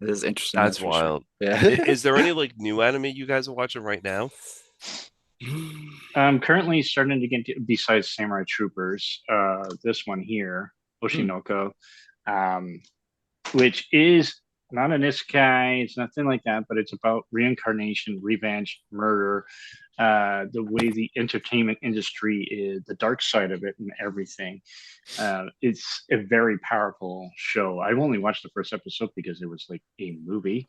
S4: It is interesting.
S3: That's
S4: for sure.
S3: wild.
S4: Yeah.
S3: Is there any like new anime you guys are watching right now?
S2: I'm currently starting to get besides Samurai Troopers, this one here, Oshinoko, which is not an isekai, it's nothing like that, but it's about reincarnation, revenge, murder, the way the entertainment industry is, the dark side of it, and everything. It's a very powerful show. I've only watched the first episode because it was like a movie.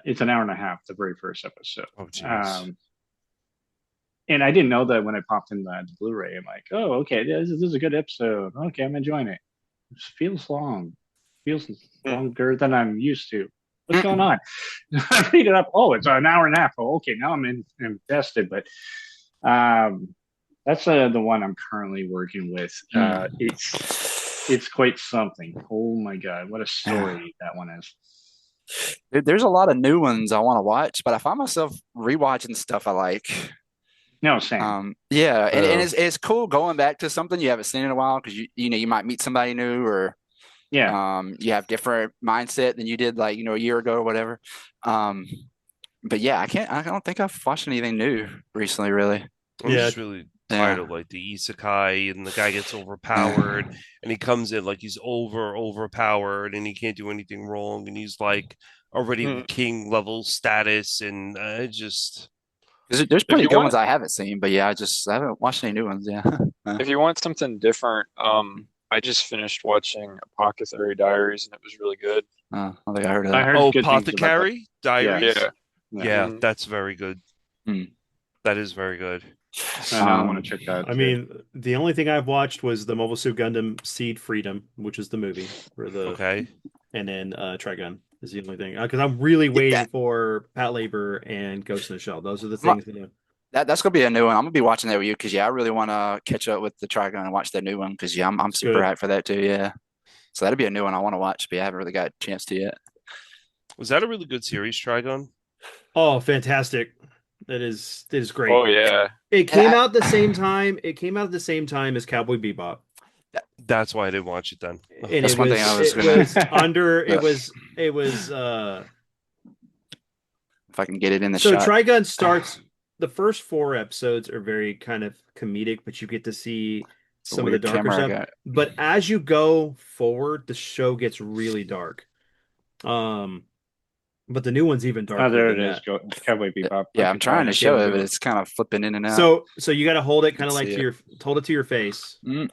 S2: It's an hour and a half, the very first episode.
S3: Oh, jeez.
S2: And I didn't know that when I popped in the Blu-ray. I'm like, oh, okay, this is a good episode. Okay, I'm enjoying it. It feels long. Feels longer than I'm used to. What's going on? I read it up. Oh, it's an hour and a half. Oh, okay, now I'm invested. But that's the one I'm currently working with. It's quite something. Oh my god, what a story that one is.
S4: There's a lot of new ones I want to watch, but I find myself rewatching stuff I like.
S2: No, same.
S4: And it's cool going back to something you haven't seen in a while because you might meet somebody new or
S2: Yeah.
S4: You have different mindset than you did like, a year ago or whatever. Um, but yeah, I don't think I've watched anything new recently, really.
S3: I'm
S1: Yeah.
S3: just really tired
S4: Yeah.
S3: of like the isekai and the guy gets
S4: Yeah.
S3: overpowered and he comes in like he's overpowered and he can't do anything wrong and he's like already
S5: Mm.
S3: king level status and I just
S4: There's
S5: If
S4: plenty
S5: you
S4: of good
S5: want
S4: ones I haven't seen, but yeah, I haven't watched any new ones. Yeah.
S5: if you want something different, I just finished watching Apothecary Diaries and it was really good.
S4: I don't think I heard of
S2: I
S4: that.
S2: heard
S3: oh,
S2: good things about that.
S3: Apothecary
S2: Yeah.
S3: Diaries.
S5: Yeah.
S2: Yeah.
S3: Yeah,
S5: Mhm.
S3: that's very good.
S4: Hmm.
S3: That is very good.
S2: I know. I want to
S4: Um,
S2: check that out
S1: I
S2: too.
S1: mean, the only thing I've watched was the Mobile Suit Gundam Seed Freedom, which is the movie for the,
S3: Okay.
S1: and then Trigun is the only thing. Because I'm really
S4: yeah,
S1: waiting for Pat Labor and Ghost in the Shell. Those are the
S4: I'm-
S1: things that.
S4: that's gonna be a new one. I'm gonna be watching that with you because yeah, I really want to catch up with the Trigun and watch that new one because yeah, I'm
S1: It's
S4: super
S1: good.
S4: hyped for that too. Yeah, so that'll be a new one I want to watch, but yeah, I haven't really got a chance to yet.
S3: Was that a really good series, Trigon?
S1: Oh, fantastic! That is
S5: Oh
S1: great.
S5: yeah.
S1: It
S4: And
S1: came out the same time. It came out at the same time as Cowboy Bebop,
S3: That's why I didn't watch it then.
S1: and
S4: that's one thing I was
S1: it
S4: gonna.
S1: was under it
S4: Uh,
S1: was
S4: if I can get it in the
S1: so
S4: shot.
S1: Trigun starts the first four episodes are very kind of comedic, but you get to see
S4: A
S1: some of the
S4: weird
S1: darker
S4: camera I
S1: stuff.
S4: got.
S1: But as you go forward, the show gets really dark. Um, but the new one's even
S2: Oh,
S1: darker
S2: there
S1: than
S2: it is.
S1: that.
S2: Go Cowboy Bebop.
S4: Yeah, I'm
S2: Okay, all right,
S4: trying to
S2: I see how
S4: show
S2: to
S4: it,
S2: do
S4: but
S2: it.
S4: it's kind of flipping in and out.
S1: So you got to hold it kind of
S4: Let's
S1: like
S4: see
S1: to
S4: it.
S1: your hold it to your face.
S4: Mm.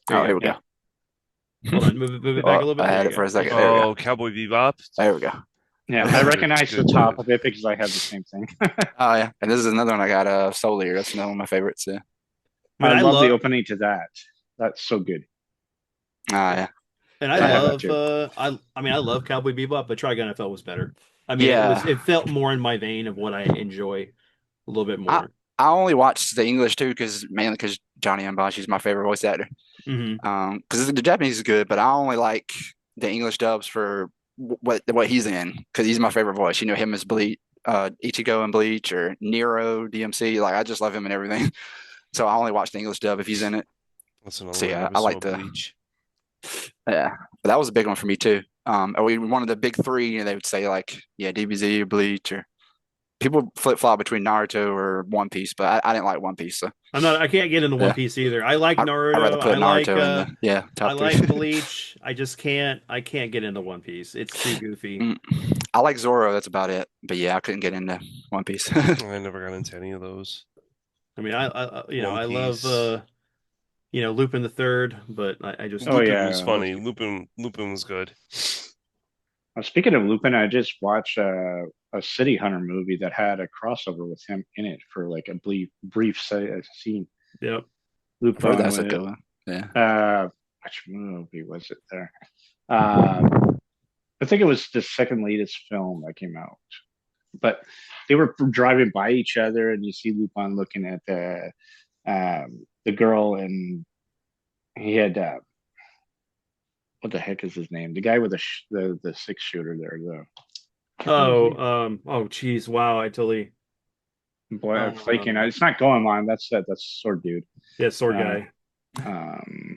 S1: There
S4: Oh,
S1: you
S4: here
S1: go.
S4: we
S2: Yeah.
S4: go.
S1: Hold on, move it back
S4: Oh,
S1: a little bit.
S4: I
S1: There
S4: had
S1: you
S4: it for
S1: go.
S4: a second. There we go.
S3: Oh, Cowboy Bebop.
S4: There we go.
S2: Yeah, I
S3: That's good.
S2: recognize the
S3: Good
S2: top
S3: too.
S2: of it because I have the same thing.
S4: Oh yeah, and this is another one I got. Soul Eater. That's another one of my favorites. Yeah.
S1: I mean,
S2: I
S1: I
S2: love the
S1: love
S2: opening to that. That's so good.
S4: Ah yeah.
S1: and I
S2: I have
S4: Yeah.
S2: that
S1: love
S2: too.
S1: I mean I love Cowboy Bebop, but Trigun I felt was better. I mean,
S4: Yeah.
S1: it felt more in my vein of what I enjoy a little bit
S4: I
S1: more.
S4: I only watched the English too because mainly because Johnny Mbashi is my favorite voice actor.
S1: Hmm.
S4: Because the Japanese is good, but I only like the English dubs for what he's in because he's my favorite voice. Him as Bleach, Ichigo in Bleach or Nero DMC. Like I just love him and everything. So I only watch the English dub if he's in it.
S3: That's another
S4: So
S3: one I
S4: yeah,
S3: never
S4: I
S3: saw
S4: like the
S3: Bleach.
S4: yeah. But that was a big one for me too. Or one of the big three. They would say like yeah, DBZ or Bleach or people flip flop between Naruto or One Piece, but I didn't like One Piece. So
S1: I can't get into One
S4: yeah,
S1: Piece either. I like
S4: I rather
S1: Naruto.
S4: put Naruto in the yeah
S1: I
S4: top three.
S1: like Bleach. I can't get into One Piece. It's too goofy.
S4: Mm. I like Zoro. That's about it. But yeah, I couldn't get into One Piece.
S3: I never got into any of those.
S1: I mean,
S3: One
S1: I love
S3: Piece.
S1: Lupin the Third, but I just
S2: Oh
S3: Lupin was
S2: yeah.
S3: funny. Lupin was good.
S2: Speaking of Lupin, I just watched a City Hunter movie that had a crossover with him in it for like a scene.
S1: yep.
S4: I've heard
S2: Lupin
S4: that's a
S2: with
S4: good one. Yeah.
S2: which movie was it there? Uh, I think it was the second latest film that came out. But they were driving by each other, and you see Lupin looking at the girl, and he had what the heck is his name? The guy with the six shooter there. The I can't remember his name.
S1: Oh, geez, wow, I totally,
S2: Boy, I'm flaking.
S1: um,
S2: It's not going on. That's sword dude.
S1: yeah, sword
S2: Uh,
S1: guy.
S2: um,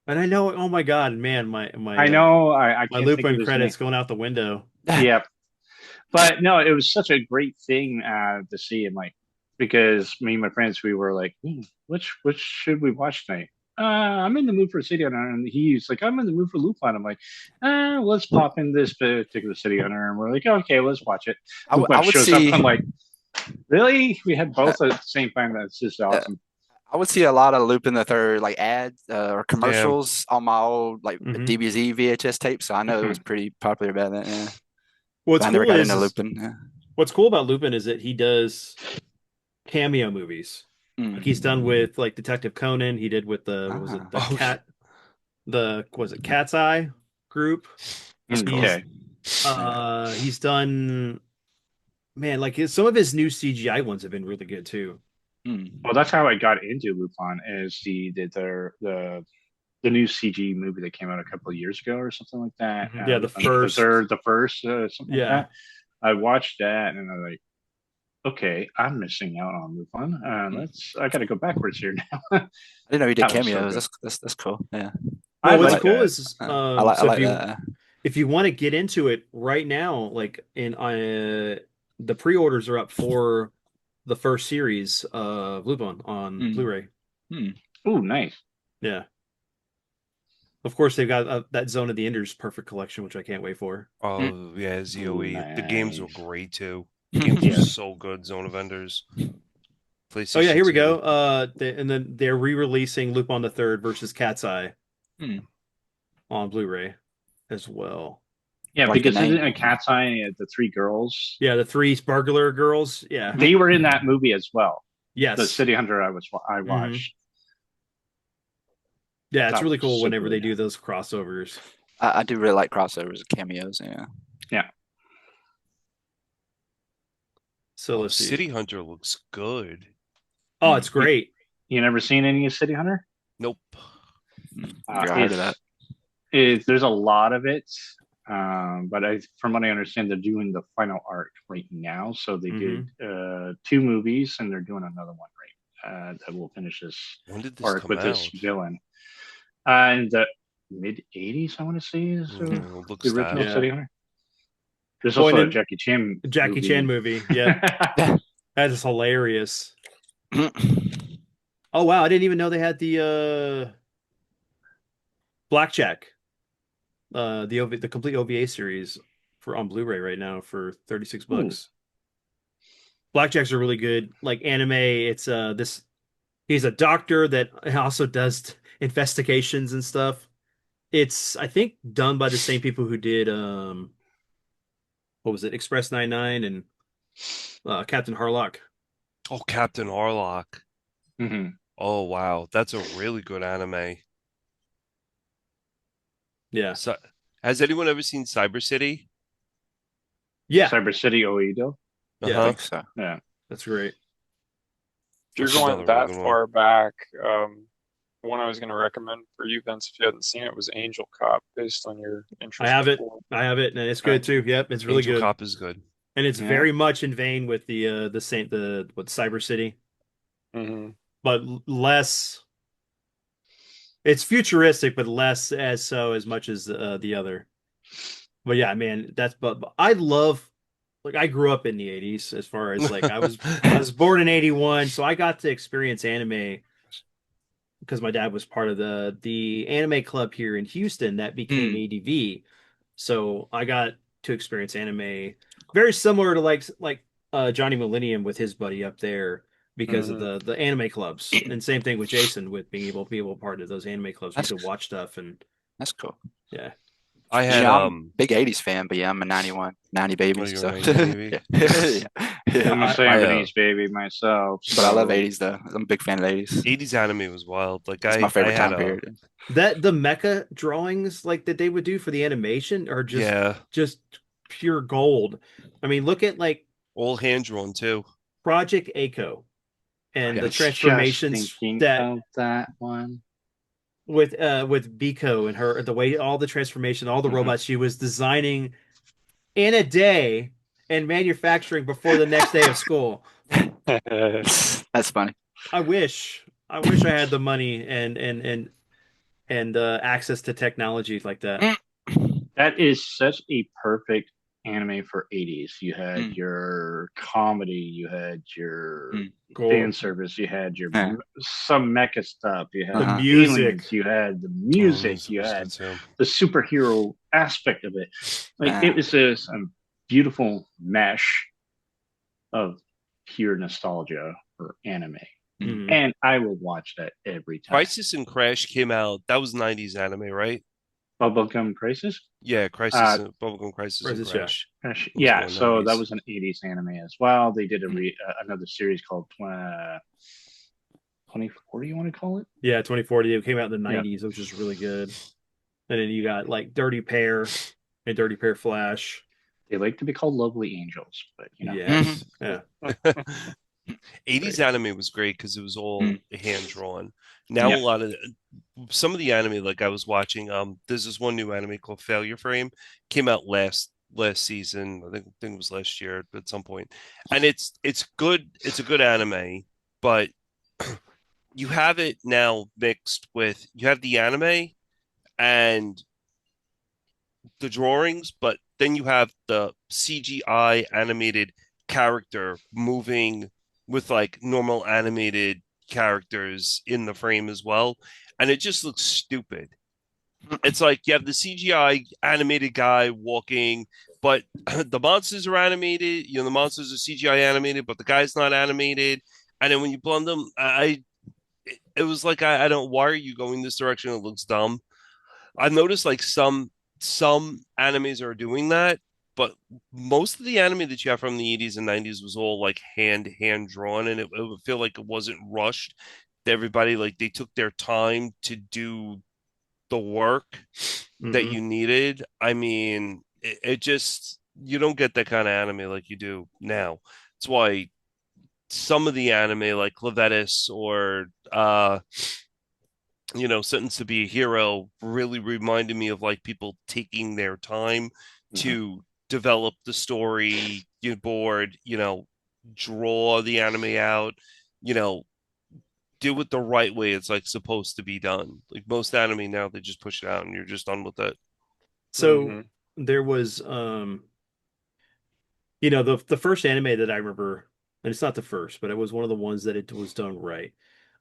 S1: And I know, oh my God, man,
S2: I know. I
S1: my
S2: can't think of
S1: Lupin
S2: his name.
S1: credits going out the window.
S2: Yeah, but no, it was such a great thing to see him like because me and my friends we were like, which should we watch tonight? I'm in the mood for City Hunter, and he's like, I'm in the mood for Lupin. I'm like, let's pop in this particular City Hunter, and we're like, okay, let's watch it.
S4: I
S2: Lupin
S4: would
S2: shows up.
S4: see
S2: I'm like, really? We had
S4: uh,
S2: both at the same time. That's just
S4: uh,
S2: awesome.
S4: I would see a lot of Lupin the Third like ads or
S3: Yeah.
S4: commercials on my old like
S1: Hmm.
S4: DBZ VHS tape. So I know it was
S2: Mhm.
S4: pretty popular back then. Yeah. But
S1: What's
S4: I never
S1: cool
S4: got into
S1: is
S4: Lupin. Yeah.
S1: what's cool about Lupin is that he does cameo movies. Like he's done
S4: Mm.
S1: with like Detective Conan. He did with the what was it
S4: Ah,
S1: the
S3: Oh,
S1: cat the was it Cat's Eye group.
S4: that's cool.
S1: He's
S2: Okay.
S4: Yeah.
S1: he's done man like some of his new CGI ones have been really good too.
S4: Mm.
S2: Well, that's how I got into Lupin. Is the new CG movie that came out a couple of years ago or something like that.
S1: Yeah,
S2: Lupin the first, something like
S1: yeah.
S2: that. I watched that and I'm like, okay, I'm missing out on Lupin.
S4: Mm.
S2: I got to go backwards here now.
S4: I didn't know he did
S2: That was so
S4: cameos.
S2: good.
S4: That's cool. Yeah.
S2: I
S1: Well,
S4: I
S1: what's
S2: like
S4: like
S1: cool
S2: that.
S1: is
S4: I
S1: so
S4: like that.
S1: if you want to get into it right now, like in the pre-orders are up for the first series of Lupin on
S4: Hmm.
S1: Blu-ray.
S4: Hmm.
S2: Ooh, nice.
S1: Yeah. Of course, they've got that Zone of the Enders perfect collection, which I can't wait for.
S4: Hmm.
S3: Oh yeah,
S2: Ooh,
S3: ZOE. The games were
S2: nice.
S3: great too. The games were
S2: Yes.
S3: so good. Zone of Enders,
S1: Oh yeah,
S3: PlayStation
S1: here we
S3: 2.
S1: go. And then they're re-releasing Lupin the Third versus Cat's Eye
S4: Hmm.
S1: on Blu-ray as well.
S2: Yeah,
S4: I like the
S2: because isn't
S4: name.
S2: a Cat's Eye the three girls?
S1: Yeah, the three Sparkler girls. Yeah.
S2: They were in that movie as well. The
S1: Yes.
S2: City Hunter I
S1: Hmm.
S2: watched.
S1: Yeah, it's
S2: That
S1: really
S2: was
S1: cool
S2: super
S1: whenever they
S2: good.
S1: do those crossovers.
S4: I do really like crossovers and cameos. Yeah.
S2: Yeah.
S1: So
S3: Oh,
S1: let's see.
S3: City Hunter looks good.
S1: Oh, it's
S2: You,
S1: great.
S2: you never seen any of City Hunter?
S3: Nope.
S4: Hmm. I heard of that.
S2: There's a lot of it, but from what I understand, they're doing the final arc right now. So they did
S1: Hmm.
S2: two movies, and they're doing another one that will finish this
S3: When did this
S2: arc
S3: come
S2: with this
S3: out?
S2: villain. In the mid '80s, I want to say is the
S3: Looks
S2: original
S3: that.
S1: Yeah.
S2: City Hunter. There's
S1: Oh, and
S2: also a
S1: then
S2: Jackie Chan
S1: Jackie Chan
S2: movie.
S1: movie. Yep. That is hilarious.
S4: Hmm.
S1: Oh wow, I didn't even know they had the Blackjack, the complete OVA series for on Blu-ray right now for 36
S2: Ooh,
S1: bucks. Blackjacks are really good. Like anime, it's this he's a doctor that also does investigations and stuff. It's I think done by the same people who did what was it, Express 99 and Captain Harlock.
S3: Oh, Captain Harlock.
S2: hmm
S3: Oh wow, that's a really good anime.
S1: Yeah.
S3: So, has anyone ever seen Cyber City?
S1: Yeah.
S2: Cyber City Oedo.
S4: I
S1: Yeah.
S3: Uh-huh.
S4: think so.
S2: Yeah.
S1: That's great.
S5: If you're
S3: That's
S5: going
S3: another really
S5: that
S3: good one.
S5: far back, one I was going to recommend for you, Vince, if you hadn't seen it, was Angel Cop, based on your
S1: I
S5: interest
S1: have it.
S5: before.
S1: I have it, and it's
S5: Okay.
S1: good too. Yep, it's really
S3: Angel
S1: good.
S3: Cop is good.
S1: And it's
S2: Yeah.
S1: very much in vein with the Saint the what Cyber City,
S5: Hmm.
S1: but less. It's futuristic, but less as so as much as the other. But yeah, man, but I love like I grew up in the 80s as far as like I was born in 81, so I got to experience anime because my dad was part of the anime club here in Houston that became
S4: Hmm.
S1: ADV. So I got to experience anime very similar to Johnny Millennium with his buddy up there because of
S5: Hmm.
S1: the anime clubs. And same thing with Jason with being able to be part of those anime clubs. We
S4: That's
S1: could watch stuff and
S4: that's cool.
S1: yeah.
S3: I
S4: You
S3: had
S4: know, I'm a big 80s fan, but yeah, I'm a 91, 90
S3: oh,
S4: baby,
S3: you're a
S4: so
S3: 90 baby.
S4: yeah. Yeah. Yeah.
S2: I'm a
S1: I,
S3: I
S2: 70s baby myself,
S4: But I love
S2: so
S4: 80s though. I'm a big fan of 80s.
S3: 80s anime was wild. Like
S4: It's my
S3: I
S4: favorite
S3: had
S4: time
S3: a
S4: period.
S1: that the mecha drawings like that they would do for the animation are
S3: yeah,
S1: just pure gold. I mean, look at like
S3: all hand drawn too.
S1: Project Echo
S2: I
S1: and the
S4: Yeah.
S2: was just
S1: transformations
S2: thinking
S1: that
S2: of that one.
S1: with Biko and her the way all the transformation, all the
S2: hmm
S1: robots she was designing in a day and manufacturing before the next day of school.
S4: That's funny.
S1: I wish I had the money and access to technology like that.
S4: Mm.
S2: That is such a perfect anime for 80s. You had
S4: Mm.
S2: your comedy, you had your
S4: Mm.
S1: Cool.
S2: fan service, you had your
S4: Yeah.
S2: some mecha stuff, you
S1: The
S2: had
S4: Uh-huh.
S2: aliens,
S1: music.
S2: you had the
S3: Oh,
S2: music,
S3: music
S2: you
S3: was
S2: had
S3: good too.
S2: the superhero aspect of it. Like
S4: Yeah.
S2: it was just a beautiful mesh of pure nostalgia for anime.
S1: Mhm.
S2: And I will watch that every time.
S3: Crisis and Crash came out. That was 90s anime, right?
S2: Bubblegum Crisis?
S3: Yeah,
S2: Uh,
S3: Bubblegum Crisis and
S1: Versus yeah.
S3: Crash. Those were
S2: Yeah,
S3: all
S2: so that
S3: 90s.
S2: was an 80s anime as well. They did another series called 2040, you want to call it?
S1: Yeah, 2040. It came out in the
S2: Yeah.
S1: 90s, which is really good. And then you got like Dirty Pair and Dirty Pair Flash.
S2: They like to be called Lovely Angels, but
S1: Yes.
S4: Mhm.
S1: Yeah.
S3: 80s
S1: Great.
S3: anime was great because it was all
S4: Mm.
S3: hand drawn. Now a
S2: yeah.
S3: lot of some of the anime like I was watching, there's this one new anime called Failure Frame, came out last season. I think it was last year at some point. And it's good, it's a good anime, but you have it now mixed with you have the anime and the drawings, but then you have the CGI animated character moving with like normal animated characters in the frame as well, and it just looks stupid. It's like you have the CGI animated guy walking, but the monsters are animated. You know, the monsters are CGI animated, but the guy's not animated. And then when you blend them, it was like I don't. Why are you going this direction? It looks dumb. I've noticed like some animes are doing that, but most of the anime that you have from the 80s and 90s was all like hand drawn, and it would feel like it wasn't rushed. Everybody like they took their time to do the work that
S1: Hmm.
S3: you needed. I mean, it just you don't get that kind of anime like you do now. That's why some of the anime like Leviticus or Sentenced to Be a Hero really reminded me of like people taking their time
S2: Mhm.
S3: to develop the story, board, draw the anime out, you know, do it the right way it's like supposed to be done. Like most anime now, they just push it out and you're just done with it.
S1: So
S5: Hmm.
S1: there was the first anime that I remember, and it's not the first, but it was one of the ones that it was done right,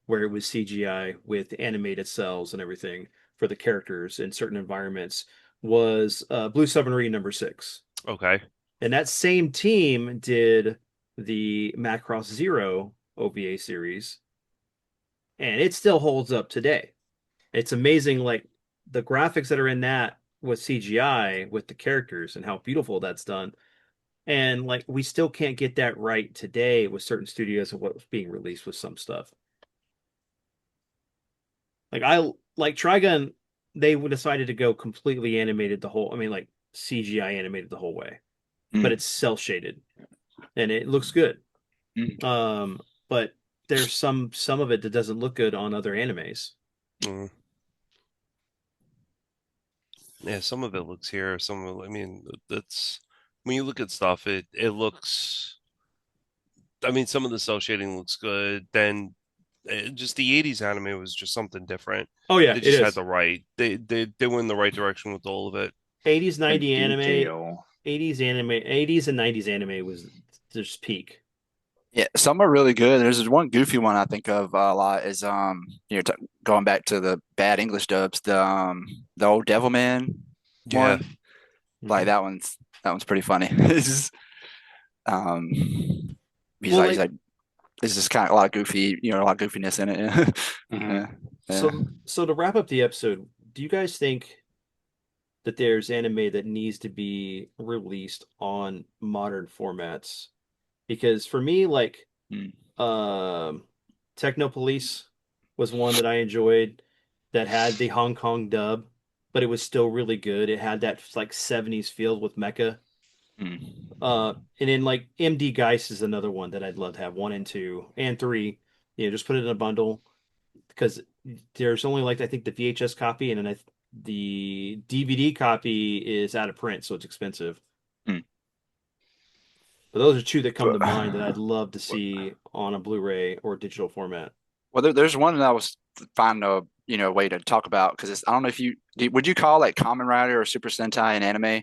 S1: where it was CGI with animated cells and everything for the characters in certain environments, was Blue Submarine #6.
S3: Okay.
S1: And that same team did the Macross Zero OVA series, and it still holds up today. It's amazing, like the graphics that are in that with CGI with the characters and how beautiful that's done. And like we still can't get that right today with certain studios of what's being released with some stuff. Like I like Trigun, they decided to go completely animated the whole, I mean like CGI animated the whole way, but
S4: Mm,
S1: it's cell shaded and it looks good.
S4: mm.
S1: But there's some of it that doesn't look good on other animes.
S3: Mm. Yeah, some of it looks here, some of it, I mean, that's when you look at stuff, it looks. I mean, some of the cell shading looks good. Then just the 80s anime was just something different.
S1: Oh yeah,
S3: They
S1: it
S3: just had
S1: is.
S3: the right. They went in the right direction with all of it.
S1: 80s,
S2: The
S1: 90 anime,
S2: detail.
S1: 80s and 90s anime was just peak.
S4: Yeah, some are really good. There's this one goofy one I think of a lot is t going back to the bad English dubs, the old Devilman
S3: Yeah.
S4: one. Like
S1: Mhm.
S4: that one's pretty funny. It's just, um he's
S1: Well,
S4: like he's
S1: like
S4: like there's just kind of a lot of goofy, a lot of goofiness in it. Yeah.
S2: Hmm.
S4: Yeah. Yeah.
S1: so to wrap up the episode, do you guys think that there's anime that needs to be released on modern formats? Because for me, like
S4: Mm,
S1: um Techno Police was one that I enjoyed that had the Hong Kong dub, but it was still really good. It had that like 70s feel with mecha.
S4: mm,
S1: And then like MD Geist is another one that I'd love to have one and two and three. Just put it in a bundle because there's only like I think the VHS copy and then the DVD copy is out of print, so it's expensive.
S4: mm.
S1: But those are two that come
S5: But
S1: to mind that I'd love to see on a Blu-ray or digital format.
S4: Well, there's one that I was finding a way to talk about because I don't know if would you call like Kamen Rider or Super Sentai an anime?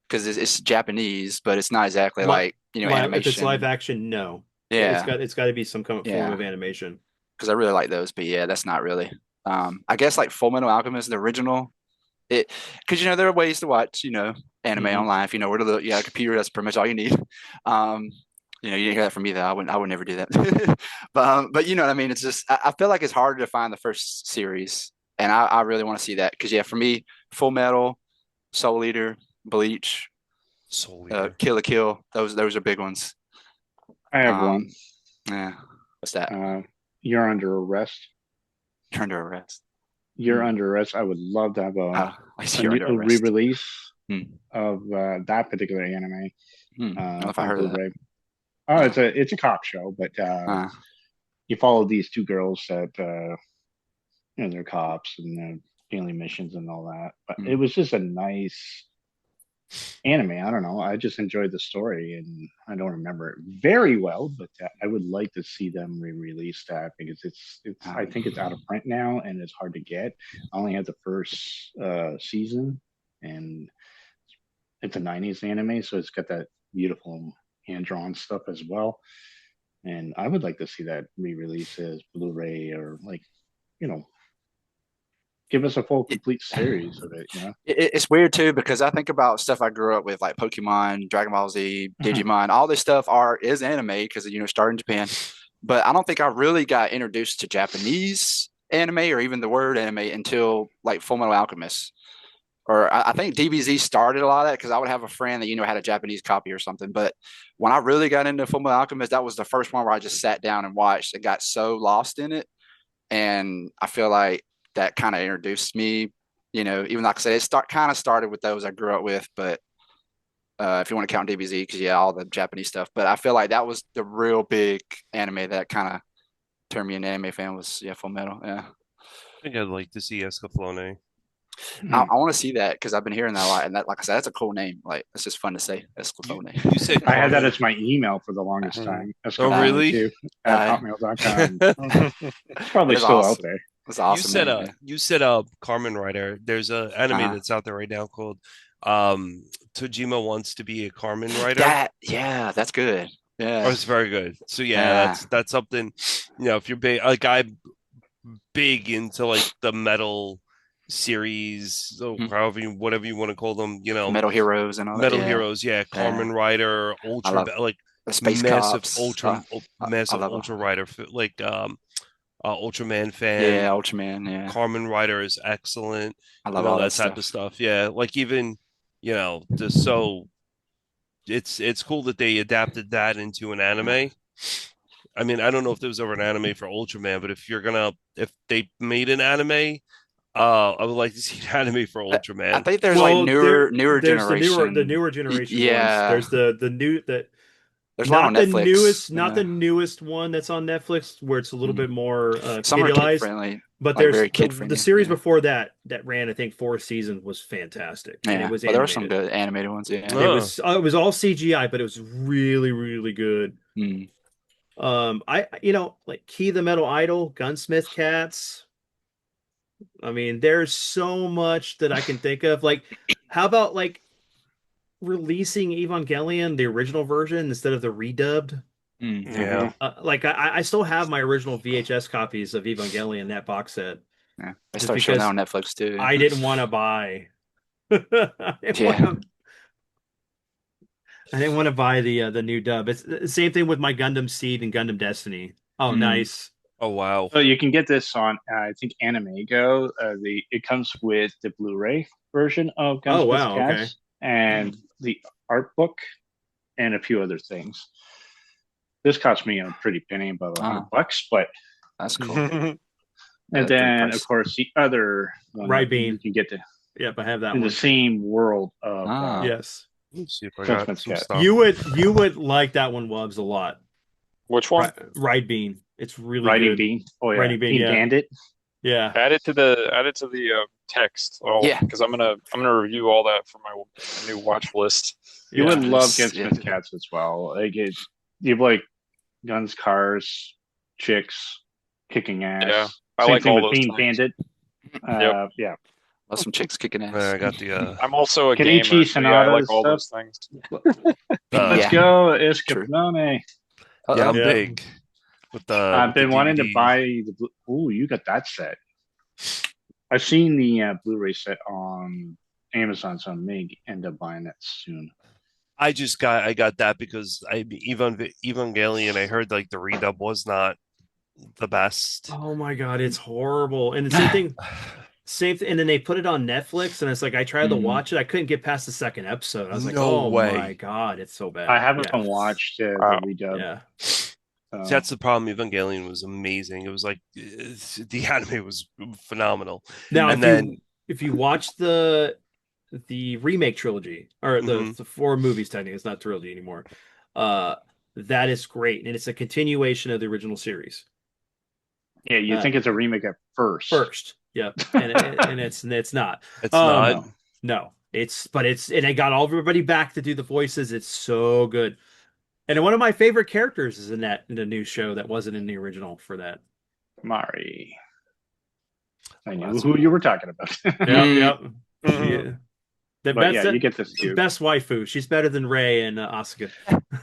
S4: Because it's Japanese, but it's not exactly
S1: Li
S4: like
S1: if it's live
S4: animation.
S1: action, no. It's
S4: Yeah,
S1: got to be some form
S4: yeah.
S1: of animation.
S4: Because I really like those, but yeah, that's not really. I guess like Full Metal Alchemist, the original. It because there are ways to watch anime
S1: Hmm.
S4: online if you know where to look. You got a computer, that's pretty much all you need. Um, you didn't hear that from me though. I would never do that. But you know what I mean. It's just I feel like it's harder to find the first series, and I really want to see that because yeah, for me, Full Metal, Soul Eater, Bleach,
S3: Soul Eater.
S4: Kill la Kill, those are big ones.
S2: I have one.
S4: Um, yeah, what's that?
S2: Uh, you're under arrest.
S4: Turn to arrest.
S2: You're
S4: Hmm.
S2: under arrest. I would love to have
S4: Oh, I see
S2: a
S4: you're
S2: new
S4: under
S2: a
S4: arrest.
S2: re-release
S4: Hmm.
S2: of that particular anime
S4: Hmm. I don't know if I
S2: on
S4: heard of that.
S2: Blu-ray. Oh,
S4: Uh,
S2: it's a cop show, but
S4: uh,
S2: you follow these two girls that they're cops and they're daily missions and all that. But it
S4: hmm.
S2: was just a nice anime. I don't know. I just enjoyed the story, and I don't remember it very well. But I would like to see them re-release that because it's. I
S4: Um,
S2: think it's out of print now, and it's hard to get. I only had the first season, and it's a '90s anime, so it's got that beautiful hand drawn stuff as well. And I would like to see that re-release as Blu-ray or like you know give us a full
S4: it,
S2: complete series of it. You know.
S4: it's weird too because I think about stuff I grew up with, like Pokemon, Dragon Ball Z,
S2: Mhm.
S4: Digimon. All this stuff is anime because started in Japan. But I don't think I really got introduced to Japanese anime or even the word anime until like Full Metal Alchemist. Or I think DBZ started a lot of that because I would have a friend that had a Japanese copy or something. But when I really got into Full Metal Alchemist, that was the first one where I just sat down and watched and got so lost in it. And I feel like that kind of introduced me. Even like I said, kind of started with those I grew up with, but if you want to count DBZ, because all the Japanese stuff. But I feel like that was the real big anime that kind of turned me an anime fan was Full Metal. Yeah,
S3: I think I'd like to see Escaflowne.
S4: I want to see that because I've been hearing that a lot, and that, like I said, that's a cool name. Like it's just fun to say.
S3: You
S4: Esclafone.
S3: you said
S2: I had that
S3: Carmen.
S2: as my email for the longest
S5: Mhm.
S2: time. That's
S3: Oh, really?
S2: too at
S4: Uh,
S2: hotmail.com. It's
S4: that
S2: probably
S4: is
S2: still out
S4: awesome.
S2: there.
S4: That's an awesome name. Yeah.
S3: You said Carmen Rider. There's a anime
S4: Uh-huh.
S3: that's out there right now called um Tojima Wants to Be a Carmen Rider.
S4: That's good.
S3: Oh,
S4: Yeah.
S3: it's very good. So yeah,
S4: Yeah.
S3: that's something, if you're big, like I'm big into like the metal series, so
S4: Mhm.
S3: whatever you want to call them,
S4: Metal Heroes and all that.
S3: Metal
S4: Yeah.
S3: Heroes, yeah,
S4: Yeah.
S3: Carmen Rider,
S4: I
S3: Ultra,
S4: love
S3: like
S4: the Space
S3: massive
S4: Cops.
S3: Ultra,
S4: I
S3: massive
S4: love
S3: Ultra
S4: them.
S3: Rider, like Ultraman fan.
S4: Yeah, Ultraman. Yeah.
S3: Carmen Rider is excellent,
S4: I love all
S3: that
S4: that
S3: type of
S4: stuff.
S3: stuff. Yeah, like even, just so it's cool that they adapted that into an
S4: Yeah.
S3: anime. I mean, I don't know if there was ever an anime for Ultraman, but if they made an anime, I would like to see an anime for
S4: I
S3: Ultraman.
S4: think there's like
S1: Well,
S4: newer
S1: there's the
S4: generation.
S1: newer generation ones.
S4: Yeah.
S1: There's the new that
S4: There's a lot on Netflix.
S1: not the newest one that's on Netflix where it's a little
S4: Mhm.
S1: bit more
S4: Some are kid
S1: kidulized.
S4: friendly,
S1: But
S4: like
S1: there's
S4: very kid
S1: the
S4: friendly.
S1: series
S4: Yeah.
S1: before that ran I think 4 seasons was fantastic and it
S4: Yeah.
S1: was
S4: But there are some
S1: animated.
S4: good animated ones. Yeah.
S3: Oh,
S1: It was all CGI, but it was really really good.
S4: Mm.
S1: I like Key the Metal Idol, Gunsmith Cats. I mean, there's so much that I can think of. Like, how about like releasing Evangelion, the original version, instead of the redubbed?
S4: Mm.
S3: yeah.
S2: Hmm.
S1: Like, I still have my original VHS copies of Evangelion, that box set,
S4: Yeah. They
S1: just
S4: start showing that
S1: because
S4: on Netflix too.
S1: I didn't want to buy.
S4: Yeah.
S1: I didn't want to buy the new dub. It's the same thing with my Gundam Seed and Gundam Destiny. Oh,
S4: Mm.
S1: nice.
S3: Oh wow.
S2: So you can get this on, I think, Anime Go. It comes with the Blu-ray version of
S1: Oh,
S2: Gunsmith
S1: wow. Okay.
S2: Cats and the art book and a few other things. This cost me a pretty penny, about
S4: Oh,
S2: $100. But
S4: that's cool.
S2: and
S4: That's pretty
S2: then of
S4: pricey.
S2: course the other one that
S1: Ride
S2: you
S1: Bean.
S2: can get to
S1: Yep, I have that
S2: in the
S1: one.
S2: same world of
S4: Ah.
S1: Yes.
S3: Let's see if I got
S2: Gunsmith
S3: some
S2: Cats.
S3: stuff.
S1: You would like that one, Wubs, a lot.
S5: Which one?
S1: Ride Bean. It's really
S2: Riding
S1: good.
S2: Bean. Oh yeah,
S1: Riding Bean,
S2: Bean
S1: yeah.
S2: Bandit.
S1: Yeah.
S5: Add it to the text.
S4: Yeah.
S5: Because I'm gonna review all that for my new watch list.
S2: You
S1: Yeah.
S2: would love
S4: Yeah.
S2: Gunsmith Cats as well. You have like guns, cars, chicks, kicking
S5: Yeah,
S2: ass.
S5: I
S2: Same
S5: like
S2: thing
S5: all
S2: with
S5: those
S2: Bean
S5: things.
S2: Bandit.
S5: Yep.
S2: Yeah,
S4: Love some chicks kicking
S3: I
S4: ass.
S3: got the
S5: I'm also a
S2: Kenichi
S5: gamer, so yeah, I
S2: Sonata
S5: like
S2: and
S5: all
S2: stuff.
S5: those things.
S2: Let's
S3: uh
S4: Yeah.
S2: go,
S4: True.
S2: Escaflowne.
S3: yeah, I'm
S4: Uh-oh.
S1: Yeah.
S3: big
S2: I've
S3: with the
S2: been wanting to
S3: DVD.
S2: buy the. Ooh, you got that set. I've seen the Blu-ray set on Amazon, so I may end up buying that soon.
S3: I got that because Evangelion, I heard like the redub was not the best.
S1: Oh my God, it's horrible. And the same thing, and then they put it on Netflix, and it's like I tried to
S4: Mm.
S1: watch it. I couldn't get past the second episode. I was like,
S3: No
S1: oh my
S3: way.
S1: God, it's so
S2: I
S1: bad.
S2: haven't
S1: Yeah.
S2: watched the
S5: Wow.
S2: redub.
S1: Yeah.
S3: See, that's the problem. Evangelion was amazing. It was like the anime was phenomenal.
S1: Now,
S3: And then
S1: if you watch the remake trilogy or
S3: mhm.
S1: the 4 movies, technically, it's not trilogy anymore. Uh, that is great, and it's a continuation of the original series.
S2: Yeah, you
S1: Uh,
S2: think it's a remake at first.
S1: First, yep, and it's not.
S3: It's
S1: Um,
S3: not.
S2: No.
S1: no, And they got all everybody back to do the voices. It's so good. And one of my favorite characters is in the new show that wasn't in the original for that.
S2: Mari. I knew
S3: that's
S2: who you
S3: cool.
S2: were talking about.
S1: Yep,
S4: Mm.
S1: yep.
S3: Mhm.
S1: The
S2: But yeah,
S1: best
S2: you get this too.
S1: best waifu. She's better than Rei and Asuka.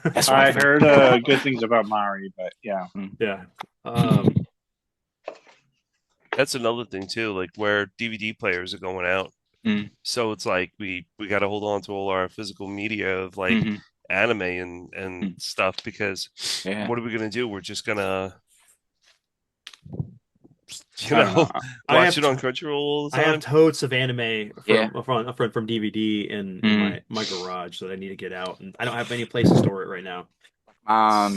S4: That's
S2: I
S4: right.
S2: heard good things about Mari, but yeah.
S1: Yeah. Um,
S3: That's another thing too, like where DVD players are going out.
S4: Mm.
S3: So it's like we got to hold on to all our physical media of like
S4: Hmm.
S3: anime and
S4: Mm.
S3: stuff because
S4: Yeah.
S3: what are we gonna do? We're just gonna
S2: I don't know.
S1: I
S3: watch
S1: have
S3: it on
S1: to-
S3: Crunchyroll all the
S1: I have
S3: time.
S1: totes of anime
S4: Yeah.
S1: from DVD in
S4: Mm.
S1: my garage that I need to get out, and I don't have any place to store it right now.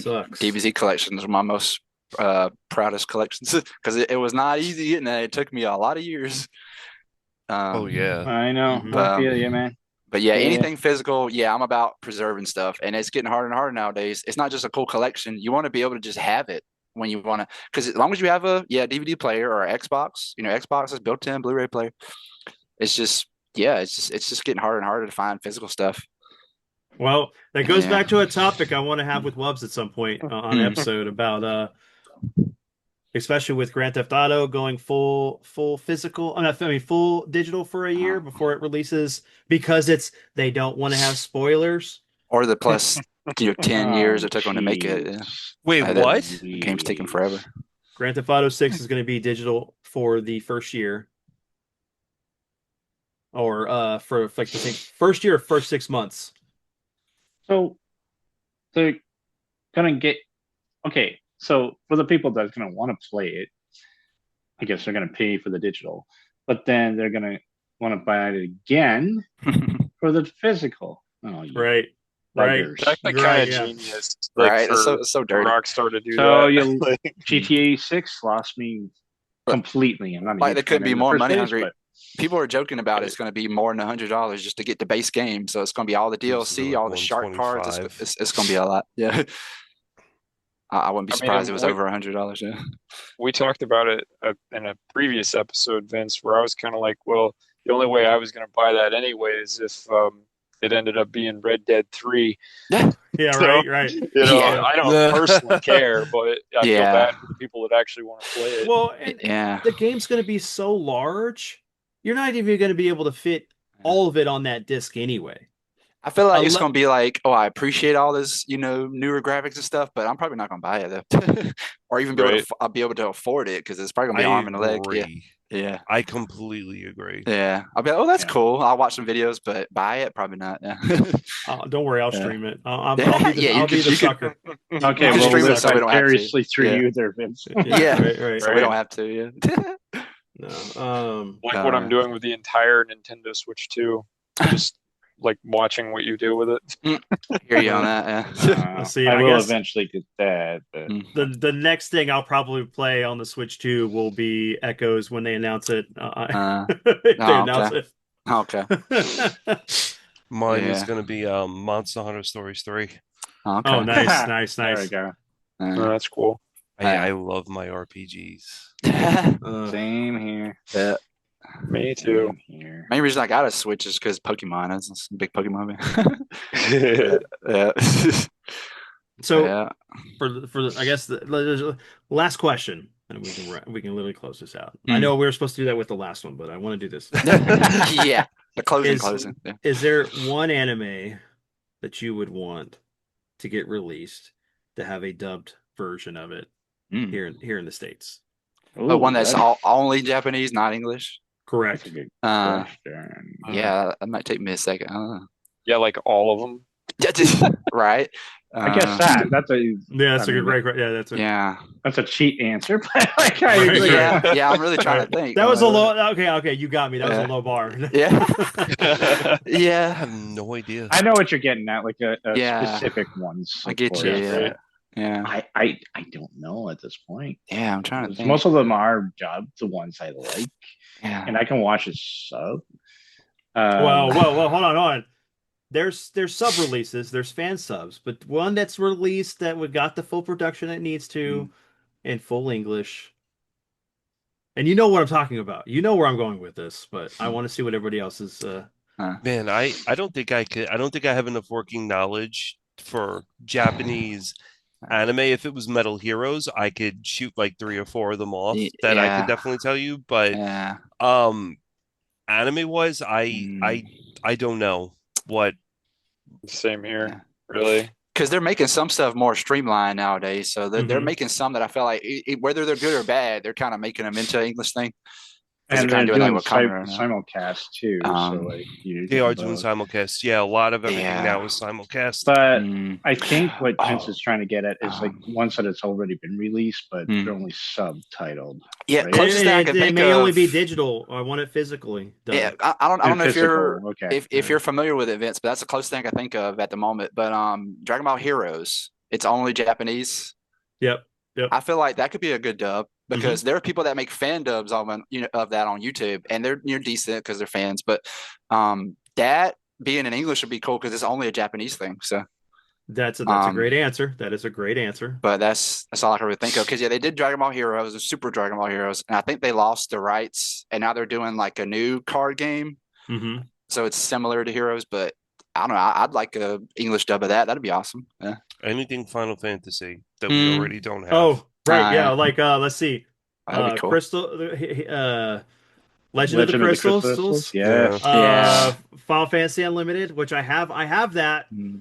S1: Sucks.
S4: DBZ collections are my most proudest collections because it was not easy getting that. It took me a lot of years.
S3: Oh yeah.
S2: I know.
S1: Mhm.
S2: I feel you, man.
S4: But yeah,
S2: Yeah.
S4: anything physical, yeah, I'm about preserving stuff, and it's getting harder and harder nowadays. It's not just a cool collection; you want to be able to just have it when you want to, because as long as you have a DVD player or Xbox, Xbox is built-in Blu-ray player. It's just it's just getting harder and harder to find physical stuff.
S1: Well, that goes
S4: Yeah.
S1: back to a topic I want to have with Wubs at some point on an
S4: Mm.
S1: episode about especially with Grand Theft Auto going full physical. I mean full digital for a year before it releases because they don't want to have spoilers.
S4: Or the plus 10 years
S2: Oh,
S4: it took them to make it. Yeah.
S3: Wait,
S4: That
S3: what?
S4: the game's taking forever.
S1: Grand Theft Auto 6 is going to be digital for the first year. Or for like the first year or first 6 months.
S2: So they're gonna get okay. So for the people that's gonna want to play it, I guess they're gonna pay for the digital, but then they're gonna want to buy it again for the physical. Oh, you
S1: Right. Right.
S2: buggers.
S5: That's like
S1: Right,
S5: kind of
S1: yeah.
S5: genius, like
S4: Right, it's
S5: for
S4: so dirty.
S5: Rockstar to do
S2: So
S5: that.
S2: you
S5: Like,
S2: GTA 6 lost me completely. I'm not a
S4: Like
S2: huge
S4: they couldn't
S2: fan
S4: be
S2: in the
S4: more
S2: first
S4: money
S2: place,
S4: hungry.
S2: but
S4: People are joking about it's going to be more than $100 just to get the base game. So it's going to be all the
S3: Usually
S4: DLC,
S3: like
S4: all the shark cards.
S3: 125.
S4: It's going to be a lot. Yeah, I wouldn't be
S5: I mean,
S4: surprised
S5: and
S4: it was over $100. Yeah.
S5: we talked about it in a previous episode, Vince, where I was kind of like, well, the only way I was going to buy that anyway is if it ended up being Red Dead 3.
S4: Yeah.
S1: Yeah,
S5: So,
S1: right.
S4: Yeah.
S5: I don't personally care, but I feel
S4: Yeah.
S5: bad for the people that actually want to play it.
S1: Well, and
S4: Yeah.
S1: the game's going to be so large, you're not even going to be able to fit all of it on that disc anyway.
S4: I feel like it's
S1: Unle-
S4: going to be like, oh, I appreciate all this, newer graphics and stuff, but I'm probably not going to buy it though, or even
S5: Right.
S4: I'll be able to afford it because it's probably going to be
S3: I
S4: arm and a leg. Yeah.
S3: agree.
S4: Yeah.
S3: I completely agree.
S4: Yeah. I'll be like, oh, that's
S2: Yeah.
S4: cool. I'll watch some videos, but buy it? Probably not. Yeah.
S1: Don't worry, I'll
S4: Yeah.
S1: stream it. I'll
S4: Yeah,
S1: be the,
S4: yeah, you
S1: I'll be
S4: could-
S1: the
S4: you could-
S1: sucker.
S2: okay,
S4: can
S2: well,
S4: stream
S2: we'll
S4: it so we don't have to.
S2: vicariously through
S4: Yeah.
S2: you there, Vince.
S4: Yeah.
S1: right.
S4: So we don't have to. Yeah.
S1: No.
S5: Like what I'm doing with the entire Nintendo Switch 2. Just like watching what you do with it.
S4: Hear you on that. Yeah.
S1: See,
S2: I
S1: I
S2: will
S1: guess-
S2: eventually get that, but
S1: The next thing I'll probably play on the Switch 2 will be Echoes when they announce it. If they announce
S4: Okay.
S1: it.
S3: Mine is
S4: Yeah.
S3: going to be Monster Hunter Stories 3.
S4: Okay.
S1: Oh, nice.
S2: there we go.
S5: Oh, that's cool.
S3: I love my RPGs.
S2: Same here.
S4: Yeah.
S5: Me too.
S2: Same here.
S4: Main reason I got a Switch is because Pokemon. I'm a big Pokemon fan. Yeah.
S1: So
S4: Yeah.
S1: I guess the last question, and we can literally close this out. I
S4: Mm.
S1: know we were supposed to do that with the last one, but I want to do this.
S4: Yeah. The closing. Yeah.
S1: Is there one anime that you would want to get released to have a dubbed version of it
S4: Mm.
S1: here in the States?
S4: But one that's
S2: that's
S4: only Japanese, not English.
S1: Correct.
S2: a good
S4: Uh,
S2: question.
S4: yeah, that might take me a second. I don't know.
S5: Yeah, like all of them.
S4: Right.
S2: I guess that's a
S1: Yeah, that's
S2: I
S1: a
S2: mean,
S1: good yeah, that's a
S4: Yeah.
S2: that's a cheat answer, but like I
S1: Right,
S2: agree.
S4: Yeah. Yeah. I'm really trying to think.
S1: That was a low okay, you got me. That was
S4: Yeah.
S1: a low bar.
S4: Yeah.
S3: I
S4: Yeah.
S3: have no idea.
S2: I know what you're getting at, like a
S4: Yeah.
S2: specific ones.
S4: I get
S2: of
S4: you.
S2: course,
S4: Yeah.
S2: right?
S4: Yeah.
S2: I don't know at this point.
S4: Yeah. I'm trying to think.
S2: Most of them are dubbed, the ones I like,
S4: Yeah.
S2: and I can watch a sub.
S1: Well, hold on. There's sub releases, there's fan subs, but one that's released that we got the full production it needs to in full English. And you know what I'm talking about. You know where I'm going with this, but I want to see what everybody else is
S3: Man, I don't think I could. I don't think I have enough working knowledge for Japanese anime. If it was Metal Heroes, I could shoot like three or four of them off that I could
S4: Yeah,
S3: definitely tell you. But
S4: yeah.
S3: um, anime wise,
S4: Mm,
S3: I don't know what.
S5: Same here,
S4: yeah.
S5: really.
S4: Because they're making some stuff more streamlined nowadays. So they're
S1: Hmm.
S4: making some that I feel like whether they're good or bad, they're kind of making them into an English thing because they're
S2: And
S4: kind of
S2: they're
S4: doing that
S2: doing
S4: with Kamen right now.
S2: simulcast too, so
S4: Um,
S2: like you're
S3: They are
S2: getting
S3: doing
S2: both.
S3: simulcast. Yeah, a lot of everything
S4: yeah.
S3: now is simulcast.
S2: But
S4: Mm,
S2: I think what Prince
S1: Oh,
S2: is trying to get at is like
S4: um,
S2: ones that it's already been released, but they're
S4: mm.
S2: only subtitled,
S4: Yeah,
S2: right?
S4: closest thing I can
S1: it
S4: think
S1: may only
S4: of.
S1: be digital. I want it physically
S4: Yeah,
S1: done.
S4: I
S2: And
S4: don't know if you're
S2: physical. Okay.
S4: if you're familiar with it, Vince, but that's the closest thing I can think of at the moment. But Dragon Ball Heroes, it's only Japanese.
S1: Yep. Yep.
S4: I feel like that could be a good dub
S1: Hmm.
S4: because there are people that make fan dubs of that on YouTube, and they're decent because they're fans. But that being in English would be cool because it's only a Japanese thing. So
S1: That's a
S4: um,
S1: great answer. That is a great answer.
S4: but that's all I can really think of because yeah, they did Dragon Ball Heroes and Super Dragon Ball Heroes, and I think they lost the rights, and now they're doing like a new card game,
S1: Hmm.
S4: so it's similar to Heroes, but I don't know. I'd like a English dub of that. That'd be awesome. Yeah.
S3: Anything Final Fantasy that we
S4: Mm,
S3: already don't have.
S1: Oh, right. Yeah.
S4: yeah.
S1: Like let's see.
S4: That'd be cool.
S1: Crystal Legend of the
S2: Legend of the Crystals.
S1: Crystals.
S2: Yes.
S4: Yeah.
S1: Final Fantasy Unlimited, which I have that
S4: Mm,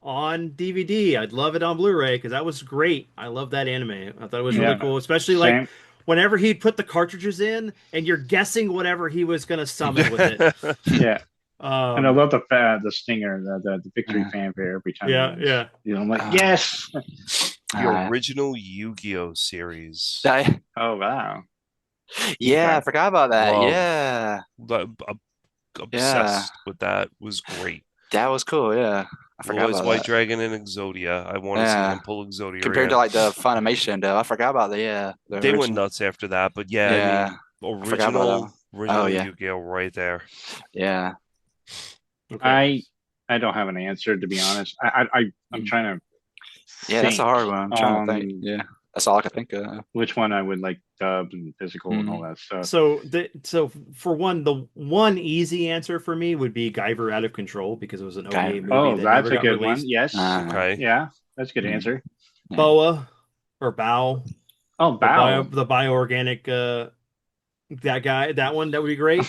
S1: on DVD. I'd love it on Blu-ray because that was great. I love that anime. I thought it was really
S2: Yeah.
S1: cool, especially like
S2: Same.
S1: whenever he'd put the cartridges in and you're guessing whatever he was gonna summon with it.
S2: Yeah. And I
S1: Um,
S2: love the stinger, the victory
S4: uh,
S2: fanfare every time
S1: yeah,
S2: he wins.
S1: yeah.
S2: You know, I'm like,
S4: uh,
S2: yes.
S3: The
S4: uh,
S3: original Yu-Gi-Oh series.
S4: I-
S2: Oh wow.
S4: yeah,
S2: Okay.
S4: I forgot about that.
S3: Love,
S4: Yeah. Yeah.
S3: obsessed with that. Was great.
S4: That was cool. Yeah. I
S3: Blue
S4: forgot
S3: Eyes
S4: about
S3: White
S4: that.
S3: Dragon and Exodia. I want to see
S4: Yeah.
S3: him pull Exodia
S4: Compared to
S3: again.
S4: like the Funimation though. I forgot about the
S3: They went
S4: original.
S3: nuts after that, but yeah, I
S4: Yeah.
S3: mean,
S4: I forgot about that one. Oh
S3: original
S4: yeah.
S3: Yu-Gi-Oh right there.
S4: Yeah.
S1: Okay.
S2: I don't have an answer to be honest. I'm
S4: Mm.
S2: trying to
S4: Yeah, that's a
S2: think
S4: hard one. I'm trying to think.
S2: on
S4: Yeah. That's all I can think of.
S2: which one I would like dubbed and physical and all
S4: Mm.
S2: that stuff.
S1: So for one, the one easy answer for me would be Guyver Out of Control because it was an
S4: Okay.
S1: OVA movie
S2: Oh,
S1: that
S2: that's
S1: never
S2: a
S1: got
S2: good one.
S1: released.
S2: Yes.
S4: Uh,
S3: Okay.
S2: Yeah, that's a good
S4: mm.
S2: answer.
S4: Yeah.
S1: BOA or Bow,
S2: Oh, Bow.
S1: the bioorganic that one that would be great.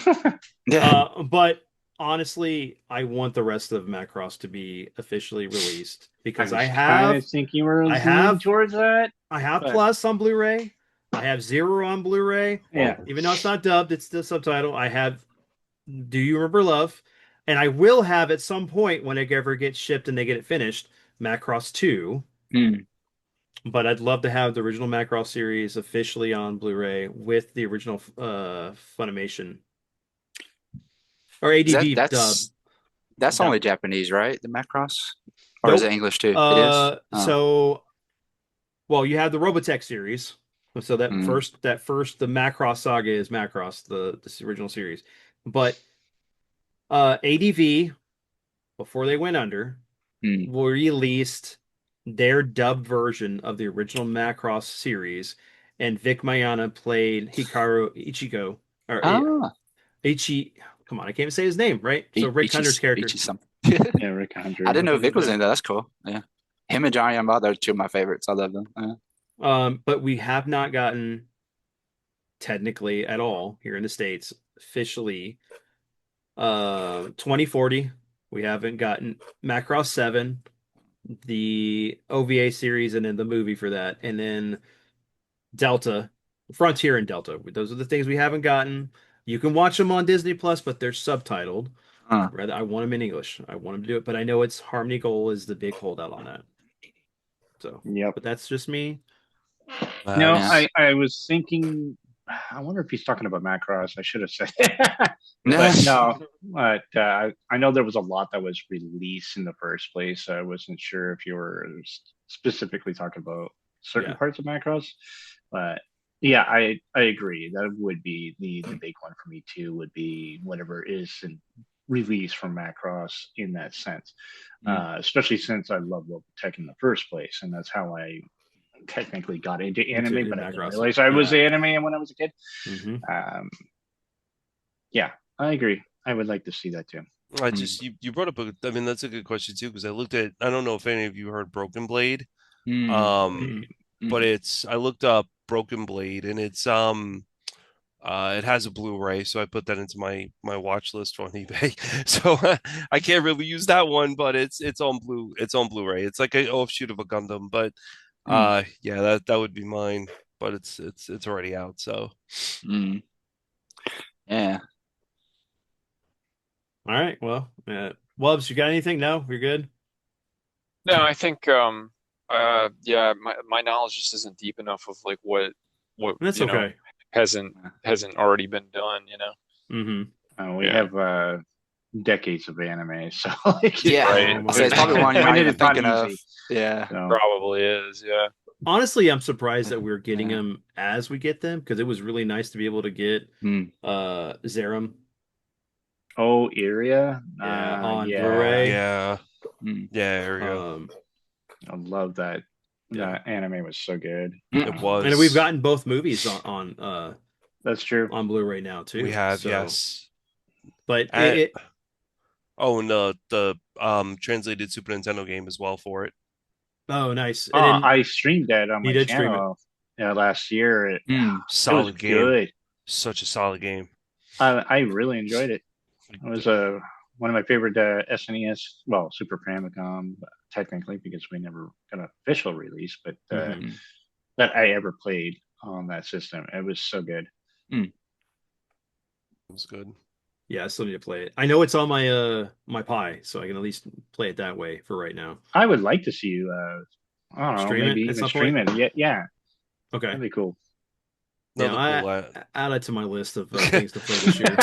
S4: Yeah.
S1: But honestly, I want the rest of Macross to be officially released
S2: I
S1: because
S2: was kind of thinking we were
S1: I
S2: leaning
S1: have
S2: towards that,
S1: I have
S2: but
S1: Plus on Blu-ray. I have Zero on Blu-ray.
S2: yeah.
S1: Even though it's not dubbed, it's the subtitle. I have Do You Remember Love? And I will have at some point when it ever gets shipped and they get it finished, Macross 2.
S4: Mm.
S1: But I'd love to have the original Macross series officially on Blu-ray with the original Funimation or
S4: 'Cause
S1: ADV dub.
S4: That's
S1: That
S4: only Japanese, right? The Macross, or is it
S1: Nope.
S4: English too? It is. Oh.
S1: So well, you have the Robotech series. So
S4: Mm.
S1: the Macross saga is Macross, the original series. But ADV, before they went under,
S4: Mm.
S1: released their dub version of the original Macross series, and Vic Mayana played Hikaru Ichigo or
S4: Ah,
S1: Ichi. Come on, I can't even say his name, right? So Rick Hunter's character.
S4: Ichi something.
S2: Yeah, Rick
S4: I
S2: Hundred.
S4: didn't know
S1: Okay,
S4: Vic was in there. That's cool. Yeah, him and Johnny Yamada are two of my favorites. I love them.
S1: But we have not gotten technically at all here in the States officially 2040. We haven't gotten Macross 7, the OVA series, and then the movie for that, and then Delta, Frontier and Delta. Those are the things we haven't gotten. You can watch them on Disney Plus, but they're subtitled.
S4: Uh,
S1: Rather, I want them in English. I want them to do it, but I know it's Harmony Gold is the big holdout on that. So,
S2: Yep.
S1: but that's just me.
S2: No,
S4: Yeah.
S2: I was thinking. I wonder if he's talking about Macross. I should have said,
S4: nah.
S2: but no. But I know there was a lot that was released in the first place. So I wasn't sure if you were specifically talking about certain
S1: Yeah.
S2: parts of Macross. But yeah, I agree. That would be the big one for me too. Would be whatever is released from Macross in that sense. Especially since I love Robotech in the first place, and that's how I technically got into anime, but I didn't
S1: Macross.
S2: realize I was
S1: Yeah.
S2: anime when I was a kid.
S1: Mhm.
S2: Yeah, I agree. I would like to see that too.
S3: I
S4: Mm.
S3: just you brought up I mean that's a good question too because I don't know if any of you heard Broken Blade.
S4: Mm.
S3: Um
S1: Mm.
S3: but
S4: Mm.
S3: it's I looked up Broken Blade and it has a Blu-ray, so I put that into my watch list on eBay. So I can't really use that one, but it's on Blu-ray. It's like an offshoot of a Gundam, but
S4: Mm.
S3: yeah, that would be mine, but it's already out, so
S4: Mm. Yeah.
S1: All right. Well, Wubs, you got anything? No, you're good.
S5: No, I think yeah, my knowledge just isn't deep enough of like what
S1: That's okay.
S5: hasn't hasn't already been done, you know.
S1: Mm-hmm.
S2: We
S5: Yeah,
S2: have decades of anime, so like
S4: Yeah.
S5: right.
S1: Oh
S4: So
S1: my
S4: it's probably
S1: God.
S4: one you're not
S2: it
S4: even
S2: is not
S4: thinking of.
S2: easy.
S4: Yeah.
S2: So
S5: Probably is, yeah.
S1: Honestly, I'm surprised that we're getting
S4: Yeah.
S1: them as we get them because it was really nice to be able to get
S4: Mm.
S1: Zerum,
S2: oh, Iria,
S1: yeah, on
S2: yeah,
S1: Blu-ray.
S3: yeah,
S4: Mm.
S3: yeah, there we go.
S1: Um,
S2: I love that.
S1: yeah.
S2: That anime was so good.
S3: It
S4: Mm.
S1: And we've
S3: was.
S1: gotten both movies
S2: That's true.
S1: on Blu-ray now
S3: We
S1: too.
S3: have,
S1: So,
S3: yes.
S1: but
S3: And
S1: it
S3: oh, and the translated Super Nintendo game as well for it.
S1: oh nice. And
S2: Oh,
S1: then
S2: I streamed that on
S1: he
S2: my
S1: did stream it.
S2: channel last year.
S4: Mm.
S2: It was
S3: Solid game.
S2: good.
S3: Such a solid game.
S2: I really enjoyed it. It was one of my favorite SNES, well, Super Famicom, technically, because we never got an official release, but
S1: Hmm.
S4: Mm.
S2: that I ever played on that system. It was so good.
S4: Mm.
S3: It was good.
S1: Yeah, I still need to play it. I know it's on my Pi, so I can at least play it that way for right now.
S2: I would like to see you, I don't know,
S1: Stream it
S2: maybe
S1: at
S2: even
S1: some point.
S2: stream it. Yeah, yeah,
S1: Okay.
S2: that'd be cool.
S1: Yeah,
S3: Another
S1: I
S3: cool
S1: add it to my list of things to play this year.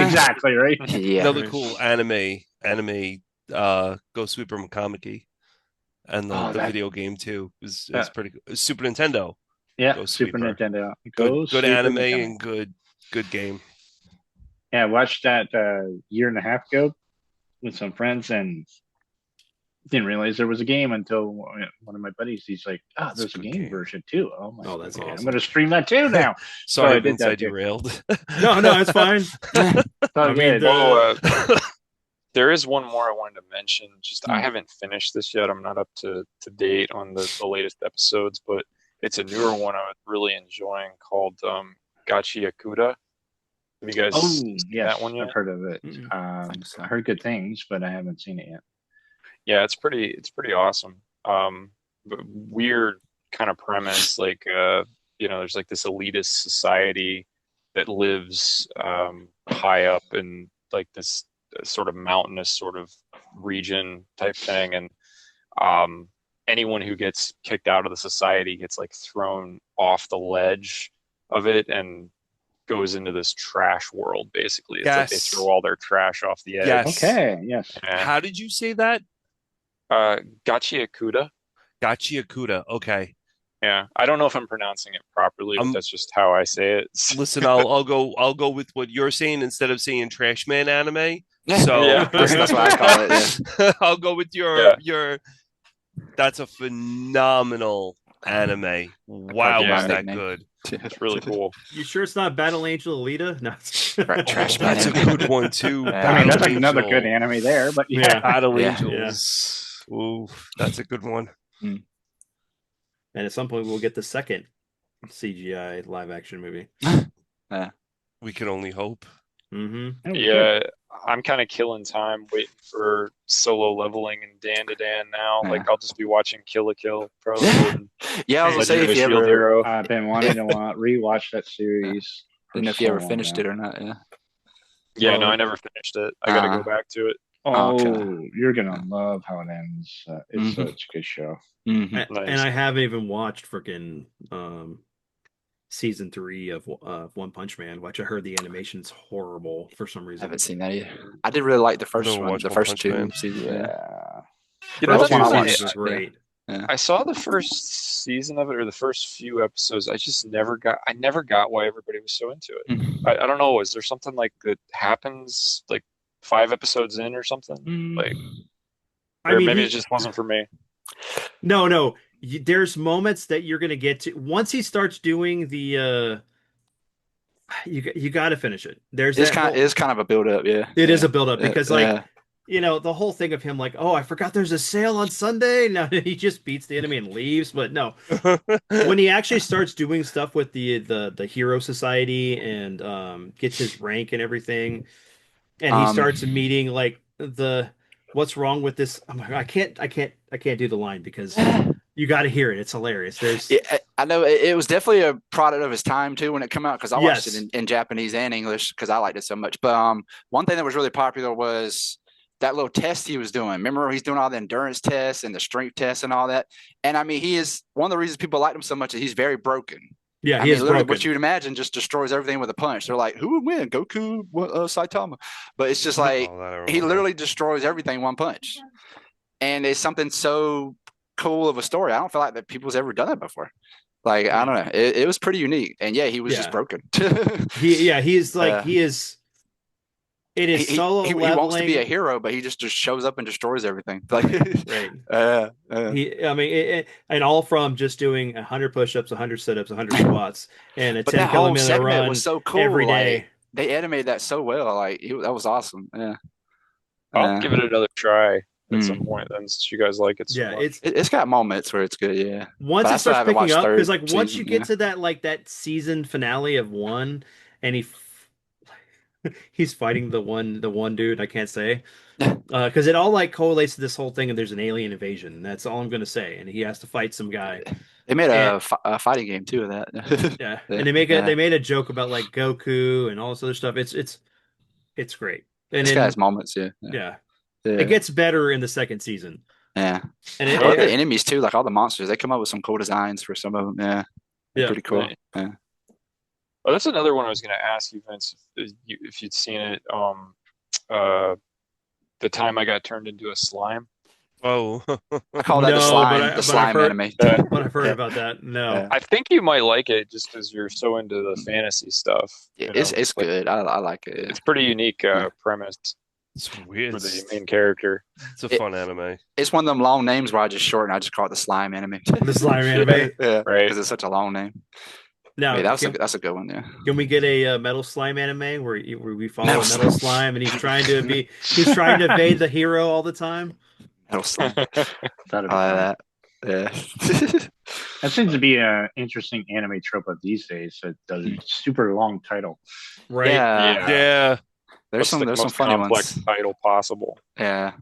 S2: Exactly, right?
S4: Yeah.
S3: another
S1: Right.
S3: cool anime Ghost Sweeper Makamaki and
S2: Oh,
S3: the
S2: that,
S3: video game too is
S2: that
S3: pretty good. Super Nintendo
S2: yeah,
S3: Ghost
S2: Super
S3: Sweeper.
S2: Nintendo. Go
S3: Good
S2: Super
S3: anime
S2: Nintendo.
S3: and good game.
S2: Yeah, I watched that year and a half ago with some friends and didn't realize there was a game until one of my buddies, he's like, oh,
S3: It's a
S2: there's a
S3: good
S2: game
S3: game.
S2: version too. Oh my,
S1: Oh, that's
S2: okay, I'm
S1: awesome.
S2: gonna stream that too now. So
S3: Sorry,
S2: I did
S3: Vince, I
S2: that too.
S3: derailed.
S1: No, no, it's fine.
S2: It's all
S1: I mean,
S2: good.
S5: Well,
S1: the
S5: there is one more I wanted to mention. Just I
S4: Mm.
S5: haven't finished this yet. I'm not up to date on the latest episodes, but it's a newer one I was really enjoying called Gachi Yakuda. Have you guys
S2: Oh
S5: seen that
S2: yes,
S5: one
S2: I've
S5: yet?
S2: heard of it.
S1: Mm-mm.
S4: I think
S2: I
S4: so.
S2: heard good things, but I haven't seen it yet.
S5: Yeah, it's pretty awesome. But weird kind of premise, like there's like this elitist society that lives high up in like this sort of mountainous sort of region type thing, and um, anyone who gets kicked out of the society gets like thrown off the ledge of it and goes into this trash world. Basically, it's like they throw
S3: Yes.
S5: all their trash off the edge.
S3: Yes.
S2: Okay, yes.
S5: Yeah.
S3: How did you say that?
S5: Gachi Akuda.
S3: Gachi Yakuda. Okay.
S5: Yeah, I don't know if I'm pronouncing it properly, but
S3: I'm
S5: that's just how I say it.
S3: listen, I'll go with what you're saying instead of saying trash man anime.
S5: Yeah,
S3: So
S4: That's what I call it. Yeah.
S3: I'll go with
S5: yeah,
S3: your that's a phenomenal anime. Wow,
S4: Called my
S3: was
S5: yeah.
S3: that
S4: nickname.
S3: good?
S5: It's really cool.
S1: you sure it's not Battle Angel Alita? No.
S4: Trash
S3: That's a
S4: man.
S3: good one too.
S4: Yeah.
S2: I mean, that's
S3: Battle
S2: like another good
S3: Angel.
S2: anime there, but yeah.
S1: Yeah,
S3: Battle
S4: Yeah.
S1: yeah.
S3: Angels. Ooh, that's a good one.
S4: Mm.
S1: And at some point we'll get the second CGI live action movie.
S4: Yeah.
S3: We can only hope.
S1: Hmm.
S2: Oh, we should.
S5: Yeah, I'm kind of killing time waiting for solo leveling and Dan to Dan now.
S4: Yeah.
S5: Like I'll just be watching Kill la Kill probably. And
S4: Yeah, I was gonna say
S5: Legend
S4: if
S5: of
S4: you
S5: Shield
S4: ever
S5: Hero.
S2: I've been wanting to rewatch that series for
S4: didn't know if
S2: so
S4: you ever
S2: long
S4: finished
S2: now.
S4: it or not. Yeah.
S5: Yeah, no,
S1: Well,
S5: I never finished it. I got to go
S4: Uh,
S5: back to it.
S2: Oh,
S4: okay.
S2: you're gonna love how it ends. It's
S4: Mhm.
S2: such a good show.
S4: Hmm.
S1: and
S5: Nice.
S1: I haven't even watched freaking season 3 of One Punch Man, which I heard the animation's horrible for some
S4: I
S1: reason.
S4: haven't seen that either. I did really like the first
S3: never
S4: one,
S3: watched
S4: the
S3: One
S4: first
S3: Punch
S4: two
S3: Man.
S4: seasons. Yeah.
S2: Yeah.
S5: You know,
S4: First
S5: that's
S4: one I
S1: Two
S5: funny.
S1: seasons
S4: watched.
S1: are great.
S4: Yeah.
S5: I saw the first season of it or the first few episodes. I never got why everybody was so into it.
S4: Mm.
S5: I don't know. Is there something like that happens like 5 episodes in or something? Like,
S1: I
S5: or
S1: mean,
S5: maybe it just wasn't for me.
S1: no. There's moments that you're gonna get to once he starts doing you got to finish it. There's
S4: It's
S1: that
S4: kind
S1: whole
S4: it's kind of a build up, yeah.
S1: it is
S4: Yeah.
S1: a build up because like
S4: Yeah.
S1: the whole thing of him like, oh, I forgot there's a sale on Sunday. No, he just beats the enemy and leaves. But no, when he actually starts doing stuff with the Hero Society and gets his rank and everything, and he
S4: Um
S1: starts meeting like the what's wrong with this? Oh my God, I can't do the line because you got to hear it. It's hilarious. There's
S4: yeah, I know it was definitely a product of his time too when it came out because I watched it
S1: yes,
S4: in Japanese and English because I liked it so much. But one thing that was really popular was that little test he was doing. Remember, he's doing all the endurance tests and the strength tests and all that. And I mean, he is one of the reasons people liked him so much is he's very broken.
S1: yeah,
S4: I
S1: he
S4: mean,
S1: is
S4: literally, what
S1: broken.
S4: you'd imagine just destroys everything with a punch. They're like, who would win, Goku, Saitama? But it's just like
S3: Oh, that I
S4: he
S3: remember.
S4: literally destroys everything one punch, and it's something so cool of a story. I don't feel like that people's ever done it before. Like I don't
S1: No,
S4: know, it was pretty unique, and yeah, he was just
S1: yeah,
S4: broken.
S1: he's like
S4: uh,
S1: he is. It is solo
S4: he wants to be a
S1: leveling,
S4: hero, but he just shows up and destroys everything. Like,
S1: right?
S4: uh,
S1: I mean, and all from just doing 100 push-ups, 100 sit-ups, 100 squats, and a
S4: but
S1: 10
S4: that whole
S1: kilometer
S4: segment was
S1: run
S4: so
S1: every
S4: cool. Like
S1: day.
S4: they animated that so well. Like that was awesome. Yeah,
S5: I'll
S4: uh,
S5: give it another try at some
S4: mm.
S5: point then, since you guys like it so
S1: Yeah,
S5: much.
S4: It's got moments where it's good. Yeah,
S1: once
S4: but I
S1: it
S4: still
S1: starts
S4: haven't
S1: picking
S4: watched
S1: up, because
S4: third
S1: like once you
S4: season.
S1: get
S4: Yeah,
S1: to that season finale of one, and he's fighting the one dude I can't say, because it all like correlates to this whole thing, and there's an alien invasion. And that's all I'm gonna say, and he has to fight some guy,
S4: they made
S1: and
S4: a fighting game too of that.
S1: yeah,
S4: Yeah,
S1: and they
S4: yeah.
S1: made a joke about like Goku and all this other stuff. It's great, and
S4: It's got
S1: then
S4: its moments. Yeah, yeah,
S1: yeah, it
S4: yeah.
S1: gets better in the second season,
S4: Yeah.
S1: and
S4: I like the
S5: Okay.
S4: enemies too, like all the monsters. They come up with some cool designs for some of them. Yeah, they're
S1: yeah.
S4: pretty cool.
S5: Nice.
S4: Yeah.
S5: Oh, that's another one I was going to ask you, Vince, if you'd seen it. Uh, the time I got turned into a slime.
S3: Oh,
S4: I call that
S1: No,
S4: the
S1: but I've
S4: slime
S1: heard
S4: anime.
S5: Uh,
S1: but I've heard
S5: yeah.
S1: about that. No,
S4: Yeah.
S5: I think you might like it just because you're so into the fantasy stuff.
S4: Yeah,
S5: You
S4: it's
S5: know,
S4: it's
S5: it's like
S4: good. I like it.
S5: it's pretty unique
S4: Yeah.
S5: premise
S3: it's weird.
S5: for the main character.
S3: It's a
S4: It,
S3: fun anime.
S4: it's one of them long names where I just shorten. I just call it the slime anime.
S1: the slime
S5: Yeah,
S1: anime.
S4: Yeah,
S5: right.
S4: because it's such a long name.
S1: Now,
S4: Yeah, that's a good one. Yeah.
S1: can we get a metal slime anime where we follow
S4: Metal
S1: a metal
S4: slime.
S1: slime and he's trying to evade the hero all the time?
S4: Metal slime.
S2: That'd be
S4: I
S2: fun.
S4: like that. Yeah.
S2: That seems to be an interesting anime trope of these days. That does a super long title.
S1: Right.
S4: Yeah.
S5: Yeah,
S3: Yeah.
S4: There's
S5: what's the
S4: some
S5: most
S4: funny
S5: complex
S4: ones.
S5: title possible?
S4: Yeah.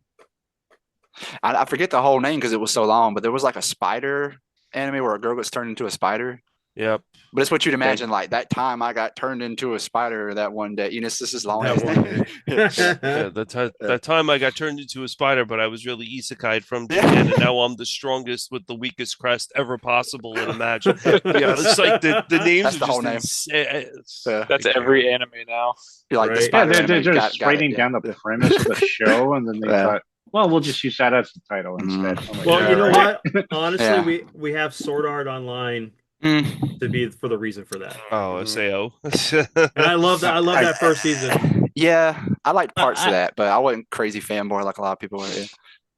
S4: I forget the whole name because it was so long, but there was like a spider anime where a girl gets turned into a spider.
S3: Yep.
S4: But it's what you'd
S5: Okay.
S4: imagine, like that time I got turned into a spider that one day. You know, it's just this long
S1: That
S4: ass
S1: one
S4: name.
S1: day.
S4: Yeah.
S3: Yeah, that time I got turned into a spider, but I was really isekai'd from Japan,
S4: Yeah.
S3: and now I'm the strongest with the weakest crest ever possible and imagine. Yeah, it's like the names
S4: That's
S3: are
S4: the whole
S3: just
S4: name.
S3: insane.
S4: Yeah.
S5: That's every anime now.
S4: You're like the
S1: Right.
S2: Yeah,
S4: spider
S2: they're
S4: anime.
S2: just
S4: Got it.
S2: writing
S4: Yeah.
S2: down the
S4: Yeah.
S2: premise of the show, and then they
S4: Yeah.
S2: thought, well, we'll just use that as the title instead.
S4: Mm.
S2: I'm like,
S1: Well,
S3: Yeah,
S1: you know
S3: right.
S1: what? Honestly,
S4: Yeah.
S1: we have Sword Art Online
S4: Mm.
S1: to be for the reason for that.
S3: Oh,
S5: Mhm.
S3: Sao.
S1: And I love that. I love
S2: I-
S1: that first season.
S4: Yeah, I liked parts of
S2: I-
S4: that, but I wasn't crazy fanboy like a lot of people were. Yeah.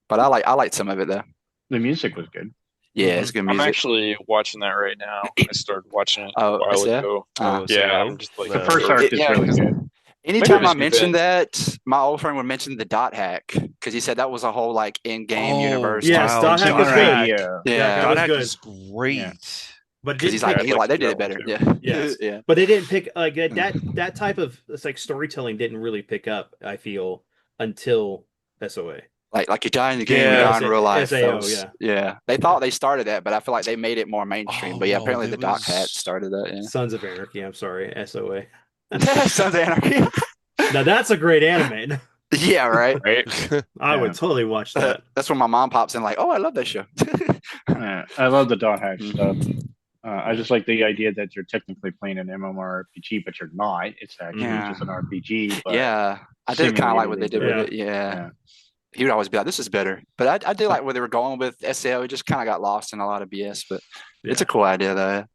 S4: But I liked some of it though.
S2: the music was good.
S4: Yeah,
S1: Mhm.
S4: it's good
S5: I'm
S4: music.
S5: actually watching that right now. I started watching it a
S4: Oh,
S5: while
S4: yeah.
S5: ago.
S3: Oh,
S5: Yeah,
S3: Sao.
S5: I'm just like
S1: The
S3: No.
S1: first arc is
S4: Yeah,
S1: really
S4: 'cause
S1: good.
S4: anytime I
S5: just
S4: mentioned
S5: Vince.
S4: that, my old friend would mention the dot hack because he said that was a whole like in-game
S3: Oh,
S4: universe
S1: Yes,
S4: type
S3: wow.
S1: Dot
S4: thing.
S1: Hack was
S2: Similar
S1: good.
S2: idea.
S1: Dot
S4: Yeah,
S1: Hack
S3: Dot
S1: was
S3: Hack
S1: good,
S3: is great.
S1: but it
S4: because
S1: didn't
S4: he's like
S1: pick.
S5: I'd like
S4: they
S5: to
S4: did
S5: do
S4: it
S5: that one
S4: better.
S5: too.
S4: Yeah,
S1: Yes,
S4: yeah.
S1: but they didn't pick like that type of it's like storytelling didn't really pick up, I feel, until SOA.
S4: Like you die in the game, you
S3: Yeah.
S4: die in real life. That
S1: SAO,
S4: was
S1: yeah.
S4: yeah. They thought they started that, but I feel like they made it more mainstream.
S3: Oh
S4: But yeah,
S3: no,
S4: apparently
S3: there
S4: the doc hat
S3: was
S4: started that.
S1: Sons of Anarchy, I'm sorry, SOA.
S4: Yeah, Sons of Anarchy.
S1: Now that's a great anime.
S4: Yeah, right.
S5: Right?
S1: I would
S2: Yeah.
S1: totally watch that.
S4: That's when my mom pops in, like, oh, I love that show.
S2: I love the dot hack stuff.
S4: Mhm.
S2: I just like the idea that you're technically playing an MMORPG, but you're not. It's actually
S4: Yeah.
S2: just an RPG. But
S4: Yeah, I did kind of like what they did with
S1: Yeah.
S4: it. Yeah.
S2: Yeah.
S4: He would always be like, "This is better," but I do like where they were going with SAO. It just kind of got lost in a lot of BS, but it's a cool idea though.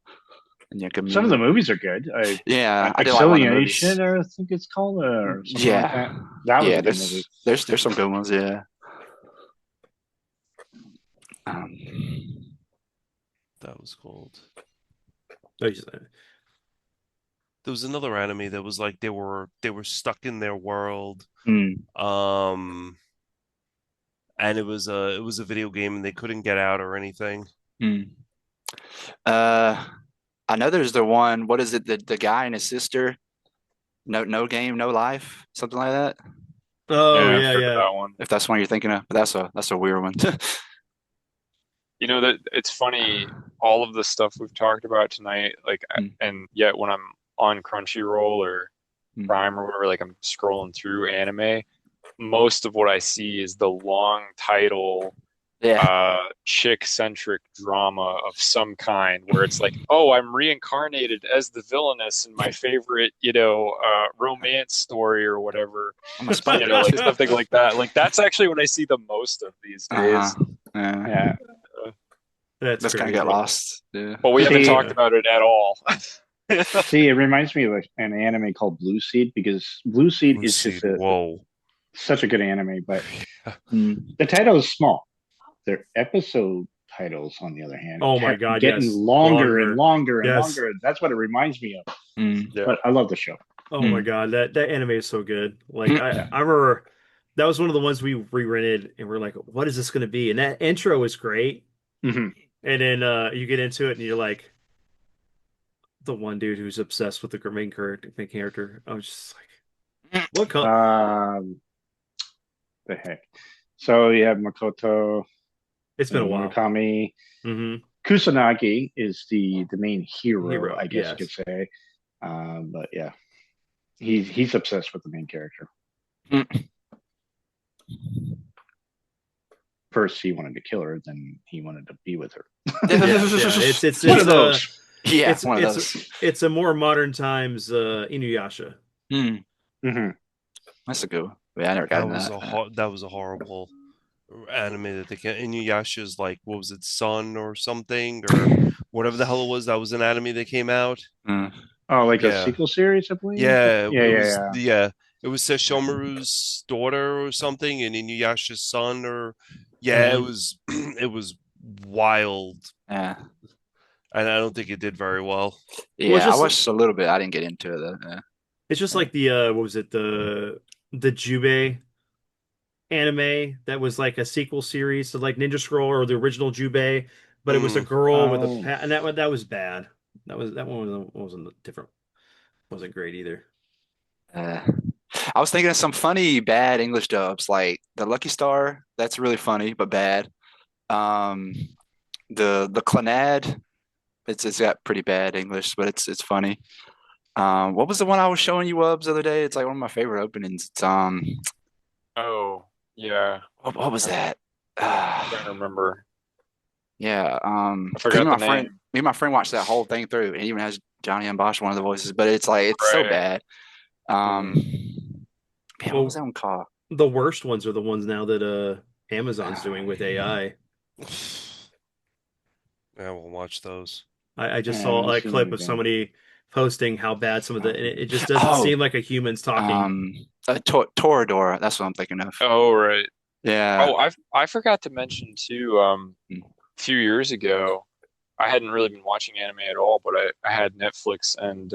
S4: And yeah, good
S2: Some of the
S4: movie.
S2: movies are good.
S4: Yeah, I did like one of the movies.
S2: Exiliation, I think it's called, or something like that.
S4: Yeah,
S2: That was
S4: yeah.
S2: a good movie.
S4: There's some good ones. Yeah. Um,
S3: that was cold.
S1: Oh, you said-
S3: there was another anime that was like they were stuck in their world.
S4: Mm,
S3: Um, and it was a video game and they couldn't get out or anything.
S4: mm. Uh, I know there's the one. What is it? The guy and his sister. No game, no life, something like that.
S1: Oh
S5: Yeah, I've
S1: yeah,
S5: heard of
S1: yeah.
S5: that one.
S4: If that's one you're thinking of, but that's a weird one.
S5: You know that it's funny, all of the stuff we've talked about tonight,
S4: Mm,
S5: and yet when I'm on Crunchyroll or
S4: mm.
S5: Prime or whatever, like I'm scrolling through anime, most of what I see is the long title
S4: Yeah.
S5: chick-centric drama of some kind where it's like, oh, I'm reincarnated as the villainess in my favorite, romance story or whatever,
S4: I'm a spider.
S5: like something like that. Like that's actually what I see the most of these
S4: Uh-huh.
S5: days.
S4: Yeah.
S5: Yeah.
S1: That's
S4: Just kind of get
S1: crazy.
S4: lost. Yeah.
S5: But we haven't
S2: See,
S5: talked about it at all.
S2: see, it reminds me of an anime called Blue Seed because Blue Seed
S3: Blue
S2: is just
S3: Seed, whoa.
S2: such a good anime, but
S4: Mm.
S2: the title is small. Their episode titles, on the other hand,
S1: Oh my
S2: kept
S1: God,
S2: getting
S1: yes.
S2: longer and
S1: Longer.
S2: longer and
S1: Yes.
S2: longer. That's what it reminds me of.
S4: Mm.
S5: Yeah.
S2: But I love the show.
S1: Oh my
S4: Mm.
S1: God, that anime is so good. Like
S4: Mm.
S1: I remember that was one of the ones we re-rented and we're like, what is this gonna be? And that intro is great.
S2: Hmm.
S1: And then you get into it and you're like the one dude who's obsessed with the main character. I was just like, what co
S2: The heck. So you have Makoto
S1: It's been a while.
S2: Murakami.
S1: Hmm.
S2: Kusanagi is the main hero,
S1: Hero,
S2: I guess you
S1: yes.
S2: could say. But yeah, he's obsessed with the main character.
S4: Mm.
S2: First, he wanted to kill her, then he wanted to be with her.
S1: Yeah, yeah. It's
S2: One
S1: it's
S2: of those.
S4: Yeah,
S1: it's
S4: one of
S1: it's
S4: those.
S1: it's a more modern times Inuyasha.
S4: Mm.
S2: Hmm.
S4: That's a good one. Yeah, I never got
S3: That
S4: into
S3: was
S4: that.
S3: that was a horrible anime that they can. Inuyasha's like, what was it, Sun or something or whatever the hell it was. That was an anime that came out.
S4: Mm.
S2: Oh, like a
S3: Yeah,
S2: sequel series, I believe.
S3: yeah.
S2: Yeah,
S3: It
S2: yeah,
S3: was
S2: yeah.
S3: it was Sesshomaru's daughter or something, and Inuyasha's son. Or yeah, it
S1: Hmm.
S3: was it was wild,
S4: Yeah.
S3: and I don't think it did very well.
S1: Well,
S4: Yeah, I watched a little bit. I didn't get into it though. Yeah.
S1: it's just like the what was it, the Jubei anime that was like a sequel series to like Ninja Scroll or the original Jubei, but it was a
S3: Mm.
S1: girl with a
S2: Oh,
S1: and that was bad. That one wasn't different. Wasn't great either.
S4: Uh, I was thinking of some funny bad English dubs, like the Lucky Star. That's really funny but bad. Um, the Clannad. It's got pretty bad English, but it's funny. What was the one I was showing you Wubs the other day? It's like one of my favorite openings. It's
S5: Oh, yeah.
S4: what was
S5: I'm
S4: that?
S5: trying to remember.
S4: Yeah,
S5: I
S4: 'cause
S5: forgot the name.
S4: me and my friend watched that whole thing through, and it even has Johnny and Bosch one of the voices, but it's like it's so
S5: Right.
S4: bad. Um,
S5: Mm.
S4: yeah, what was
S1: Well,
S4: that one called?
S1: the worst ones are the ones now that Amazon's doing with AI.
S3: Yeah, we'll watch those.
S1: I just
S2: I
S1: saw
S2: haven't
S1: a
S2: seen
S1: clip of
S2: anything.
S1: somebody posting how bad some of the and it just doesn't
S4: Oh,
S1: seem like a human's talking.
S4: um, Toradora. That's what I'm thinking of.
S5: Oh, right.
S4: Yeah.
S5: Oh, I forgot to mention too, a few years ago, I hadn't really been watching anime at all, but I had Netflix and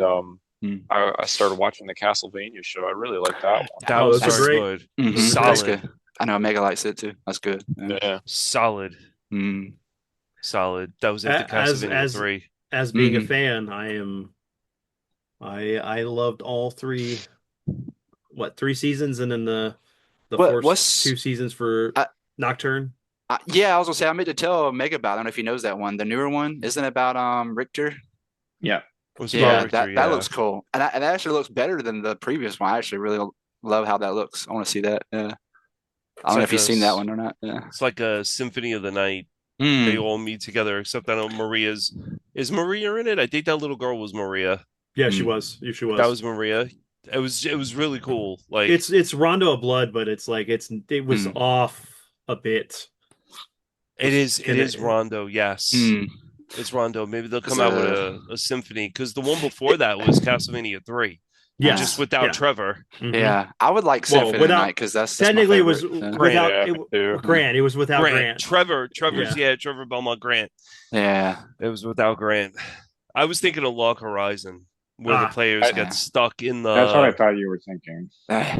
S4: Mm.
S5: I started watching the Castlevania show. I really liked that one.
S3: That
S1: Oh,
S3: was
S1: those are
S3: very
S4: That's
S1: great.
S3: good.
S1: Those are
S4: that's
S1: great.
S3: Solid,
S4: good. I know Mega likes it too. That's good. Yeah.
S5: Yeah.
S3: solid,
S4: Mm.
S3: solid. That was after
S1: As
S3: Castlevania 3.
S1: as being a
S4: Hmm.
S1: fan, I loved all three seasons and then the first two
S4: What's
S1: seasons for
S4: I,
S1: Nocturne.
S4: yeah, I was gonna say I meant to tell Mega about. I don't know if he knows that one. The newer one isn't it about Richter?
S2: Yeah.
S3: It was about
S4: Yeah,
S3: Richter,
S4: that
S3: yeah.
S4: looks cool, and that actually looks better than the previous one. I actually really love how that looks. I want to see that. Yeah, I
S3: It's
S4: don't know
S3: like
S4: if you've seen that one or not. Yeah.
S3: it's like a Symphony of the Night. They
S4: Mm.
S3: all meet together, except I know Maria's. Is Maria in it? I think that little girl was Maria.
S1: Yeah, she
S4: Mm.
S1: was. She
S3: That
S1: was.
S3: was Maria. It was really cool. Like
S1: It's Rondo of Blood, but it's like it was
S4: Mm.
S1: off a bit.
S3: it is Rondo, yes.
S4: Mm.
S3: It's Rondo. Maybe they'll
S4: It's
S3: come out with a symphony because the one before that was Castlevania 3, just
S1: Yes.
S3: without
S1: Yeah.
S3: Trevor.
S1: Hmm.
S4: Yeah, I would like
S1: Well,
S4: Symphony of the
S1: without
S4: Night because that's my
S1: technically it was
S4: favorite. Yeah.
S3: Grant.
S1: without
S5: Yeah,
S1: it
S5: me too.
S1: Grant. It was without Grant.
S3: Trevor's
S1: Yeah.
S3: Trevor Belmont Grant.
S4: Yeah.
S3: It was without Grant. I was thinking of Log Horizon. where the players
S2: I-
S3: get stuck in
S2: That's what I
S3: the.
S2: thought you were thinking.
S4: Ah,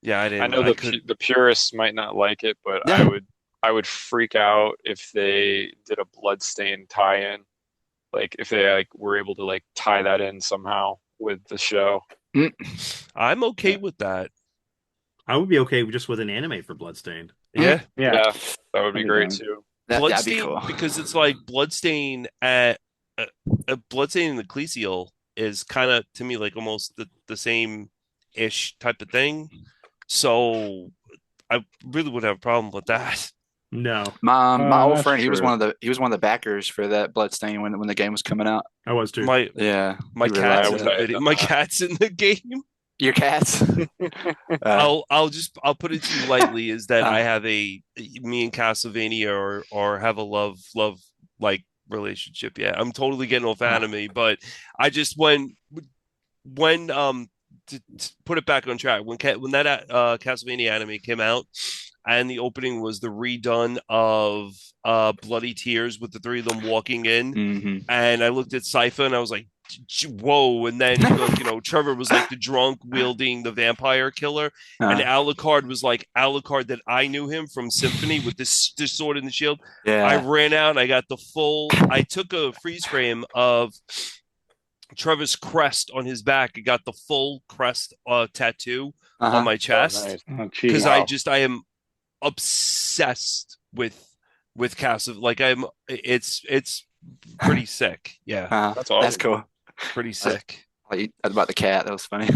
S3: Yeah, I
S5: I
S3: didn't.
S5: know
S3: I could.
S5: the purists might not like it, but
S4: yeah.
S5: I would freak out if they did a Bloodstained tie-in. Like if they like were able to like tie that in somehow with the show.
S4: Mm.
S3: I'm okay
S2: Yeah.
S3: with that.
S1: I would be okay just with an anime for Bloodstained.
S3: Yeah,
S2: Yeah.
S5: Yeah, that would be
S2: I'd be
S5: great
S2: down.
S5: too.
S4: That'd be
S3: Bloodstain
S4: cool.
S3: because it's like Bloodstain at Bloodstain and the Ecclesial is kind of to me like almost the same ish type of thing. So I really would have a problem with that.
S1: No,
S4: My old
S2: That's
S4: friend,
S2: true.
S4: he was one of the backers for that Bloodstain when the game was coming out.
S1: I was too.
S3: My
S4: Yeah,
S3: my
S4: he really
S5: I
S3: cat's
S4: liked
S3: in
S5: wish
S3: the
S4: it.
S5: I had
S3: video.
S5: done
S3: My
S5: that.
S3: cat's in the game.
S4: Your cats.
S3: I'll put it to you lightly is that I
S4: uh,
S3: have me and Castlevania or have a love like relationship. Yeah, I'm totally getting off
S4: uh,
S3: anime, but I just when to put it back on track when that Castlevania anime came out and the opening was the redone of Bloody Tears with the three of them walking in
S4: hmm
S3: and I looked at Sypha and I was like whoa and then like Trevor was like the drunk wielding the vampire killer and Alucard was like Alucard that I knew him from Symphony with this sword and the shield. I
S4: yeah.
S3: ran out and I took a freeze frame of Trevor's crest on his back. I got the full crest tattoo on
S4: Uh-huh.
S3: my
S5: Oh,
S3: chest
S5: nice.
S2: Oh,
S3: because
S2: geez.
S3: I
S5: Wow.
S3: just I am obsessed with Castle. Like it's pretty sick. Yeah,
S5: That's
S4: That's
S5: awesome.
S4: cool.
S3: pretty sick.
S4: Like about the cat, that was funny.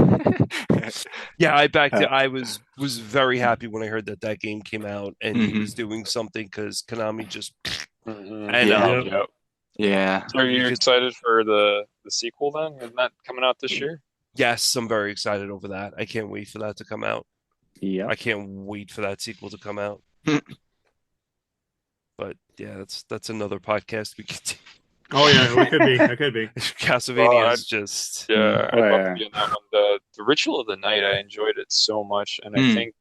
S3: Yeah, I backed
S4: Uh,
S3: it. I was very happy when I heard that game came out and he
S4: mhm.
S3: was doing something because Konami just and
S4: Yeah.
S1: Yep.
S5: Yep.
S4: Yeah.
S5: So are you
S3: because
S5: excited for the sequel then? Isn't that coming out this year?
S3: yes, I'm very excited over that. I can't wait for that to come out.
S2: Yep.
S3: I can't wait for that sequel to come out. But yeah, that's another podcast we could do.
S1: Oh yeah, we could be. I could be.
S3: Castlevania
S5: Well,
S3: is just
S5: Yeah,
S2: Oh,
S5: I'd love to
S2: yeah.
S5: be in that one. The Ritual of the Night, I enjoyed it so much, and I
S4: Mm.
S5: think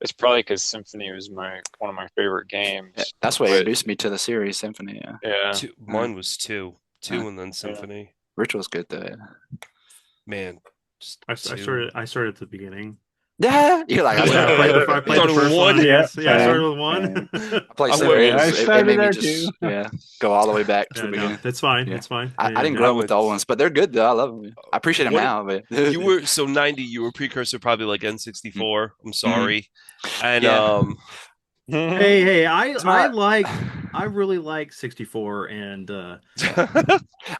S5: it's probably because Symphony was one of my favorite
S4: Yeah,
S5: games.
S4: that's what
S5: But
S4: introduced me to the series Symphony. Yeah.
S5: yeah,
S3: two. Mine was two,
S4: Uh,
S3: and then Symphony.
S4: Ritual's good though. Yeah.
S3: Man, just
S1: I
S3: two.
S1: started at the beginning.
S4: Yeah. You're like,
S1: Yeah, I played the
S3: Started with
S1: first
S3: one?
S1: one.
S2: Yeah,
S1: Yes, yeah, I
S2: same,
S1: started with one.
S4: I played
S3: I
S4: Symphony.
S3: went-
S2: I
S4: It
S2: started
S4: made me
S2: there
S4: just
S2: too.
S4: go all the way back to
S1: Yeah,
S4: the
S1: no,
S4: beginning.
S1: that's fine.
S4: Yeah.
S1: That's fine.
S4: I didn't
S3: I
S4: grow up with the
S3: went-
S4: old ones, but they're good though. I love them. I appreciate them
S3: What-
S4: now, but
S3: You were so 90. You were precursor, probably like N64. I'm sorry, and
S4: Yeah.
S1: Hey,
S4: It's my-
S1: I really like 64 and
S4: I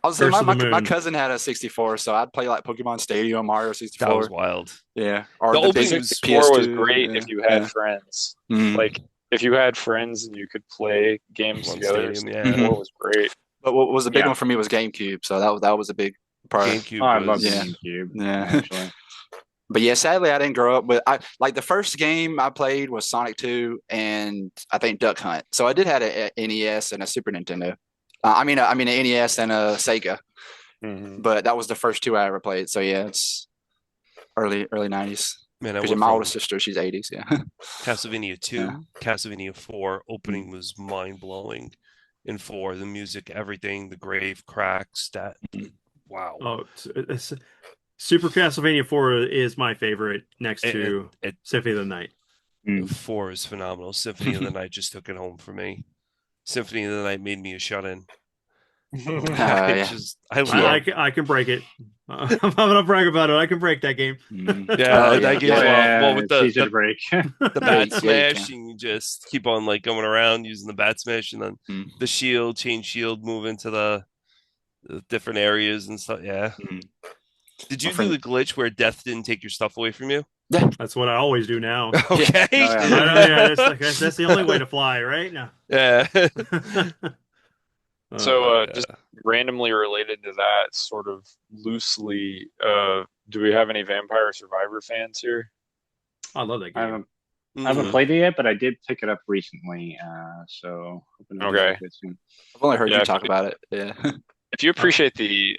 S4: was saying
S1: Curse of the
S4: my
S1: Moon.
S4: cousin had a 64, so I'd play like Pokemon Stadium, Mario
S3: that
S4: 64.
S3: was wild.
S4: Yeah, or
S3: The
S4: the
S3: opening
S4: basic
S3: was-
S5: 64 was
S4: PS2.
S5: great
S4: Yeah.
S5: if you had
S4: Yeah.
S5: friends.
S4: Mhm.
S5: Like if you had friends and you could play games
S3: Pokemon
S5: together,
S3: Stadium, yeah.
S5: 64 was great.
S4: But what was a big
S2: Yeah.
S4: one for me was GameCube, so that was a big part.
S3: GameCube
S2: Oh, I love
S3: was
S4: Yeah.
S2: GameCube.
S4: Yeah.
S2: Actually.
S4: But yeah, sadly I didn't grow up with I like the first game I played was Sonic 2 and I think Duck Hunt. So I did have a NES and a Super Nintendo. I mean an NES and a Sega,
S5: Mhm.
S4: but that was the first two I ever played. So yeah, it's early 90s.
S3: man. I
S4: Because
S3: went
S4: my
S3: from
S4: oldest sister, she's 80s. Yeah.
S3: Castlevania 2,
S4: Yeah.
S3: Castlevania 4 opening was mind blowing. In 4, the music, everything, the grave cracks. That wow.
S1: oh, Super Castlevania 4 is my favorite next
S3: It-
S1: to
S3: it-
S1: Symphony of the Night.
S3: 4 is phenomenal. Symphony of the Night just took it home for me. Symphony of the Night made me a shut in.
S4: Yeah.
S3: I love
S1: I can break it. I'm gonna brag about it. I can break that game.
S3: Yeah,
S4: Oh,
S3: that game's well, with
S2: it's easy
S3: the
S2: to break.
S3: bat
S4: Yeah, you
S3: smash,
S4: can.
S3: and you just keep on like going around using the bat smash, and then
S4: Mm.
S3: the shield, change shield, move into the different areas and stuff. Yeah.
S4: Mm.
S3: Did you
S4: My
S3: do
S4: friend-
S3: the glitch where death didn't take your stuff away from you?
S1: That's what I always do now.
S3: Okay.
S2: Oh, yeah.
S1: I know, yeah, that's the only way to fly, right? No.
S3: Yeah.
S5: So,
S3: yeah.
S5: just randomly related to that, sort of loosely, do we have any Vampire Survivor fans here?
S1: I love that
S2: I
S1: game.
S2: haven't
S3: Mhm.
S2: played it yet, but I did pick it up recently. So hoping to
S5: Okay.
S2: do it soon.
S4: I've only heard
S5: Yeah,
S4: you
S5: if
S4: talk
S5: you-
S4: about it. Yeah.
S5: If you appreciate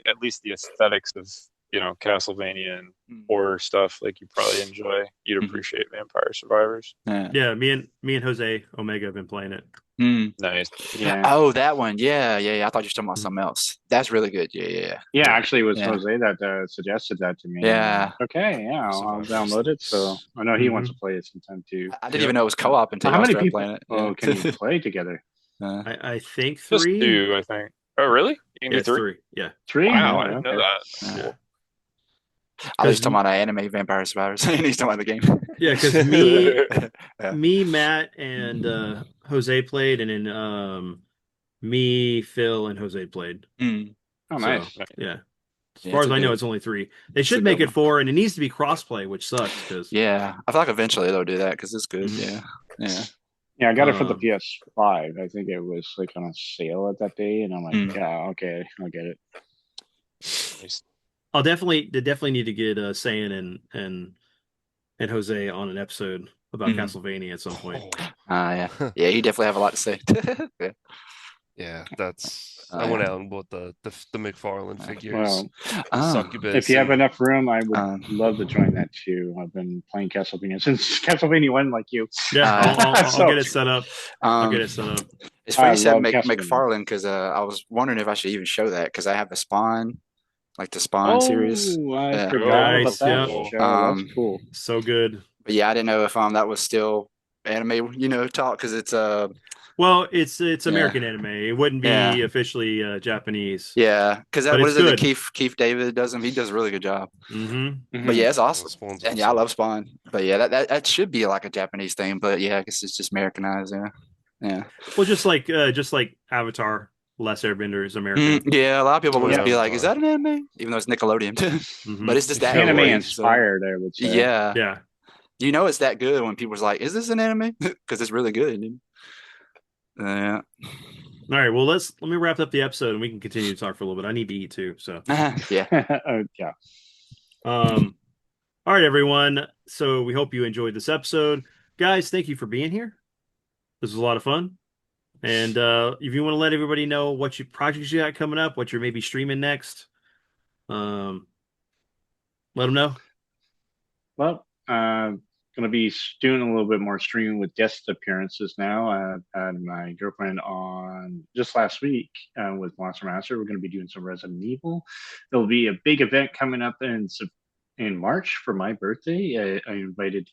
S5: at least the aesthetics of Castlevania and
S4: Mm.
S5: horror stuff, like you probably enjoy. You'd
S4: Mhm.
S5: appreciate Vampire Survivors.
S4: Yeah.
S1: Yeah, me and Jose Omega have been playing it.
S4: Mm.
S5: Nice.
S2: Yeah.
S4: Oh, that one. Yeah, yeah, yeah. I thought you were talking about
S1: Mhm.
S4: something else. That's really good. Yeah, yeah,
S2: Yeah,
S1: Yeah.
S2: actually, it was
S4: yeah.
S2: Jose that suggested that to me, and I'm
S4: Yeah.
S2: like, okay, yeah, I'll
S3: Survivors.
S2: download it. So I know he wants to
S1: Hmm.
S2: play it sometime too.
S4: I didn't
S1: Yep.
S4: even know it was
S2: Uh,
S4: co-op until
S2: how
S4: y'all
S2: many
S4: started
S2: people
S4: playing it. Yeah.
S2: can you play together?
S4: Uh,
S1: I think
S5: Just
S1: three.
S5: two, I think. Oh, really? You can
S1: Yeah,
S5: do
S1: it's
S5: three?
S1: three. Yeah,
S2: Three?
S5: Wow,
S2: Oh,
S5: I didn't know
S2: okay.
S5: that. That's
S4: uh,
S5: cool.
S4: I was
S1: because
S4: just talking about anime Vampire Survivors, and he's talking about the game.
S1: yeah, because me,
S4: Yeah.
S1: me, Matt, and Jose played, and then me, Phil, and Jose played.
S4: Mm.
S2: Oh,
S1: So
S2: nice.
S1: yeah, as
S4: Yeah,
S1: far as I know, it's only three. They
S4: it's a
S1: should
S4: good
S1: make it
S4: one.
S1: four, and it needs to be crossplay, which sucks because
S4: Yeah, I feel like eventually they'll do that because it's good.
S1: Mhm.
S4: Yeah, yeah.
S2: Yeah, I got it for the
S1: um,
S2: PS5. I think it was like on a sale at that day, and I'm like,
S4: Mm.
S2: yeah, okay, I'll get it.
S5: Nice.
S1: they definitely need to get Sayin and Jose on an episode about
S4: Mm.
S1: Castlevania at some point.
S4: Yeah, yeah. You definitely have a lot to say. Yeah,
S3: Yeah, that's I
S4: yeah.
S3: went out and bought the McFarlane figures,
S2: Well,
S3: the
S4: Oh,
S2: if
S3: Succubus,
S2: you have
S3: and
S2: enough room, I would
S4: um,
S2: love to join that too. I've been playing Castlevania since Castlevania 1, like you.
S1: Yeah,
S4: uh,
S1: I'll
S2: So
S1: get it set up. I'll get
S4: um,
S1: it set up.
S4: it's funny
S2: I
S4: you said
S2: love Castlevania.
S4: McFarlane because I was wondering if I should even show that because I have the Spawn, like the Spawn series.
S2: Oh, I
S4: Yeah.
S2: forgot about
S3: oh,
S1: Nice.
S2: that
S1: Yep.
S3: cool.
S2: show. That's
S4: Um,
S2: cool.
S1: So good.
S4: but yeah, I didn't know if that was still anime, talk because it's
S1: Well, it's
S4: yeah,
S1: American anime. It wouldn't
S4: yeah,
S1: be officially Japanese,
S4: yeah. Because
S1: but
S4: what
S1: it's
S4: is it that
S1: good.
S4: Keith David does him? He does a really good job.
S1: Hmm.
S4: But yeah,
S2: Hmm.
S4: it's awesome.
S3: Spawn's
S4: And yeah, I
S3: awesome.
S4: love Spawn. But yeah, that should be like a Japanese thing. But yeah, I guess it's just Americanized. Yeah, yeah.
S1: Well, just like Avatar, Last Airbender is American.
S4: Yeah, a lot of people
S3: Oh
S4: would
S3: yeah,
S2: Yeah,
S4: be like, "Is
S3: Avatar.
S4: that an anime?" Even though it's Nickelodeon,
S1: Hmm.
S4: but it's just that
S2: anime
S4: animated. So
S2: inspired, I would say.
S4: yeah,
S1: Yeah.
S4: it's that good when people's like, "Is this an anime?" Because it's really good. Yeah,
S1: All right. Well, let me wrap up the episode and we can continue to talk for a little bit. I need to eat too. So,
S4: yeah.
S2: Yeah.
S1: um, all right, everyone. So we hope you enjoyed this episode, guys. Thank you for being here. This was a lot of fun. And if you want to let everybody know what projects you got coming up, what you're maybe streaming next, um, let them know.
S2: Well, going to be doing a little bit more streaming with guest appearances now. I had my girlfriend on just last week with Monster Master. We're going to be doing some Resident Evil. There'll be a big event coming up in March for my birthday. I invited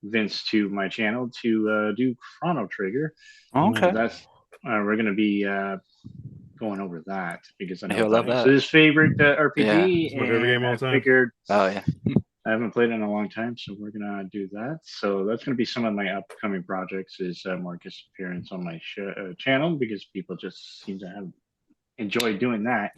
S2: Vince to my channel to do Chrono Trigger.
S4: Okay,
S2: That's we're going to be going over that because I know
S4: he'll love
S2: that is
S4: that.
S2: his favorite
S4: Yeah.
S2: RPG,
S1: It's my favorite game
S2: and
S1: of
S2: I
S1: all time.
S2: figured
S4: Oh yeah.
S2: I haven't played it in a long time, so we're gonna do that. So that's gonna be some of my upcoming projects is more guest appearance on my channel because people just seem to have enjoyed doing that,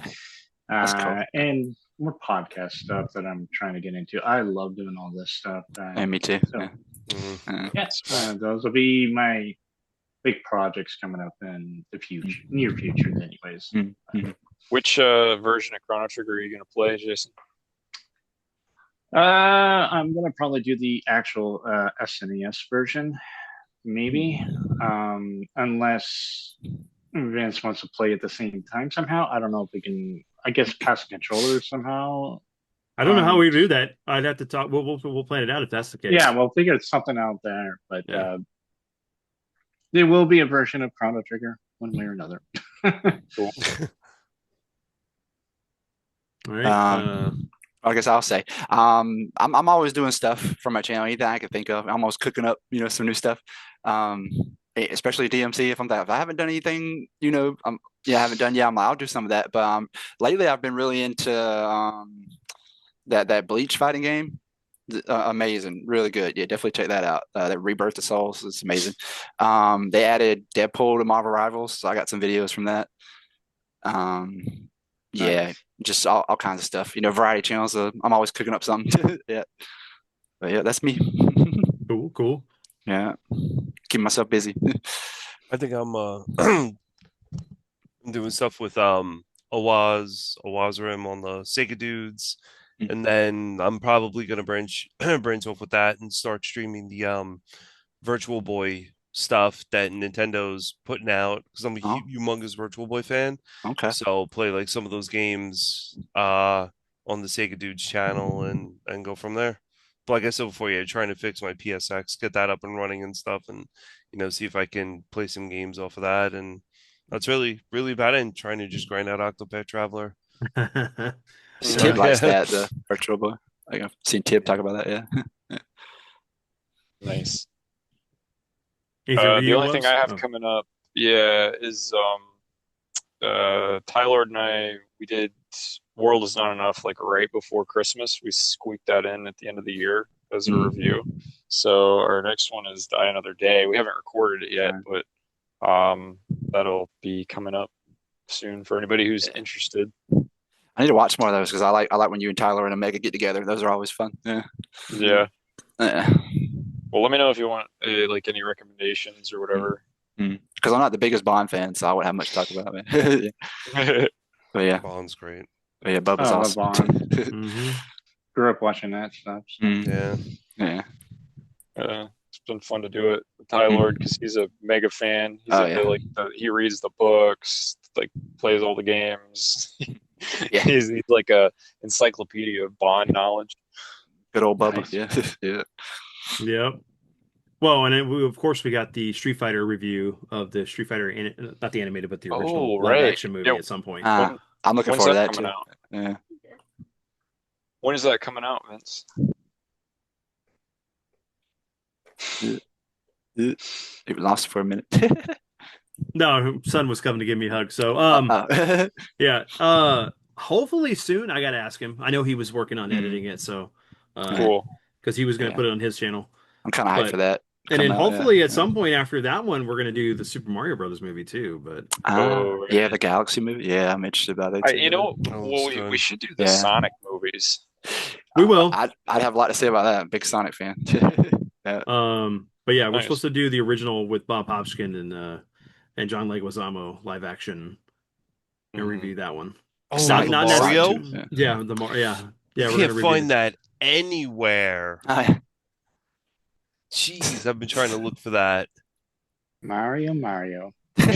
S4: That's cool.
S2: and more podcast stuff that I'm trying to get into. I love doing all this stuff,
S4: And me too.
S2: so
S4: Yeah.
S3: Mhm.
S2: yes, those will be my big projects coming up in the future, near future, anyways.
S4: Mm-hmm.
S5: Which version of Chrono Trigger are you going to play, Jason?
S2: I'm gonna probably do the actual SNES version, maybe, unless Vince wants to play at the same time somehow. I don't know if we can. I guess pass the controller somehow.
S1: I don't know how we do that. I'd have to talk. We'll plan it out if that's the case.
S2: Yeah, we'll figure something out there. But
S1: Yeah.
S2: there will be a version of Chrono Trigger one way or another.
S5: Cool.
S1: All right.
S4: I guess I'll say, I'm always doing stuff for my channel, anything I can think of. I'm always cooking up, some new stuff. Especially DMC. If I haven't done anything, I haven't done yet. I'll do some of that. But lately I've been really into that Bleach fighting game. Amazing, really good. Yeah, definitely check that out. That Rebirth of Souls is amazing. They added Deadpool to Marvel Rivals, so I got some videos from that. Yeah,
S2: Nice.
S4: just all kinds of stuff. Variety channels. I'm always cooking up something. Yeah, but yeah, that's me.
S1: Cool.
S4: Yeah, keep myself busy.
S3: I think I'm doing stuff with Owazrim on the Sega Dudes, and then I'm probably gonna branch off with that and start streaming the Virtual Boy stuff that Nintendo's putting out because I'm a
S4: Oh,
S3: humongous Virtual Boy fan.
S4: okay.
S3: So I'll play like some of those games on the Sega Dudes channel and go from there. But like I said before, yeah, trying to fix my PSX, get that up and running and stuff, and see if I can play some games off of that. And that's really about it. And trying to just grind out Octopath Traveler.
S1: So
S4: Tib
S3: So
S4: likes
S3: yeah,
S4: that, the Virtual Boy. Like I've seen Tib talk about that. Yeah.
S5: Nice.
S1: anything for
S5: The
S1: you,
S5: only thing
S1: Wubs?
S5: I have
S1: Oh.
S5: coming up, yeah, is Tylord and I, we did World Is Not Enough like right before Christmas. We squeaked that in at the end of the year as a
S4: Mm.
S5: review. So our next one is Die Another Day. We haven't recorded it yet,
S2: Right.
S5: but that'll be coming up soon for anybody who's interested.
S4: I need to watch more of those because I like when you and Tyler and Omega get together. Those are always fun. Yeah.
S5: Yeah.
S4: Yeah.
S5: Well, let me know if you want like any recommendations or whatever.
S4: Because I'm not the biggest Bond fan, so I wouldn't have much to talk about. Man. But yeah,
S3: Bond's great.
S4: Bubba's
S2: I love
S4: awesome.
S2: Bond.
S1: Hmm.
S2: Grew up watching that stuff. So.
S3: Yeah.
S4: Yeah.
S5: It's been fun to do it with Ty Lord because he's a mega fan. He's
S4: Oh
S5: into
S4: yeah.
S5: like he reads the books, like plays all the games.
S4: Yeah.
S5: He's like a encyclopedia of Bond knowledge.
S4: Good old Bubba.
S2: Nice.
S4: Yeah. Yeah.
S1: Yep. Well, and then of course we got the Street Fighter review of the Street Fighter, not the animated, but the original
S5: Oh,
S1: live
S5: right.
S1: action movie
S5: Yeah.
S1: at some point.
S5: When
S4: I'm looking
S5: when's
S4: forward to
S5: that
S4: that
S5: coming
S4: too.
S5: out?
S4: Yeah.
S5: When is that coming out, Vince?
S4: It lost for a minute.
S1: No, son was coming to give me a hug. So,
S4: Oh.
S1: yeah. Hopefully soon. I gotta ask him. I know he was working on editing it, so,
S5: Cool.
S1: because he was gonna
S4: Yeah.
S1: put it on his channel.
S4: I'm kind of hyped
S1: But
S4: for that.
S1: and then
S4: Coming out,
S1: hopefully at
S4: yeah.
S1: some point after that one, we're gonna do the Super Mario Brothers movie too. But
S5: Oh,
S4: Yeah,
S5: right.
S4: the Galaxy movie. Yeah, I'm interested about it too.
S5: You know,
S3: That
S5: well,
S3: looks
S5: we
S3: good.
S5: should do the
S4: Yeah.
S5: Sonic movies.
S1: we will.
S4: I'd have a lot to say about that. I'm a big Sonic fan. Yeah.
S1: But yeah, we're
S5: Nice.
S1: supposed to do the original with Bob Hopkins and John Leguizamo live action and
S5: Mhm.
S1: review that one.
S3: Oh,
S4: Sonic-
S3: the
S1: not
S3: Mario?
S1: necessarily. Yeah, yeah. We're
S3: Can't
S1: gonna review
S3: find that anywhere.
S4: I-
S3: Jeez, I've been trying to look for that.
S2: Mario.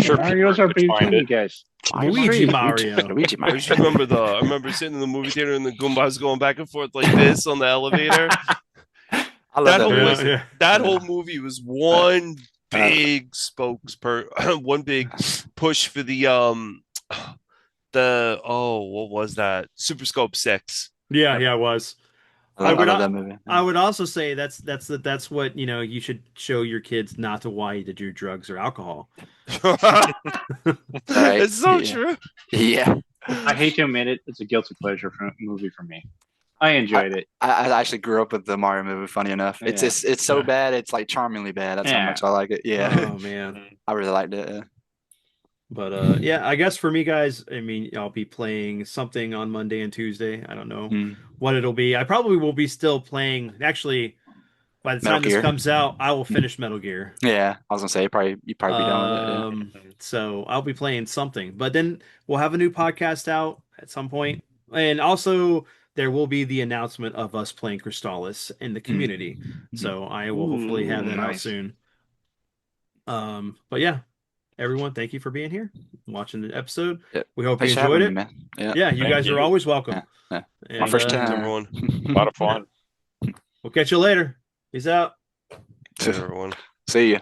S5: Sure,
S2: Mario's
S5: Peter
S2: are
S5: could
S2: big
S5: find
S2: too,
S5: it.
S2: you guys.
S1: Luigi Mario.
S4: Luigi
S3: I
S4: Mario.
S3: just remember I remember sitting in the movie theater and the Goombas going back and forth like this on the elevator.
S4: I love
S3: That
S4: that
S3: whole
S4: movie.
S3: listen,
S1: Yeah.
S3: that
S4: Yeah.
S3: whole movie was one big one big push for the what was that? Super Scope 6.
S1: Yeah, it was.
S4: I
S1: would
S4: love that movie.
S1: I would also say that's what you should show your kids not to why to do drugs or alcohol.
S4: Right.
S3: It's so
S4: Yeah.
S3: true.
S4: Yeah.
S2: I hate to admit it, it's a guilty pleasure movie for me. I enjoyed it.
S4: I actually grew up with the Mario movie. Funny enough,
S2: Yeah.
S4: it's so bad. It's like charmingly bad. That's how
S2: Yeah.
S4: much I like it. Yeah,
S1: Oh man.
S4: I really liked it. Yeah.
S1: But yeah, I guess for me guys, I mean, I'll be playing something on Monday and Tuesday. I don't know
S4: Mm.
S1: what it'll be. I probably will be still playing. Actually, by the
S4: Metal
S1: time this
S4: Gear.
S1: comes out, I will finish Metal Gear.
S4: Yeah, I was gonna say you'd probably be done with it. Yeah.
S1: So I'll be playing something, but then we'll have a new podcast out at some point, and also there will be the announcement of us playing Crystallis in the community. So I will hopefully have that out
S2: nice.
S1: soon. But yeah, everyone, thank you for being here, watching the episode.
S4: Yeah.
S1: We hope
S4: Thanks
S1: you
S4: for having
S1: enjoyed
S4: me,
S1: it.
S4: man. Yeah.
S1: Yeah, you
S5: Thank
S1: guys are
S5: you.
S1: always welcome.
S4: Yeah.
S1: And,
S4: My first
S3: Thanks,
S4: time.
S3: everyone.
S5: A lot of fun.
S1: We'll catch you later. Peace out.
S3: Bye, everyone.
S4: See ya.